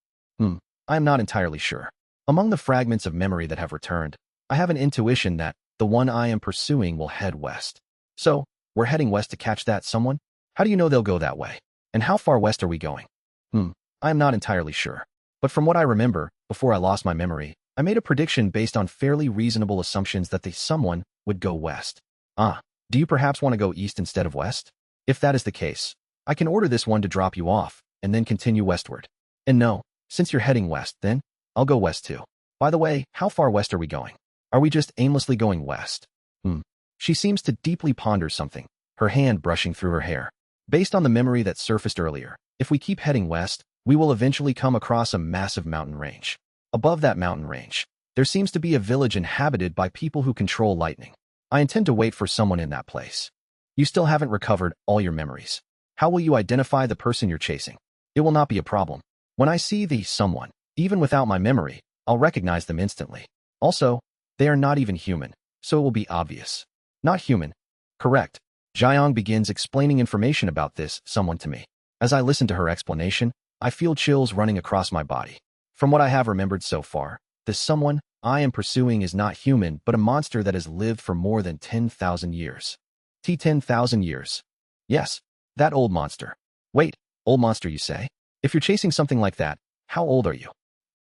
I am not entirely sure. Among the fragments of memory that have returned, I have an intuition that the one I am pursuing will head west. So, we're heading west to catch that someone? How do you know they'll go that way? And how far west are we going? I am not entirely sure. But from what I remember, before I lost my memory, I made a prediction based on fairly reasonable assumptions that the someone would go west. Do you perhaps want to go east instead of west? If that is the case, I can order this one to drop you off, and then continue westward. And no, since you're heading west, then, I'll go west too. By the way, how far west are we going? Are we just aimlessly going west? She seems to deeply ponder something, her hand brushing through her hair. Based on the memory that surfaced earlier, if we keep heading west, we will eventually come across a massive mountain range. Above that mountain range, there seems to be a village inhabited by people who control lightning. I intend to wait for someone in that place. You still haven't recovered all your memories. How will you identify the person you're chasing? It will not be a problem. When I see the someone, even without my memory, I'll recognize them instantly. Also, they are not even human, so it will be obvious. Not human. Correct. Jiang begins explaining information about this someone to me. As I listen to her explanation, I feel chills running across my body. From what I have remembered so far, this someone I am pursuing is not human but a monster that has lived for more than 10,000 years. 10,000 years. Yes, that old monster. Wait, old monster you say? If you're chasing something like that, how old are you?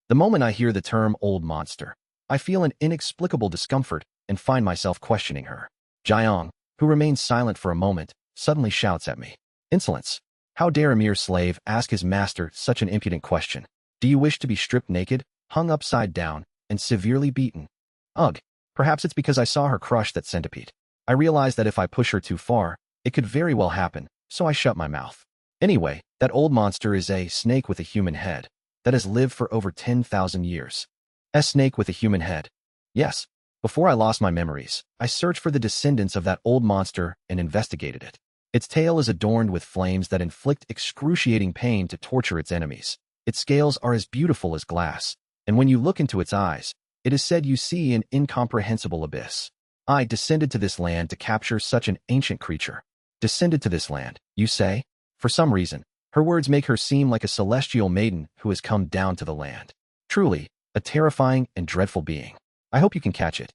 The moment I hear the term old monster, I feel an inexplicable discomfort and find myself questioning her. Jiang, who remains silent for a moment, suddenly shouts at me. Insolence. How dare a mere slave ask his master such an impudent question? Do you wish to be stripped naked, hung upside down, and severely beaten? Ugh, perhaps it's because I saw her crush that centipede. I realize that if I push her too far, it could very well happen, so I shut my mouth. Anyway, that old monster is a snake with a human head that has lived for over 10,000 years. A snake with a human head. Yes. Before I lost my memories, I searched for the descendants of that old monster and investigated it. Its tail is adorned with flames that inflict excruciating pain to torture its enemies. Its scales are as beautiful as glass, and when you look into its eyes, it is said you see an incomprehensible abyss. I descended to this land to capture such an ancient creature. Descended to this land, you say? For some reason, her words make her seem like a celestial maiden who has come down to the land. Truly, a terrifying and dreadful being. I hope you can catch it.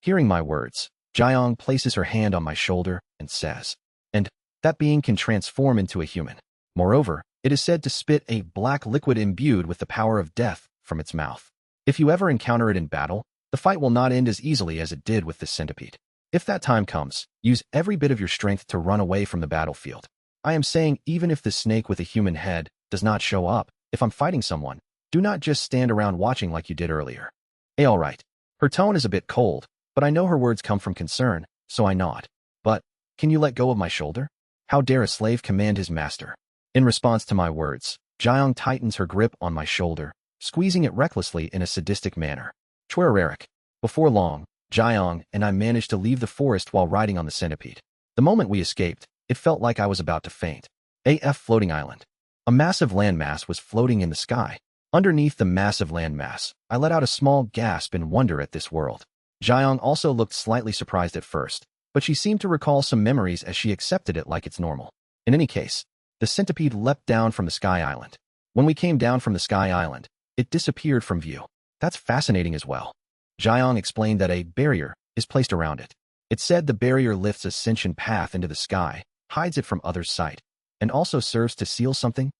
Hearing my words, Jiang places her hand on my shoulder and says, and that being can transform into a human. Moreover, it is said to spit a black liquid imbued with the power of death from its mouth. If you ever encounter it in battle, the fight will not end as easily as it did with this centipede. If that time comes, use every bit of your strength to run away from the battlefield. I am saying even if the snake with a human head does not show up, if I'm fighting someone, do not just stand around watching like you did earlier. All right. Her tone is a bit cold, but I know her words come from concern, so I nod. But, can you let go of my shoulder? How dare a slave command his master? In response to my words, Jiang tightens her grip on my shoulder, squeezing it recklessly in a sadistic manner. Chwereric. Before long, Jiang and I managed to leave the forest while riding on the centipede. The moment we escaped, it felt like I was about to faint. AF floating island. A massive landmass was floating in the sky. Underneath the massive landmass, I let out a small gasp in wonder at this world. Jiang also looked slightly surprised at first, but she seemed to recall some memories as she accepted it like it's normal. In any case, the centipede leapt down from the sky island. When we came down from the sky island, it disappeared from view. That's fascinating as well. Jiang explained that a barrier is placed around it. It said the barrier lifts ascension path into the sky, hides it from others' sight, and also serves to seal something.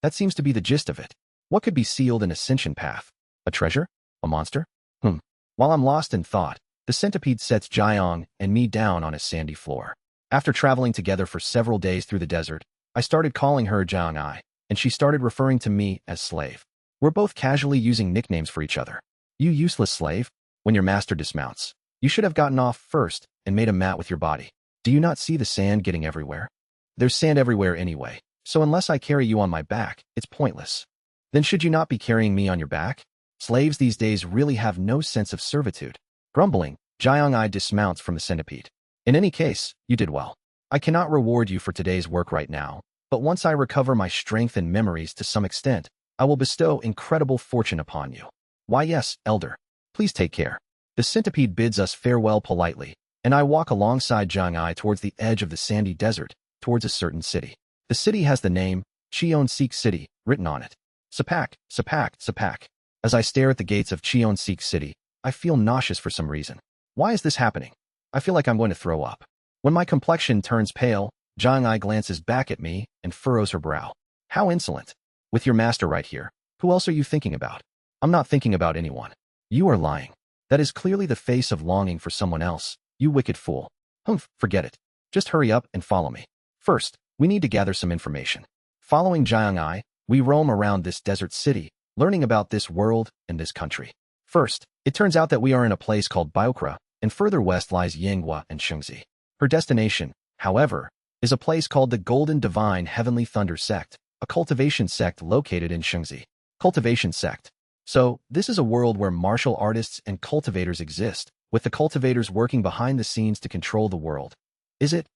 That seems to be the gist of it. What could be sealed in ascension path? A treasure? A monster? While I'm lost in thought, the centipede sets Jiang and me down on a sandy floor. After traveling together for several days through the desert, I started calling her Jiang, and she started referring to me as slave. We're both casually using nicknames for each other. You useless slave. When your master dismounts, you should have gotten off first and made a mat with your body. Do you not see the sand getting everywhere? There's sand everywhere anyway, so unless I carry you on my back, it's pointless. Then should you not be carrying me on your back? Slaves these days really have no sense of servitude. Grumbling, Jiang dismounts from the centipede. In any case, you did well. I cannot reward you for today's work right now, but once I recover my strength and memories to some extent, I will bestow incredible fortune upon you. Why yes, elder. Please take care. The centipede bids us farewell politely, and I walk alongside Jiang towards the edge of the sandy desert, towards a certain city. The city has the name, Cheon-sik City, written on it. Sapak, Sapak, Sapak. As I stare at the gates of Cheon-sik City, I feel nauseous for some reason. Why is this happening? I feel like I'm going to throw up. When my complexion turns pale, Jiang glances back at me and furrows her brow. How insolent. With your master right here, who else are you thinking about? I'm not thinking about anyone. You are lying. That is clearly the face of longing for someone else, you wicked fool. Forget it. Just hurry up and follow me. First, we need to gather some information. Following Jiang, we roam around this desert city, learning about this world and this country. First, it turns out that we are in a place called Biokra, and further west lies Yanghua and Shengzi. Her destination, however, is a place called the Golden Divine Heavenly Thunder Sect, a cultivation sect located in Shengzi. Cultivation sect. So, this is a world where martial artists and cultivators exist, with the cultivators working behind the scenes to control the world. Is it?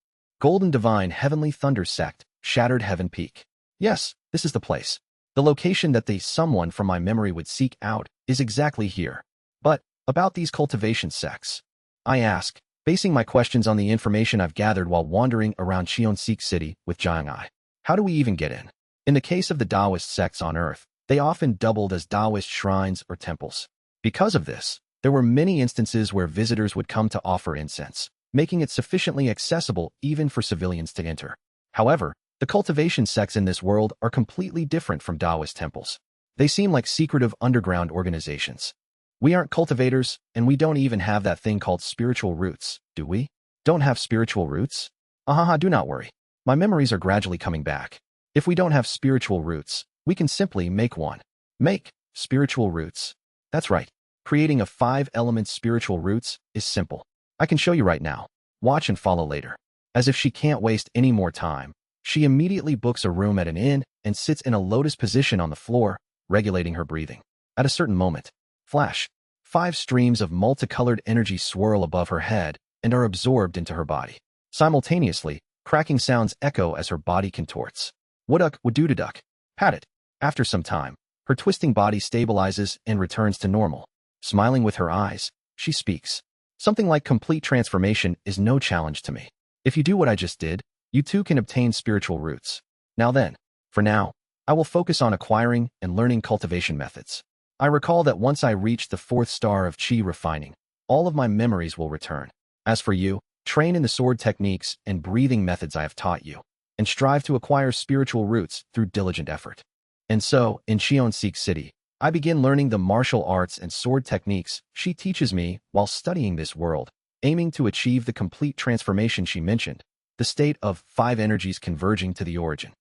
Golden Divine Heavenly Thunder Sect, Shattered Heaven Peak. Yes, this is the place. The location that someone from my memory would seek out is exactly here. But, about these cultivation sects, I ask, basing my questions on the information I've gathered while wandering around Cheon-sik City with Jiang. How do we even get in? In the case of the Taoist sects on Earth, they often doubled as Taoist shrines or temples. Because of this, there were many instances where visitors would come to offer incense, making it sufficiently accessible even for civilians to enter. However, the cultivation sects in this world are completely different from Taoist temples. They seem like secretive underground organizations. We aren't cultivators, and we don't even have that thing called spiritual roots, do we? Don't have spiritual roots? Do not worry. My memories are gradually coming back. If we don't have spiritual roots, we can simply make one. Make spiritual roots. That's right. Creating a 5-element spiritual roots is simple. I can show you right now. Watch and follow later. As if she can't waste any more time, she immediately books a room at an inn and sits in a lotus position on the floor, regulating her breathing. At a certain moment, flash, 5 streams of multicolored energy swirl above her head and are absorbed into her body. Simultaneously, cracking sounds echo as her body contorts. Wooduk, woodududuk. Pat it. After some time, her twisting body stabilizes and returns to normal. Smiling with her eyes, she speaks. Something like complete transformation is no challenge to me. If you do what I just did, you too can obtain spiritual roots. Now then, for now, I will focus on acquiring and learning cultivation methods. I recall that once I reach the 4th star of Qi refining, all of my memories will return. As for you, train in the sword techniques and breathing methods I have taught you, and strive to acquire spiritual roots through diligent effort. And so, in Xionsik City, I begin learning the martial arts and sword techniques she teaches me while studying this world, aiming to achieve the complete transformation she mentioned, the state of 5 energies converging to the origin.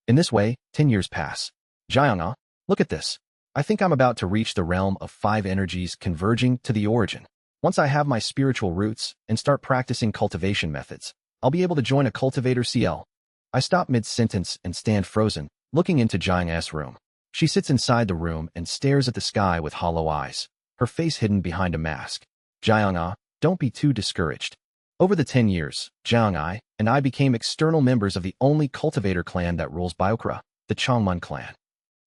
In this way, 10 years pass. Jiang'a, look at this. I think I'm about to reach the realm of 5 energies converging to the origin. Once I have my spiritual roots and start practicing cultivation methods, I'll be able to join a cultivator CL. I stop mid-sentence and stand frozen, looking into Jiang'a's room. She sits inside the room and stares at the sky with hollow eyes, her face hidden behind a mask. Jiang'a, don't be too discouraged. Over the 10 years, Jiang'ai and I became external members of the only cultivator clan that rules Biokra, the Changmun clan.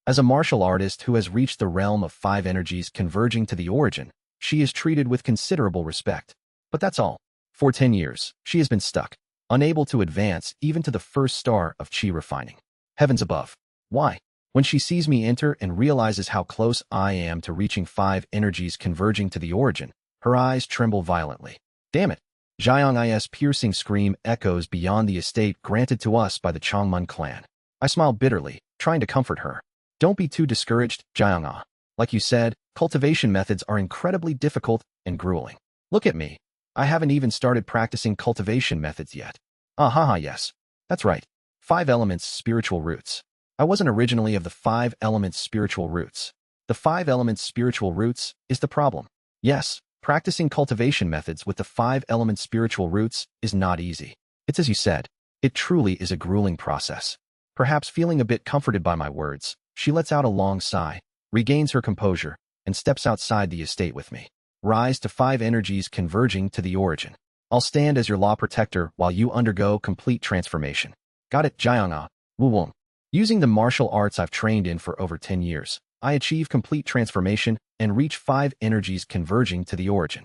As a martial artist who has reached the realm of 5 energies converging to the origin, she is treated with considerable respect. But that's all. For 10 years, she has been stuck, unable to advance even to the 1st star of Qi refining. Heavens above. Why? When she sees me enter and realizes how close I am to reaching 5 energies converging to the origin, her eyes tremble violently. Damn it! Jiang's piercing scream echoes beyond the estate granted to us by the Changmun clan. I smile bitterly, trying to comfort her. Don't be too discouraged, Jiang'a. Like you said, cultivation methods are incredibly difficult and grueling. Look at me. I haven't even started practicing cultivation methods yet. Yes. That's right. 5 elements spiritual roots. I wasn't originally of the 5 elements spiritual roots. The 5 elements spiritual roots is the problem. Yes, practicing cultivation methods with the 5 elements spiritual roots is not easy. It's as you said. It truly is a grueling process. Perhaps feeling a bit comforted by my words, she lets out a long sigh, regains her composure, and steps outside the estate with me. Rise to 5 energies converging to the origin. I'll stand as your law protector while you undergo complete transformation. Got it, Jiang'a. Wu. Using the martial arts I've trained in for over 10 years, I achieve complete transformation and reach 5 energies converging to the origin.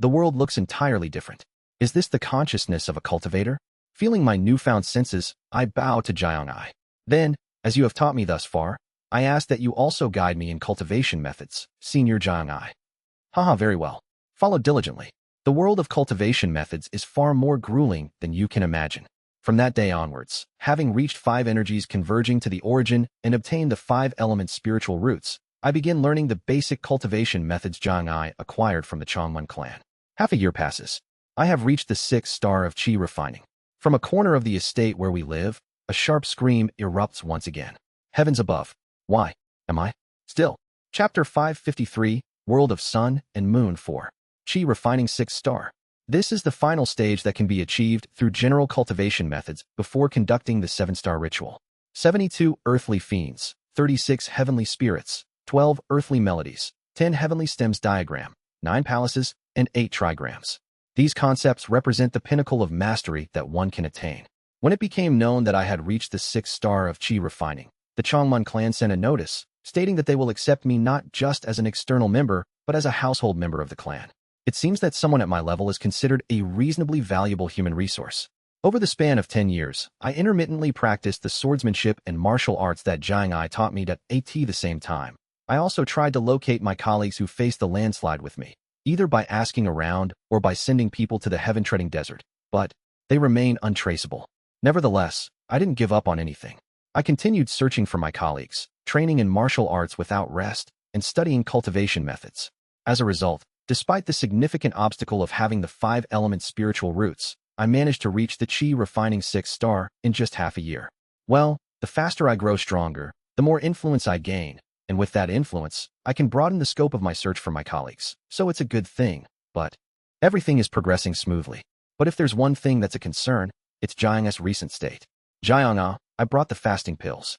The world looks entirely different. Is this the consciousness of a cultivator? Feeling my newfound senses, I bow to Jiang'ai. Then, as you have taught me thus far, I ask that you also guide me in cultivation methods, Senior Jiang'ai. Very well. Follow diligently. The world of cultivation methods is far more grueling than you can imagine. From that day onwards, having reached 5 energies converging to the origin and obtained the 5 elements spiritual roots, I begin learning the basic cultivation methods Jiang'ai acquired from the Changmun clan. Half a year passes. I have reached the 6th star of Qi refining. From a corner of the estate where we live, a sharp scream erupts once again. Heavens above. Why am I still? Chapter 553, World of Sun and Moon 4. Qi refining 6th star. This is the final stage that can be achieved through general cultivation methods before conducting the 7-star ritual. 72 earthly fiends, 36 heavenly spirits, 12 earthly melodies, 10 heavenly stems diagram, 9 palaces, and 8 trigrams. These concepts represent the pinnacle of mastery that one can attain. When it became known that I had reached the 6th star of Qi refining, the Changmun clan sent a notice, stating that they will accept me not just as an external member, but as a household member of the clan. It seems that someone at my level is considered a reasonably valuable human resource. Over the span of 10 years, I intermittently practiced the swordsmanship and martial arts that Jiang'ai taught me at the same time. I also tried to locate my colleagues who faced the landslide with me, either by asking around or by sending people to the heaven-treading desert, but they remain untraceable. Nevertheless, I didn't give up on anything. I continued searching for my colleagues, training in martial arts without rest, and studying cultivation methods. As a result, despite the significant obstacle of having the 5 element spiritual roots, I managed to reach the Qi refining 6th star in just half a year. Well, the faster I grow stronger, the more influence I gain, and with that influence, I can broaden the scope of my search for my colleagues. So it's a good thing, but everything is progressing smoothly. But if there's one thing that's a concern, it's Jiang's recent state. Jiang'a, I brought the fasting pills.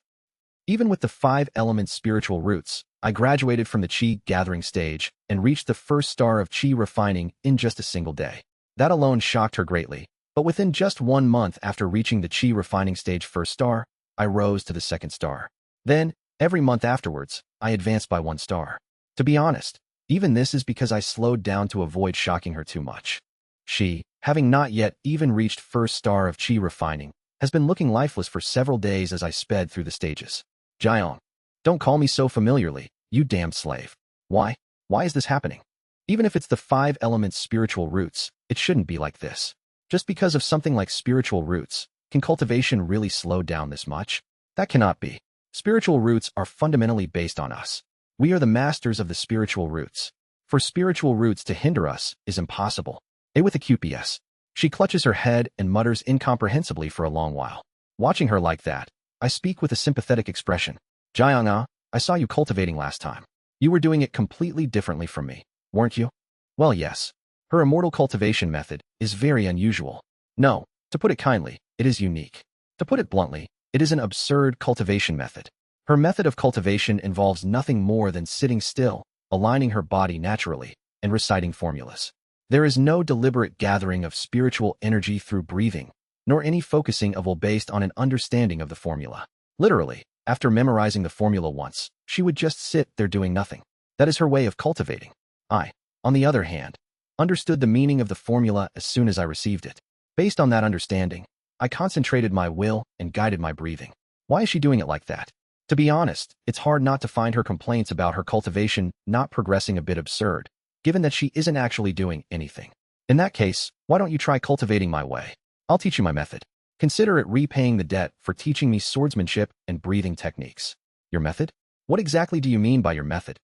Even with the 5 element spiritual roots, I graduated from the Qi gathering stage and reached the 1st star of Qi refining in just a single day. That alone shocked her greatly, but within just 1 month after reaching the Qi refining stage 1st star, I rose to the 2nd star. Then, every month afterwards, I advanced by 1 star. To be honest, Even this is because I slowed down to avoid shocking her too much. She, having not yet even reached first star of chi refining, has been looking lifeless for several days as I sped through the stages. Jiang, don't call me so familiarly, you damned slave. Why? Why is this happening? Even if it's the 5 elements spiritual roots, it shouldn't be like this. Just because of something like spiritual roots, can cultivation really slow down this much? That cannot be. Spiritual roots are fundamentally based on us. We are the masters of the spiritual roots. For spiritual roots to hinder us is impossible. A with a QPS. She clutches her head and mutters incomprehensibly for a long while. Watching her like that, I speak with a sympathetic expression. Jiang, I saw you cultivating last time. You were doing it completely differently from me, weren't you? Well, yes. Her immortal cultivation method is very unusual. No, to put it kindly, it is unique. To put it bluntly, it is an absurd cultivation method. Her method of cultivation involves nothing more than sitting still, aligning her body naturally, and reciting formulas. There is no deliberate gathering of spiritual energy through breathing, nor any focusing of will based on an understanding of the formula. Literally, after memorizing the formula once, she would just sit there doing nothing. That is her way of cultivating. I, on the other hand, understood the meaning of the formula as soon as I received it. Based on that understanding, I concentrated my will and guided my breathing. Why is she doing it like that? To be honest, it's hard not to find her complaints about her cultivation not progressing a bit absurd, given that she isn't actually doing anything. In that case, why don't you try cultivating my way? I'll teach you my method. Consider it repaying the debt for teaching me swordsmanship and breathing techniques. Your method? What exactly do you mean by your method?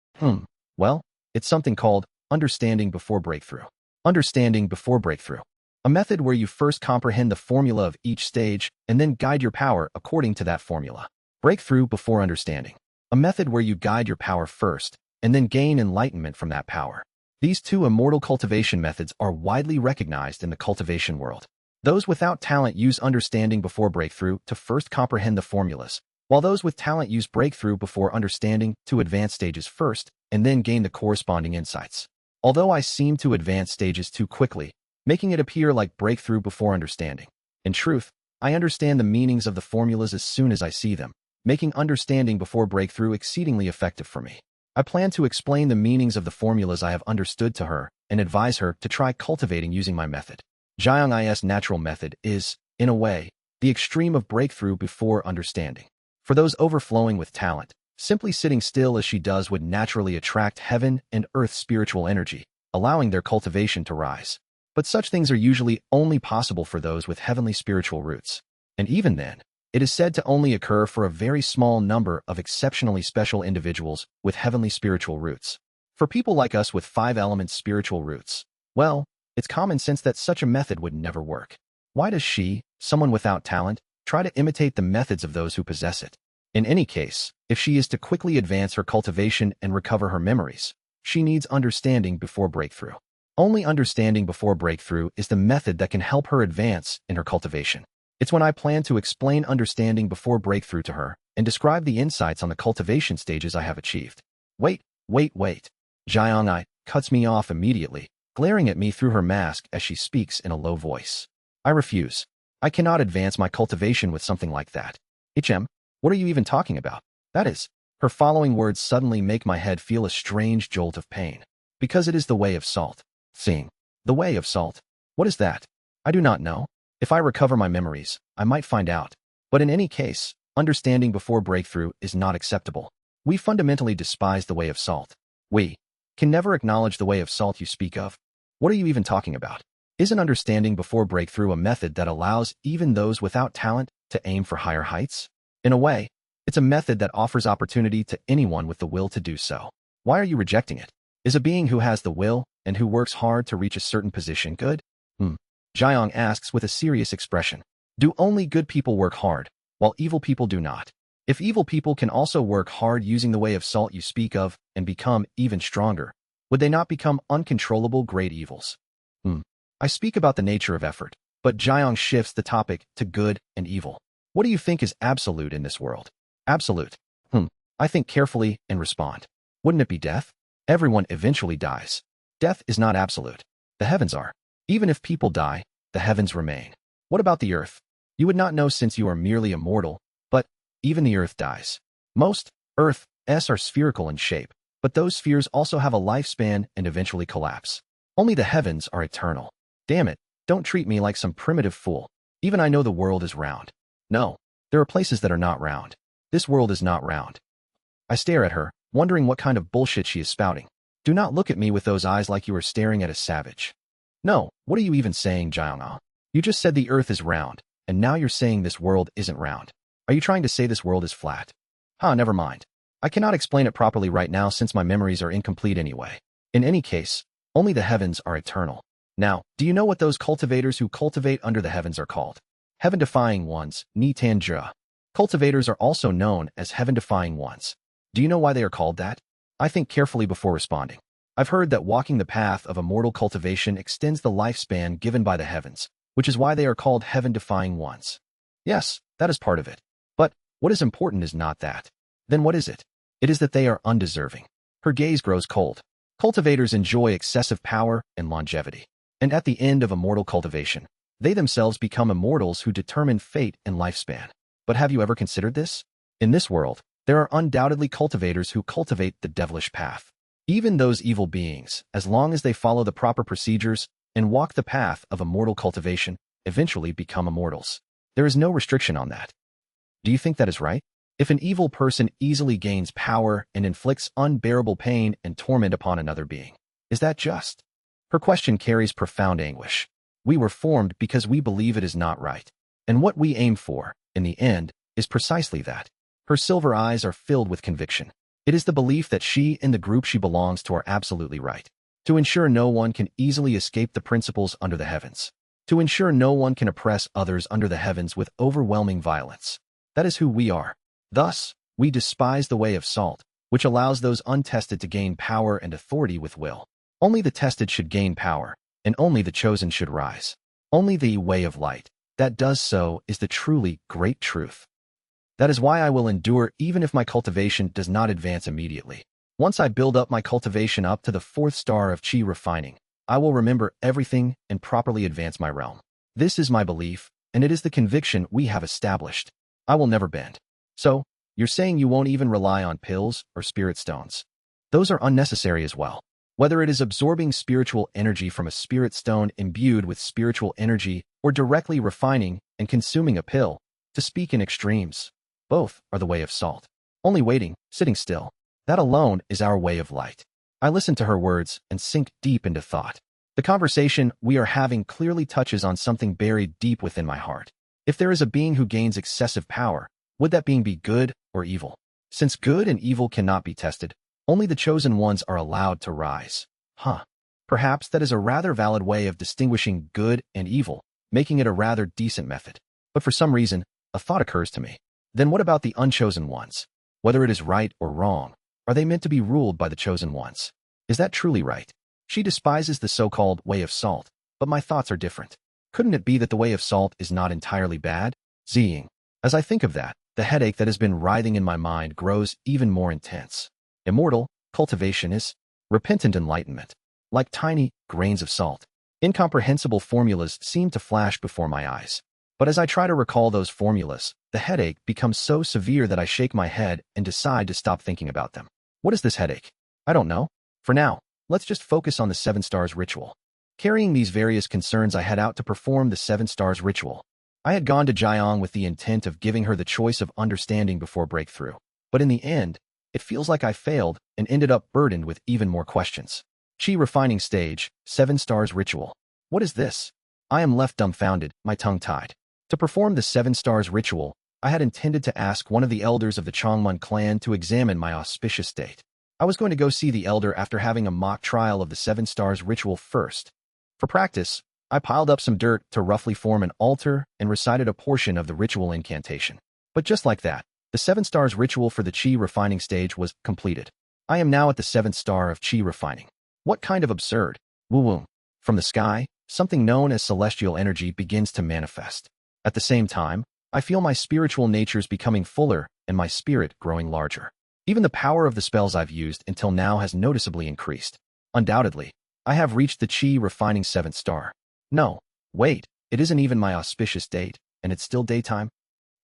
Well, it's something called understanding before breakthrough. Understanding before breakthrough. A method where you first comprehend the formula of each stage and then guide your power according to that formula. Breakthrough before understanding. A method where you guide your power first and then gain enlightenment from that power. These two immortal cultivation methods are widely recognized in the cultivation world. Those without talent use understanding before breakthrough to first comprehend the formulas, while those with talent use breakthrough before understanding to advance stages first and then gain the corresponding insights. Although I seem to advance stages too quickly, making it appear like breakthrough before understanding. In truth, I understand the meanings of the formulas as soon as I see them, making understanding before breakthrough exceedingly effective for me. I plan to explain the meanings of the formulas I have understood to her and advise her to try cultivating using my method. Jiang Is natural method is, in a way, the extreme of breakthrough before understanding. For those overflowing with talent, simply sitting still as she does would naturally attract heaven and earth spiritual energy, allowing their cultivation to rise. But such things are usually only possible for those with heavenly spiritual roots. And even then, it is said to only occur for a very small number of exceptionally special individuals with heavenly spiritual roots. For people like us with 5 elements spiritual roots, well, it's common sense that such a method would never work. Why does she, someone without talent, try to imitate the methods of those who possess it? In any case, if she is to quickly advance her cultivation and recover her memories, she needs understanding before breakthrough. Only understanding before breakthrough is the method that can help her advance in her cultivation. It's when I plan to explain understanding before breakthrough to her and describe the insights on the cultivation stages I have achieved. Wait. Jiang cuts me off immediately, glaring at me through her mask as she speaks in a low voice. I refuse. I cannot advance my cultivation with something like that. What are you even talking about? That is, her following words suddenly make my head feel a strange jolt of pain. Because it is the way of salt. Seeing. The way of salt. What is that? I do not know. If I recover my memories, I might find out. But in any case, understanding before breakthrough is not acceptable. We fundamentally despise the way of salt. We can never acknowledge the way of salt you speak of. What are you even talking about? Isn't understanding before breakthrough a method that allows even those without talent to aim for higher heights? In a way, it's a method that offers opportunity to anyone with the will to do so. Why are you rejecting it? Is a being who has the will and who works hard to reach a certain position good? Jiang asks with a serious expression. Do only good people work hard, while evil people do not? If evil people can also work hard using the way of salt you speak of and become even stronger, would they not become uncontrollable great evils? I speak about the nature of effort, but Jiang shifts the topic to good and evil. What do you think is absolute in this world? Absolute. I think carefully and respond. Wouldn't it be death? Everyone eventually dies. Death is not absolute. The heavens are. Even if people die, the heavens remain. What about the earth? You would not know since you are merely immortal, but even the earth dies. Most earths are spherical in shape, But those spheres also have a lifespan and eventually collapse. Only the heavens are eternal. Damn it, don't treat me like some primitive fool. Even I know the world is round. No, there are places that are not round. This world is not round. I stare at her, wondering what kind of bullshit she is spouting. Do not look at me with those eyes like you are staring at a savage. No, what are you even saying, Jiang? You just said the earth is round, and now you're saying this world isn't round. Are you trying to say this world is flat? Never mind. I cannot explain it properly right now since my memories are incomplete anyway. In any case, only the heavens are eternal. Now, do you know what those cultivators who cultivate under the heavens are called? Heaven-defying ones, Ni Tan Jia. Cultivators are also known as heaven-defying ones. Do you know why they are called that? I think carefully before responding. I've heard that walking the path of immortal cultivation extends the lifespan given by the heavens, which is why they are called heaven-defying ones. Yes, that is part of it. But what is important is not that. Then what is it? It is that they are undeserving. Her gaze grows cold. Cultivators enjoy excessive power and longevity. And at the end of immortal cultivation, they themselves become immortals who determine fate and lifespan. But have you ever considered this? In this world, there are undoubtedly cultivators who cultivate the devilish path. Even those evil beings, as long as they follow the proper procedures and walk the path of immortal cultivation, eventually become immortals. There is no restriction on that. Do you think that is right? If an evil person easily gains power and inflicts unbearable pain and torment upon another being, is that just? Her question carries profound anguish. We were formed because we believe it is not right. And what we aim for, in the end, is precisely that. Her silver eyes are filled with conviction. It is the belief that she and the group she belongs to are absolutely right. To ensure no one can easily escape the principles under the heavens. To ensure no one can oppress others under the heavens with overwhelming violence. That is who we are. Thus, we despise the way of salt, which allows those untested to gain power and authority with will. Only the tested should gain power, and only the chosen should rise. Only the way of light that does so is the truly great truth. That is why I will endure even if my cultivation does not advance immediately. Once I build up my cultivation up to the 4th star of Qi refining, I will remember everything and properly advance my realm. This is my belief, and it is the conviction we have established. I will never bend. So, you're saying you won't even rely on pills or spirit stones. Those are unnecessary as well. Whether it is absorbing spiritual energy from a spirit stone imbued with spiritual energy or directly refining and consuming a pill, to speak in extremes, both are the way of salt. Only waiting, sitting still, that alone is our way of light. I listen to her words and sink deep into thought. The conversation we are having clearly touches on something buried deep within my heart. If there is a being who gains excessive power, would that being be good or evil? Since good and evil cannot be tested, only the chosen ones are allowed to rise. Perhaps that is a rather valid way of distinguishing good and evil, making it a rather decent method. But for some reason, a thought occurs to me. Then what about the unchosen ones? Whether it is right or wrong, are they meant to be ruled by the chosen ones? Is that truly right? She despises the so-called way of salt, but my thoughts are different. Couldn't it be that the way of salt is not entirely bad? Zing. As I think of that, the headache that has been writhing in my mind grows even more intense. Immortal cultivation is repentant enlightenment. Like tiny grains of salt, incomprehensible formulas seem to flash before my eyes. But as I try to recall those formulas, the headache becomes so severe that I shake my head and decide to stop thinking about them. What is this headache? I don't know. For now, let's just focus on the 7 stars ritual. Carrying these various concerns, I head out to perform the 7 stars ritual. I had gone to Jiang with the intent of giving her the choice of understanding before breakthrough. But in the end, it feels like I failed and ended up burdened with even more questions. Qi refining stage, 7 stars ritual. What is this? I am left dumbfounded, my tongue tied. To perform the 7 stars ritual, I had intended to ask one of the elders of the Chongmun clan to examine my auspicious state. I was going to go see the elder after having a mock trial of the 7 stars ritual first. For practice, I piled up some dirt to roughly form an altar and recited a portion of the ritual incantation. But just like that, the 7 stars ritual for the Qi refining stage was completed. I am now at the 7th star of Qi refining. What kind of absurd? Woo-woo. From the sky, something known as celestial energy begins to manifest. At the same time, I feel my spiritual natures becoming fuller and my spirit growing larger. Even the power of the spells I've used until now has noticeably increased. Undoubtedly, I have reached the Qi refining 7th star. No, wait, it isn't even my auspicious date, and it's still daytime?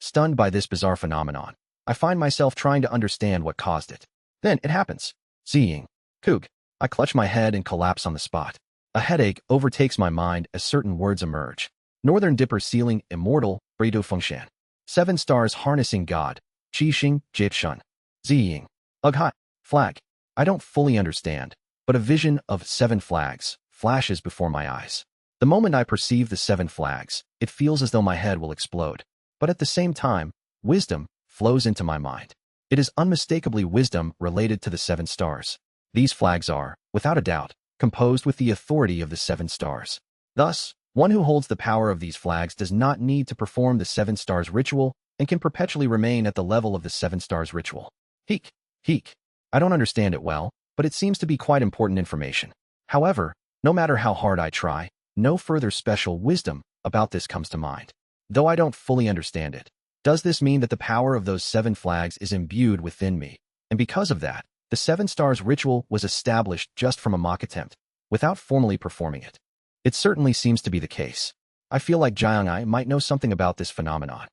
Stunned by this bizarre phenomenon, I find myself trying to understand what caused it. Then it happens. Seeing. Kook. I clutch my head and collapse on the spot. A headache overtakes my mind as certain words emerge. Northern Dipper Sealing Immortal, Function. 7 stars harnessing God. Qixing, Jitshun. Ziying. Ugh. Flag. I don't fully understand, but a vision of 7 flags flashes before my eyes. The moment I perceive the 7 flags, it feels as though my head will explode. But at the same time, wisdom flows into my mind. It is unmistakably wisdom related to the 7 stars. These flags are, without a doubt, composed with the authority of the 7 stars. Thus, one who holds the power of these flags does not need to perform the 7 stars ritual and can perpetually remain at the level of the 7 stars ritual. Heek. I don't understand it well, but it seems to be quite important information. However, no matter how hard I try, no further special wisdom about this comes to mind. Though I don't fully understand it. Does this mean that the power of those 7 flags is imbued within me? And because of that, the 7 stars ritual was established just from a mock attempt, without formally performing it. It certainly seems to be the case. I feel like Jiang'ai might know something about this phenomenon.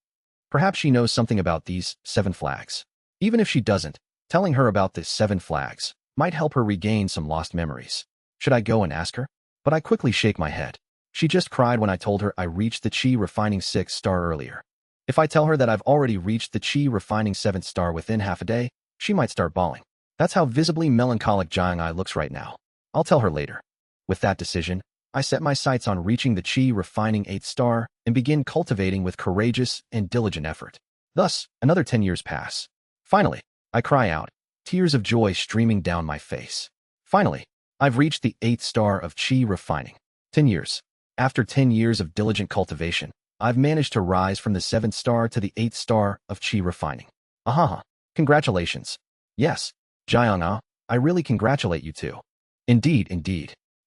Perhaps she knows something about these 7 flags. Even if she doesn't, telling her about the 7 flags might help her regain some lost memories. Should I go and ask her? But I quickly shake my head. She just cried when I told her I reached the Qi refining 6th star earlier. If I tell her that I've already reached the Qi refining 7th star within half a day, she might start bawling. That's how visibly melancholic Jiang'ai looks right now. I'll tell her later. With that decision, I set my sights on reaching the Qi refining 8th star and begin cultivating with courageous and diligent effort. Thus, another 10 years pass. Finally, I cry out, tears of joy streaming down my face. Finally, I've reached the 8th star of Qi refining. 10 years. After 10 years of diligent cultivation, I've managed to rise from the 7th star to the 8th star of Qi refining. Ahaha. Congratulations. Yes, Jiang'ai, I really congratulate you too. Indeed.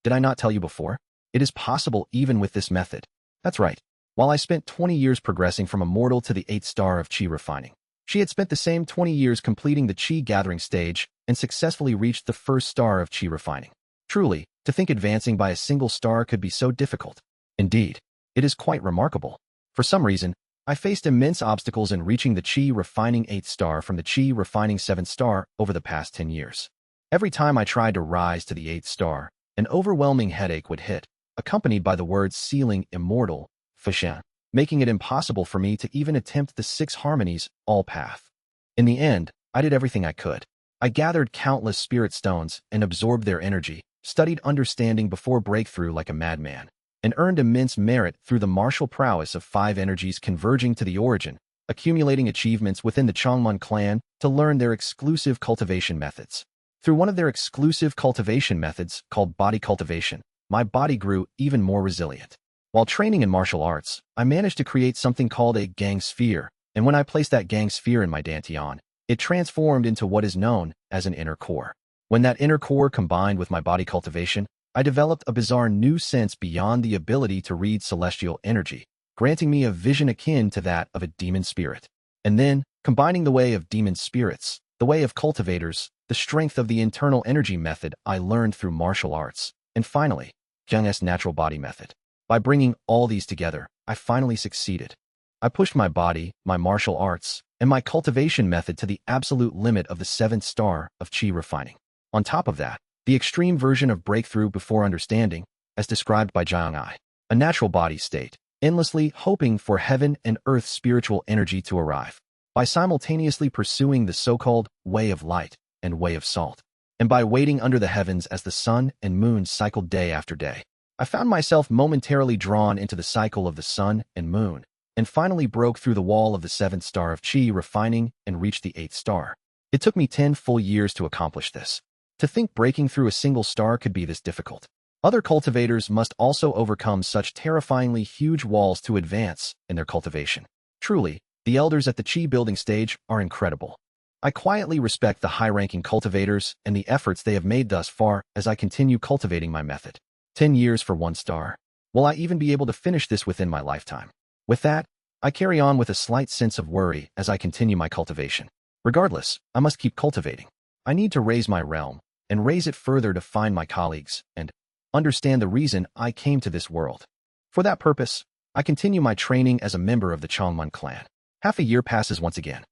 Did I not tell you before? It is possible even with this method. That's right. While I spent 20 years progressing from Immortal to the 8th star of Qi refining, she had spent the same 20 years completing the Qi gathering stage and successfully reached the 1st star of Qi refining. Truly, to think advancing by a single star could be so difficult. Indeed, it is quite remarkable. For some reason, I faced immense obstacles in reaching the Qi refining 8th star from the Qi refining 7th star over the past 10 years. Every time I tried to rise to the 8th star, an overwhelming headache would hit, accompanied by the words sealing Immortal, Feng, making it impossible for me to even attempt the 6 harmonies, all path. In the end, I did everything I could. I gathered countless spirit stones and absorbed their energy, studied understanding before breakthrough like a madman, and earned immense merit through the martial prowess of 5 energies converging to the origin, accumulating achievements within the Changman clan to learn their exclusive cultivation methods. Through one of their exclusive cultivation methods called body cultivation, my body grew even more resilient. While training in martial arts, I managed to create something called a gang sphere, and when I placed that gang sphere in my dantian, it transformed into what is known as an inner core. When that inner core combined with my body cultivation, I developed a bizarre new sense beyond the ability to read celestial energy, granting me a vision akin to that of a demon spirit. And then, combining the way of demon spirits, the way of cultivators, the strength of the internal energy method I learned through martial arts, and finally, Zheng's natural body method. By bringing all these together, I finally succeeded. I pushed my body, my martial arts, and my cultivation method to the absolute limit of the 7th star of Qi refining. On top of that, the extreme version of breakthrough before understanding, as described by Jiang'ai, a natural body state, endlessly hoping for heaven and earth spiritual energy to arrive, by simultaneously pursuing the so-called way of light and way of salt, and by waiting under the heavens as the sun and moon cycled day after day. I found myself momentarily drawn into the cycle of the sun and moon, and finally broke through the wall of the 7th star of Qi refining and reached the 8th star. It took me 10 full years to accomplish this. To think breaking through a single star could be this difficult. Other cultivators must also overcome such terrifyingly huge walls to advance in their cultivation. Truly, the elders at the Qi building stage are incredible. I quietly respect the high-ranking cultivators and the efforts they have made thus far as I continue cultivating my method. 10 years for 1 star. Will I even be able to finish this within my lifetime? With that, I carry on with a slight sense of worry as I continue my cultivation. Regardless, I must keep cultivating. I need to raise my realm, and raise it further to find my colleagues, and understand the reason I came to this world. For that purpose, I continue my training as a member of the Changman clan. Half a year passes once again.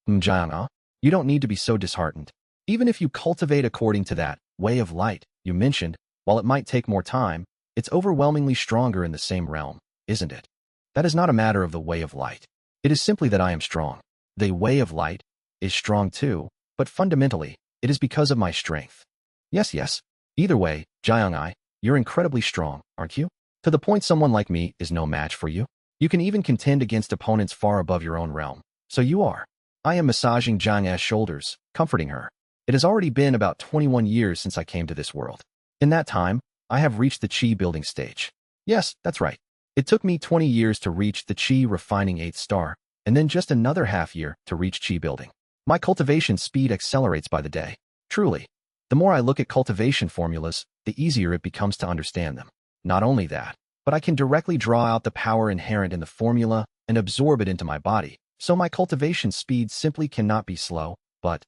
Jiang'ai, you don't need to be so disheartened. Even if you cultivate according to that way of light you mentioned, while it might take more time, it's overwhelmingly stronger in the same realm, isn't it? That is not a matter of the way of light. It is simply that I am strong. The way of light is strong too, but fundamentally, it is because of my strength. Yes. Either way, Jiang, you're incredibly strong, aren't you? To the point someone like me is no match for you. You can even contend against opponents far above your own realm. So you are. I am massaging Jiang's shoulders, comforting her. It has already been about 21 years since I came to this world. In that time, I have reached the Qi building stage. Yes, that's right. It took me 20 years to reach the Qi refining 8th star, and then just another half year to reach Qi building. My cultivation speed accelerates by the day. Truly. The more I look at cultivation formulas, the easier it becomes to understand them. Not only that, but I can directly draw out the power inherent in the formula and absorb it into my body, so my cultivation speed simply cannot be slow. But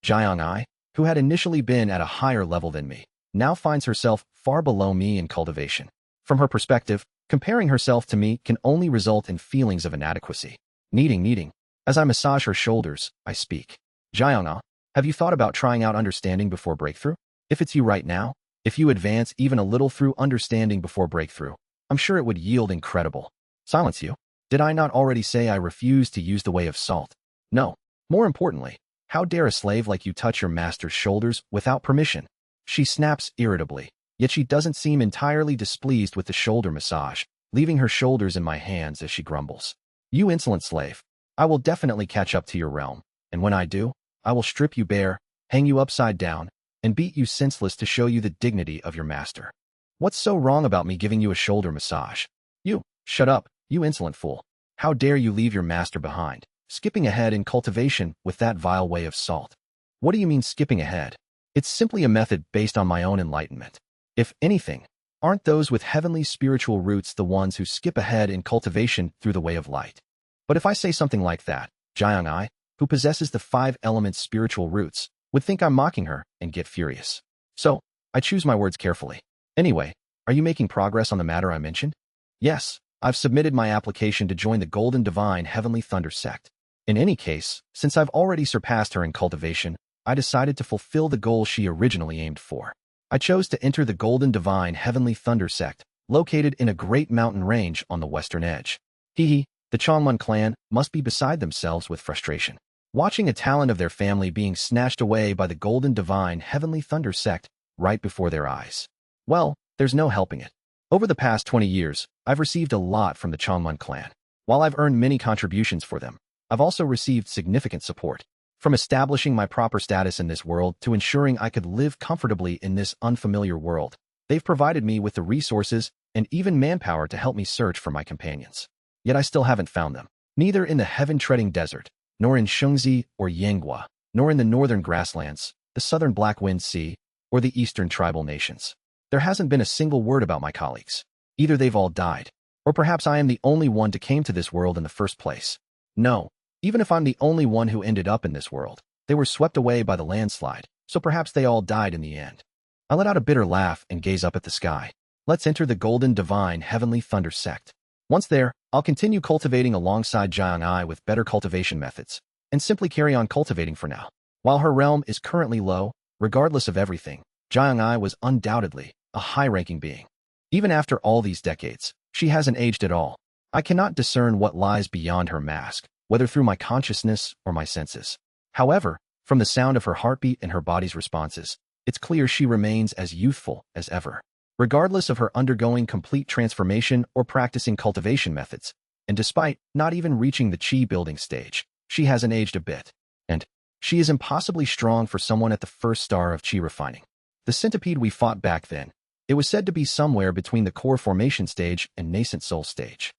Jiang, who had initially been at a higher level than me, now finds herself far below me in cultivation. From her perspective, comparing herself to me can only result in feelings of inadequacy. Needing. As I massage her shoulders, I speak. Jiang, have you thought about trying out understanding before breakthrough? If it's you right now, if you advance even a little through understanding before breakthrough, I'm sure it would yield incredible. Silence you. Did I not already say I refuse to use the way of salt? No. More importantly, how dare a slave like you touch your master's shoulders without permission? She snaps irritably, yet she doesn't seem entirely displeased with the shoulder massage, leaving her shoulders in my hands as she grumbles. You insolent slave. I will definitely catch up to your realm, and when I do, I will strip you bare, hang you upside down, and beat you senseless to show you the dignity of your master. What's so wrong about me giving you a shoulder massage? You, shut up, you insolent fool. How dare you leave your master behind, skipping ahead in cultivation with that vile way of salt? What do you mean skipping ahead? It's simply a method based on my own enlightenment. If anything, aren't those with heavenly spiritual roots the ones who skip ahead in cultivation through the way of light? But if I say something like that, Jiang, who possesses the 5 elements spiritual roots, would think I'm mocking her and get furious. So, I choose my words carefully. Anyway, are you making progress on the matter I mentioned? Yes, I've submitted my application to join the Golden Divine Heavenly Thunder sect. In any case, since I've already surpassed her in cultivation, I decided to fulfill the goal she originally aimed for. I chose to enter the Golden Divine Heavenly Thunder sect, located in a great mountain range on the western edge. The Changman clan must be beside themselves with frustration, watching a talent of their family being snatched away by the Golden Divine Heavenly Thunder sect right before their eyes. Well, there's no helping it. Over the past 20 years, I've received a lot from the Changman clan. While I've earned many contributions for them, I've also received significant support. From establishing my proper status in this world to ensuring I could live comfortably in this unfamiliar world, they've provided me with the resources and even manpower to help me search for my companions. Yet I still haven't found them, neither in the heaven-treading desert, nor in Shengzi or Yanghua, nor in the northern grasslands, the southern Black Wind Sea, or the eastern tribal nations. There hasn't been a single word about my colleagues. Either they've all died, or perhaps I am the only one to came to this world in the first place. No, even if I'm the only one who ended up in this world, they were swept away by the landslide, so perhaps they all died in the end. I let out a bitter laugh and gaze up at the sky. Let's enter the Golden Divine Heavenly Thunder sect. Once there, I'll continue cultivating alongside Jiang with better cultivation methods, and simply carry on cultivating for now. While her realm is currently low, regardless of everything, Jiang was undoubtedly a high-ranking being. Even after all these decades, she hasn't aged at all. I cannot discern what lies beyond her mask, whether through my consciousness or my senses. However, from the sound of her heartbeat and her body's responses, it's clear she remains as youthful as ever. Regardless of her undergoing complete transformation or practicing cultivation methods, and despite not even reaching the Qi building stage, she hasn't aged a bit. And she is impossibly strong for someone at the first star of Qi refining. The centipede we fought back then, it was said to be somewhere between the core formation stage and nascent soul stage.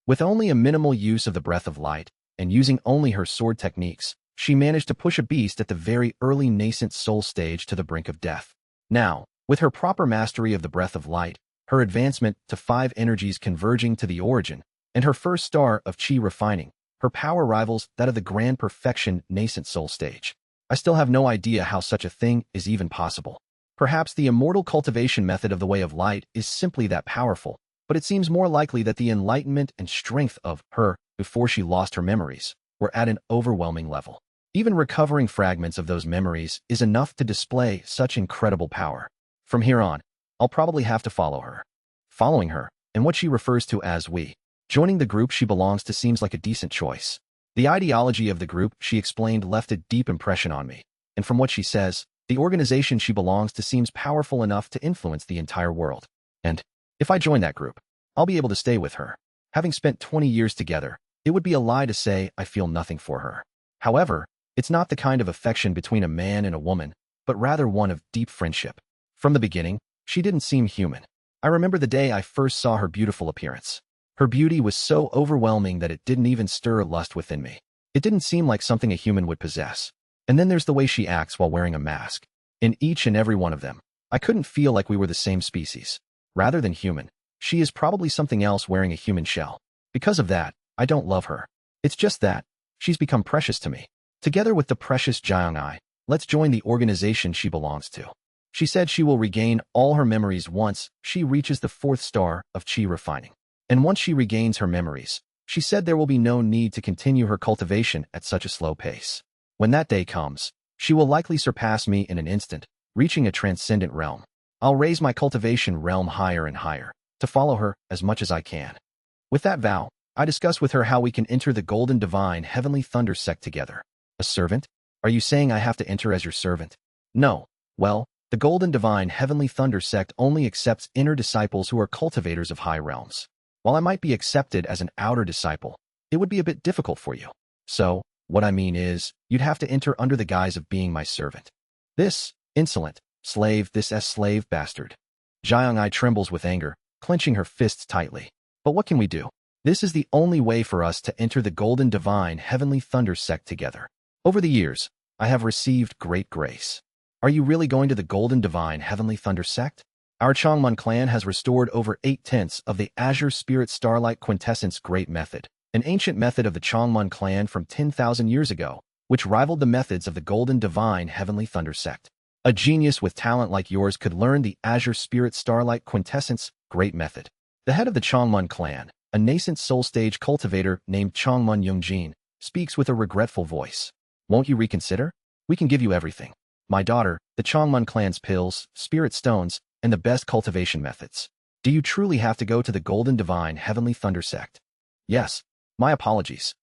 With only a minimal use of the breath of light, and using only her sword techniques, she managed to push a beast at the very early nascent soul stage to the brink of death. Now, with her proper mastery of the breath of light, her advancement to 5 energies converging to the origin, and her first star of Qi refining, her power rivals that of the grand perfection nascent soul stage. I still have no idea how such a thing is even possible. Perhaps the immortal cultivation method of the way of light is simply that powerful, but it seems more likely that the enlightenment and strength of her, before she lost her memories, were at an overwhelming level. Even recovering fragments of those memories is enough to display such incredible power. From here on, I'll probably have to follow her. Following her, and what she refers to as we. Joining the group she belongs to seems like a decent choice. The ideology of the group she explained left a deep impression on me, and from what she says, the organization she belongs to seems powerful enough to influence the entire world. And if I join that group, I'll be able to stay with her. Having spent 20 years together, it would be a lie to say I feel nothing for her. However, it's not the kind of affection between a man and a woman, but rather one of deep friendship. From the beginning, she didn't seem human. I remember the day I first saw her beautiful appearance. Her beauty was so overwhelming that it didn't even stir lust within me. It didn't seem like something a human would possess. And then there's the way she acts while wearing a mask. In each and every one of them, I couldn't feel like we were the same species. Rather than human, she is probably something else wearing a human shell. Because of that, I don't love her. It's just that she's become precious to me. Together with the precious Jiang, let's join the organization she belongs to. She said she will regain all her memories once she reaches the 4th star of Qi refining. And once she regains her memories, she said there will be no need to continue her cultivation at such a slow pace. When that day comes, she will likely surpass me in an instant, reaching a transcendent realm. I'll raise my cultivation realm higher and higher, to follow her as much as I can. With that vow, I discuss with her how we can enter the Golden Divine Heavenly Thunder sect together. A servant? Are you saying I have to enter as your servant? No. Well, the Golden Divine Heavenly Thunder sect only accepts inner disciples who are cultivators of high realms. While I might be accepted as an outer disciple, it would be a bit difficult for you. So, what I mean is, you'd have to enter under the guise of being my servant. This insolent slave, this slave bastard. Jiang trembles with anger, clenching her fists tightly. But what can we do? This is the only way for us to enter the Golden Divine Heavenly Thunder sect together. Over the years, I have received great grace. Are you really going to the Golden Divine Heavenly Thunder sect? Our Changmun clan has restored over 8/10 of the Azure Spirit Starlight Quintessence Great Method, an ancient method of the Changmun clan from 10,000 years ago, which rivaled the methods of the Golden Divine Heavenly Thunder sect. A genius with talent like yours could learn the Azure Spirit Starlight Quintessence Great Method. The head of the Changmun clan, a nascent soul stage cultivator named Changmun Yungjin, speaks with a regretful voice. Won't you reconsider? We can give you everything. My daughter, the Changmun clan's pills, spirit stones, and the best cultivation methods. Do you truly have to go to the Golden Divine Heavenly Thunder sect? Yes. My apologies.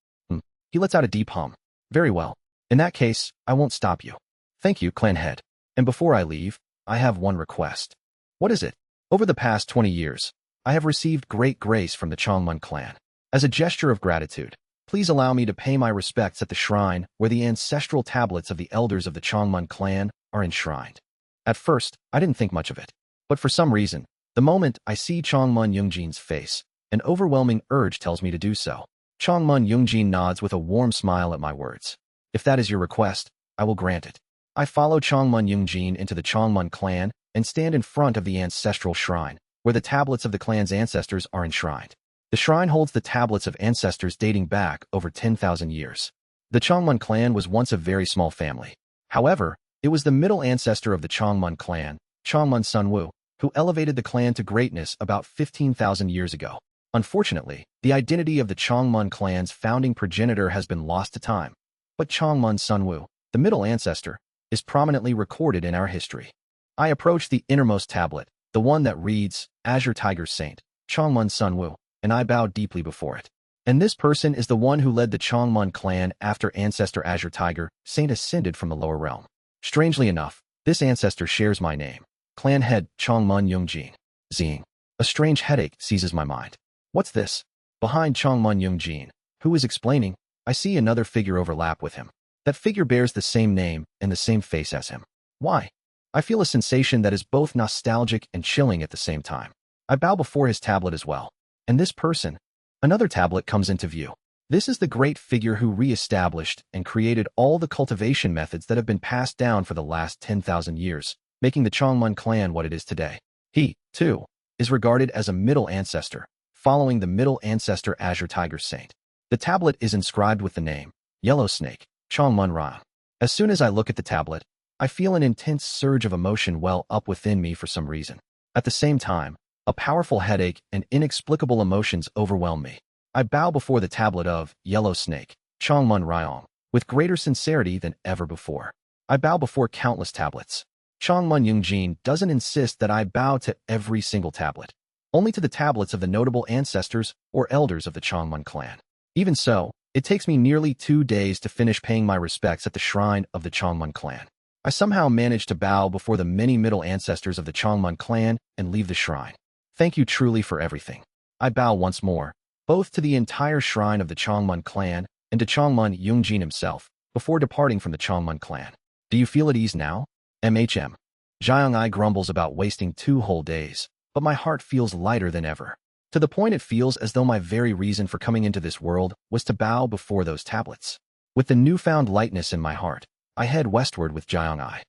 He lets out a deep hum. Very well. In that case, I won't stop you. Thank you, clan head. And before I leave, I have one request. What is it? Over the past 20 years, I have received great grace from the Changmun clan. As a gesture of gratitude, please allow me to pay my respects at the shrine where the ancestral tablets of the elders of the Changmun clan are enshrined. At first, I didn't think much of it. But for some reason, the moment I see Changmun Yungjin's face, an overwhelming urge tells me to do so. Changmun Yungjin nods with a warm smile at my words. If that is your request, I will grant it. I follow Changmun Yungjin into the Changmun clan and stand in front of the ancestral shrine, where the tablets of the clan's ancestors are enshrined. The shrine holds the tablets of ancestors dating back over 10,000 years. The Changmun clan was once a very small family. However, it was the middle ancestor of the Changmun clan, Changmun Sunwu, who elevated the clan to greatness about 15,000 years ago. Unfortunately, the identity of the Changmun clan's founding progenitor has been lost to time. But Changmun Sunwu, the middle ancestor, is prominently recorded in our history. I approach the innermost tablet, the one that reads, Azure Tiger Saint, Changmun Sunwu, and I bow deeply before it. And this person is the one who led the Changmun clan after ancestor Azure Tiger Saint ascended from the lower realm. Strangely enough, this ancestor shares my name. Clan head Changmun Yungjin. Zing. A strange headache seizes my mind. What's this? Behind Changmun Yungjin, who is explaining, I see another figure overlap with him. That figure bears the same name and the same face as him. Why? I feel a sensation that is both nostalgic and chilling at the same time. I bow before his tablet as well. And this person, another tablet comes into view. This is the great figure who re-established and created all the cultivation methods that have been passed down for the last 10,000 years, making the Changmun clan what it is today. He, too, is regarded as a middle ancestor, following the middle ancestor Azure Tiger Saint. The tablet is inscribed with the name, Yellow Snake, Changmun Ra. As soon as I look at the tablet, I feel an intense surge of emotion well up within me for some reason. At the same time, a powerful headache and inexplicable emotions overwhelm me. I bow before the tablet of Yellow Snake, Changmun Ryong. with greater sincerity than ever before. I bow before countless tablets. Changmun Yungjin doesn't insist that I bow to every single tablet, only to the tablets of the notable ancestors or elders of the Changmun clan. Even so, it takes me nearly 2 days to finish paying my respects at the shrine of the Changmun clan. I somehow managed to bow before the many middle ancestors of the Changmun clan and leave the shrine. Thank you truly for everything. I bow once more, both to the entire shrine of the Changmun clan and to Changmun Yungjin himself, before departing from the Changmun clan. Do you feel at ease now? MHM. Jiang grumbles about wasting 2 whole days, but my heart feels lighter than ever. To the point it feels as though my very reason for coming into this world was to bow before those tablets. With the newfound lightness in my heart, I head westward with Jiang.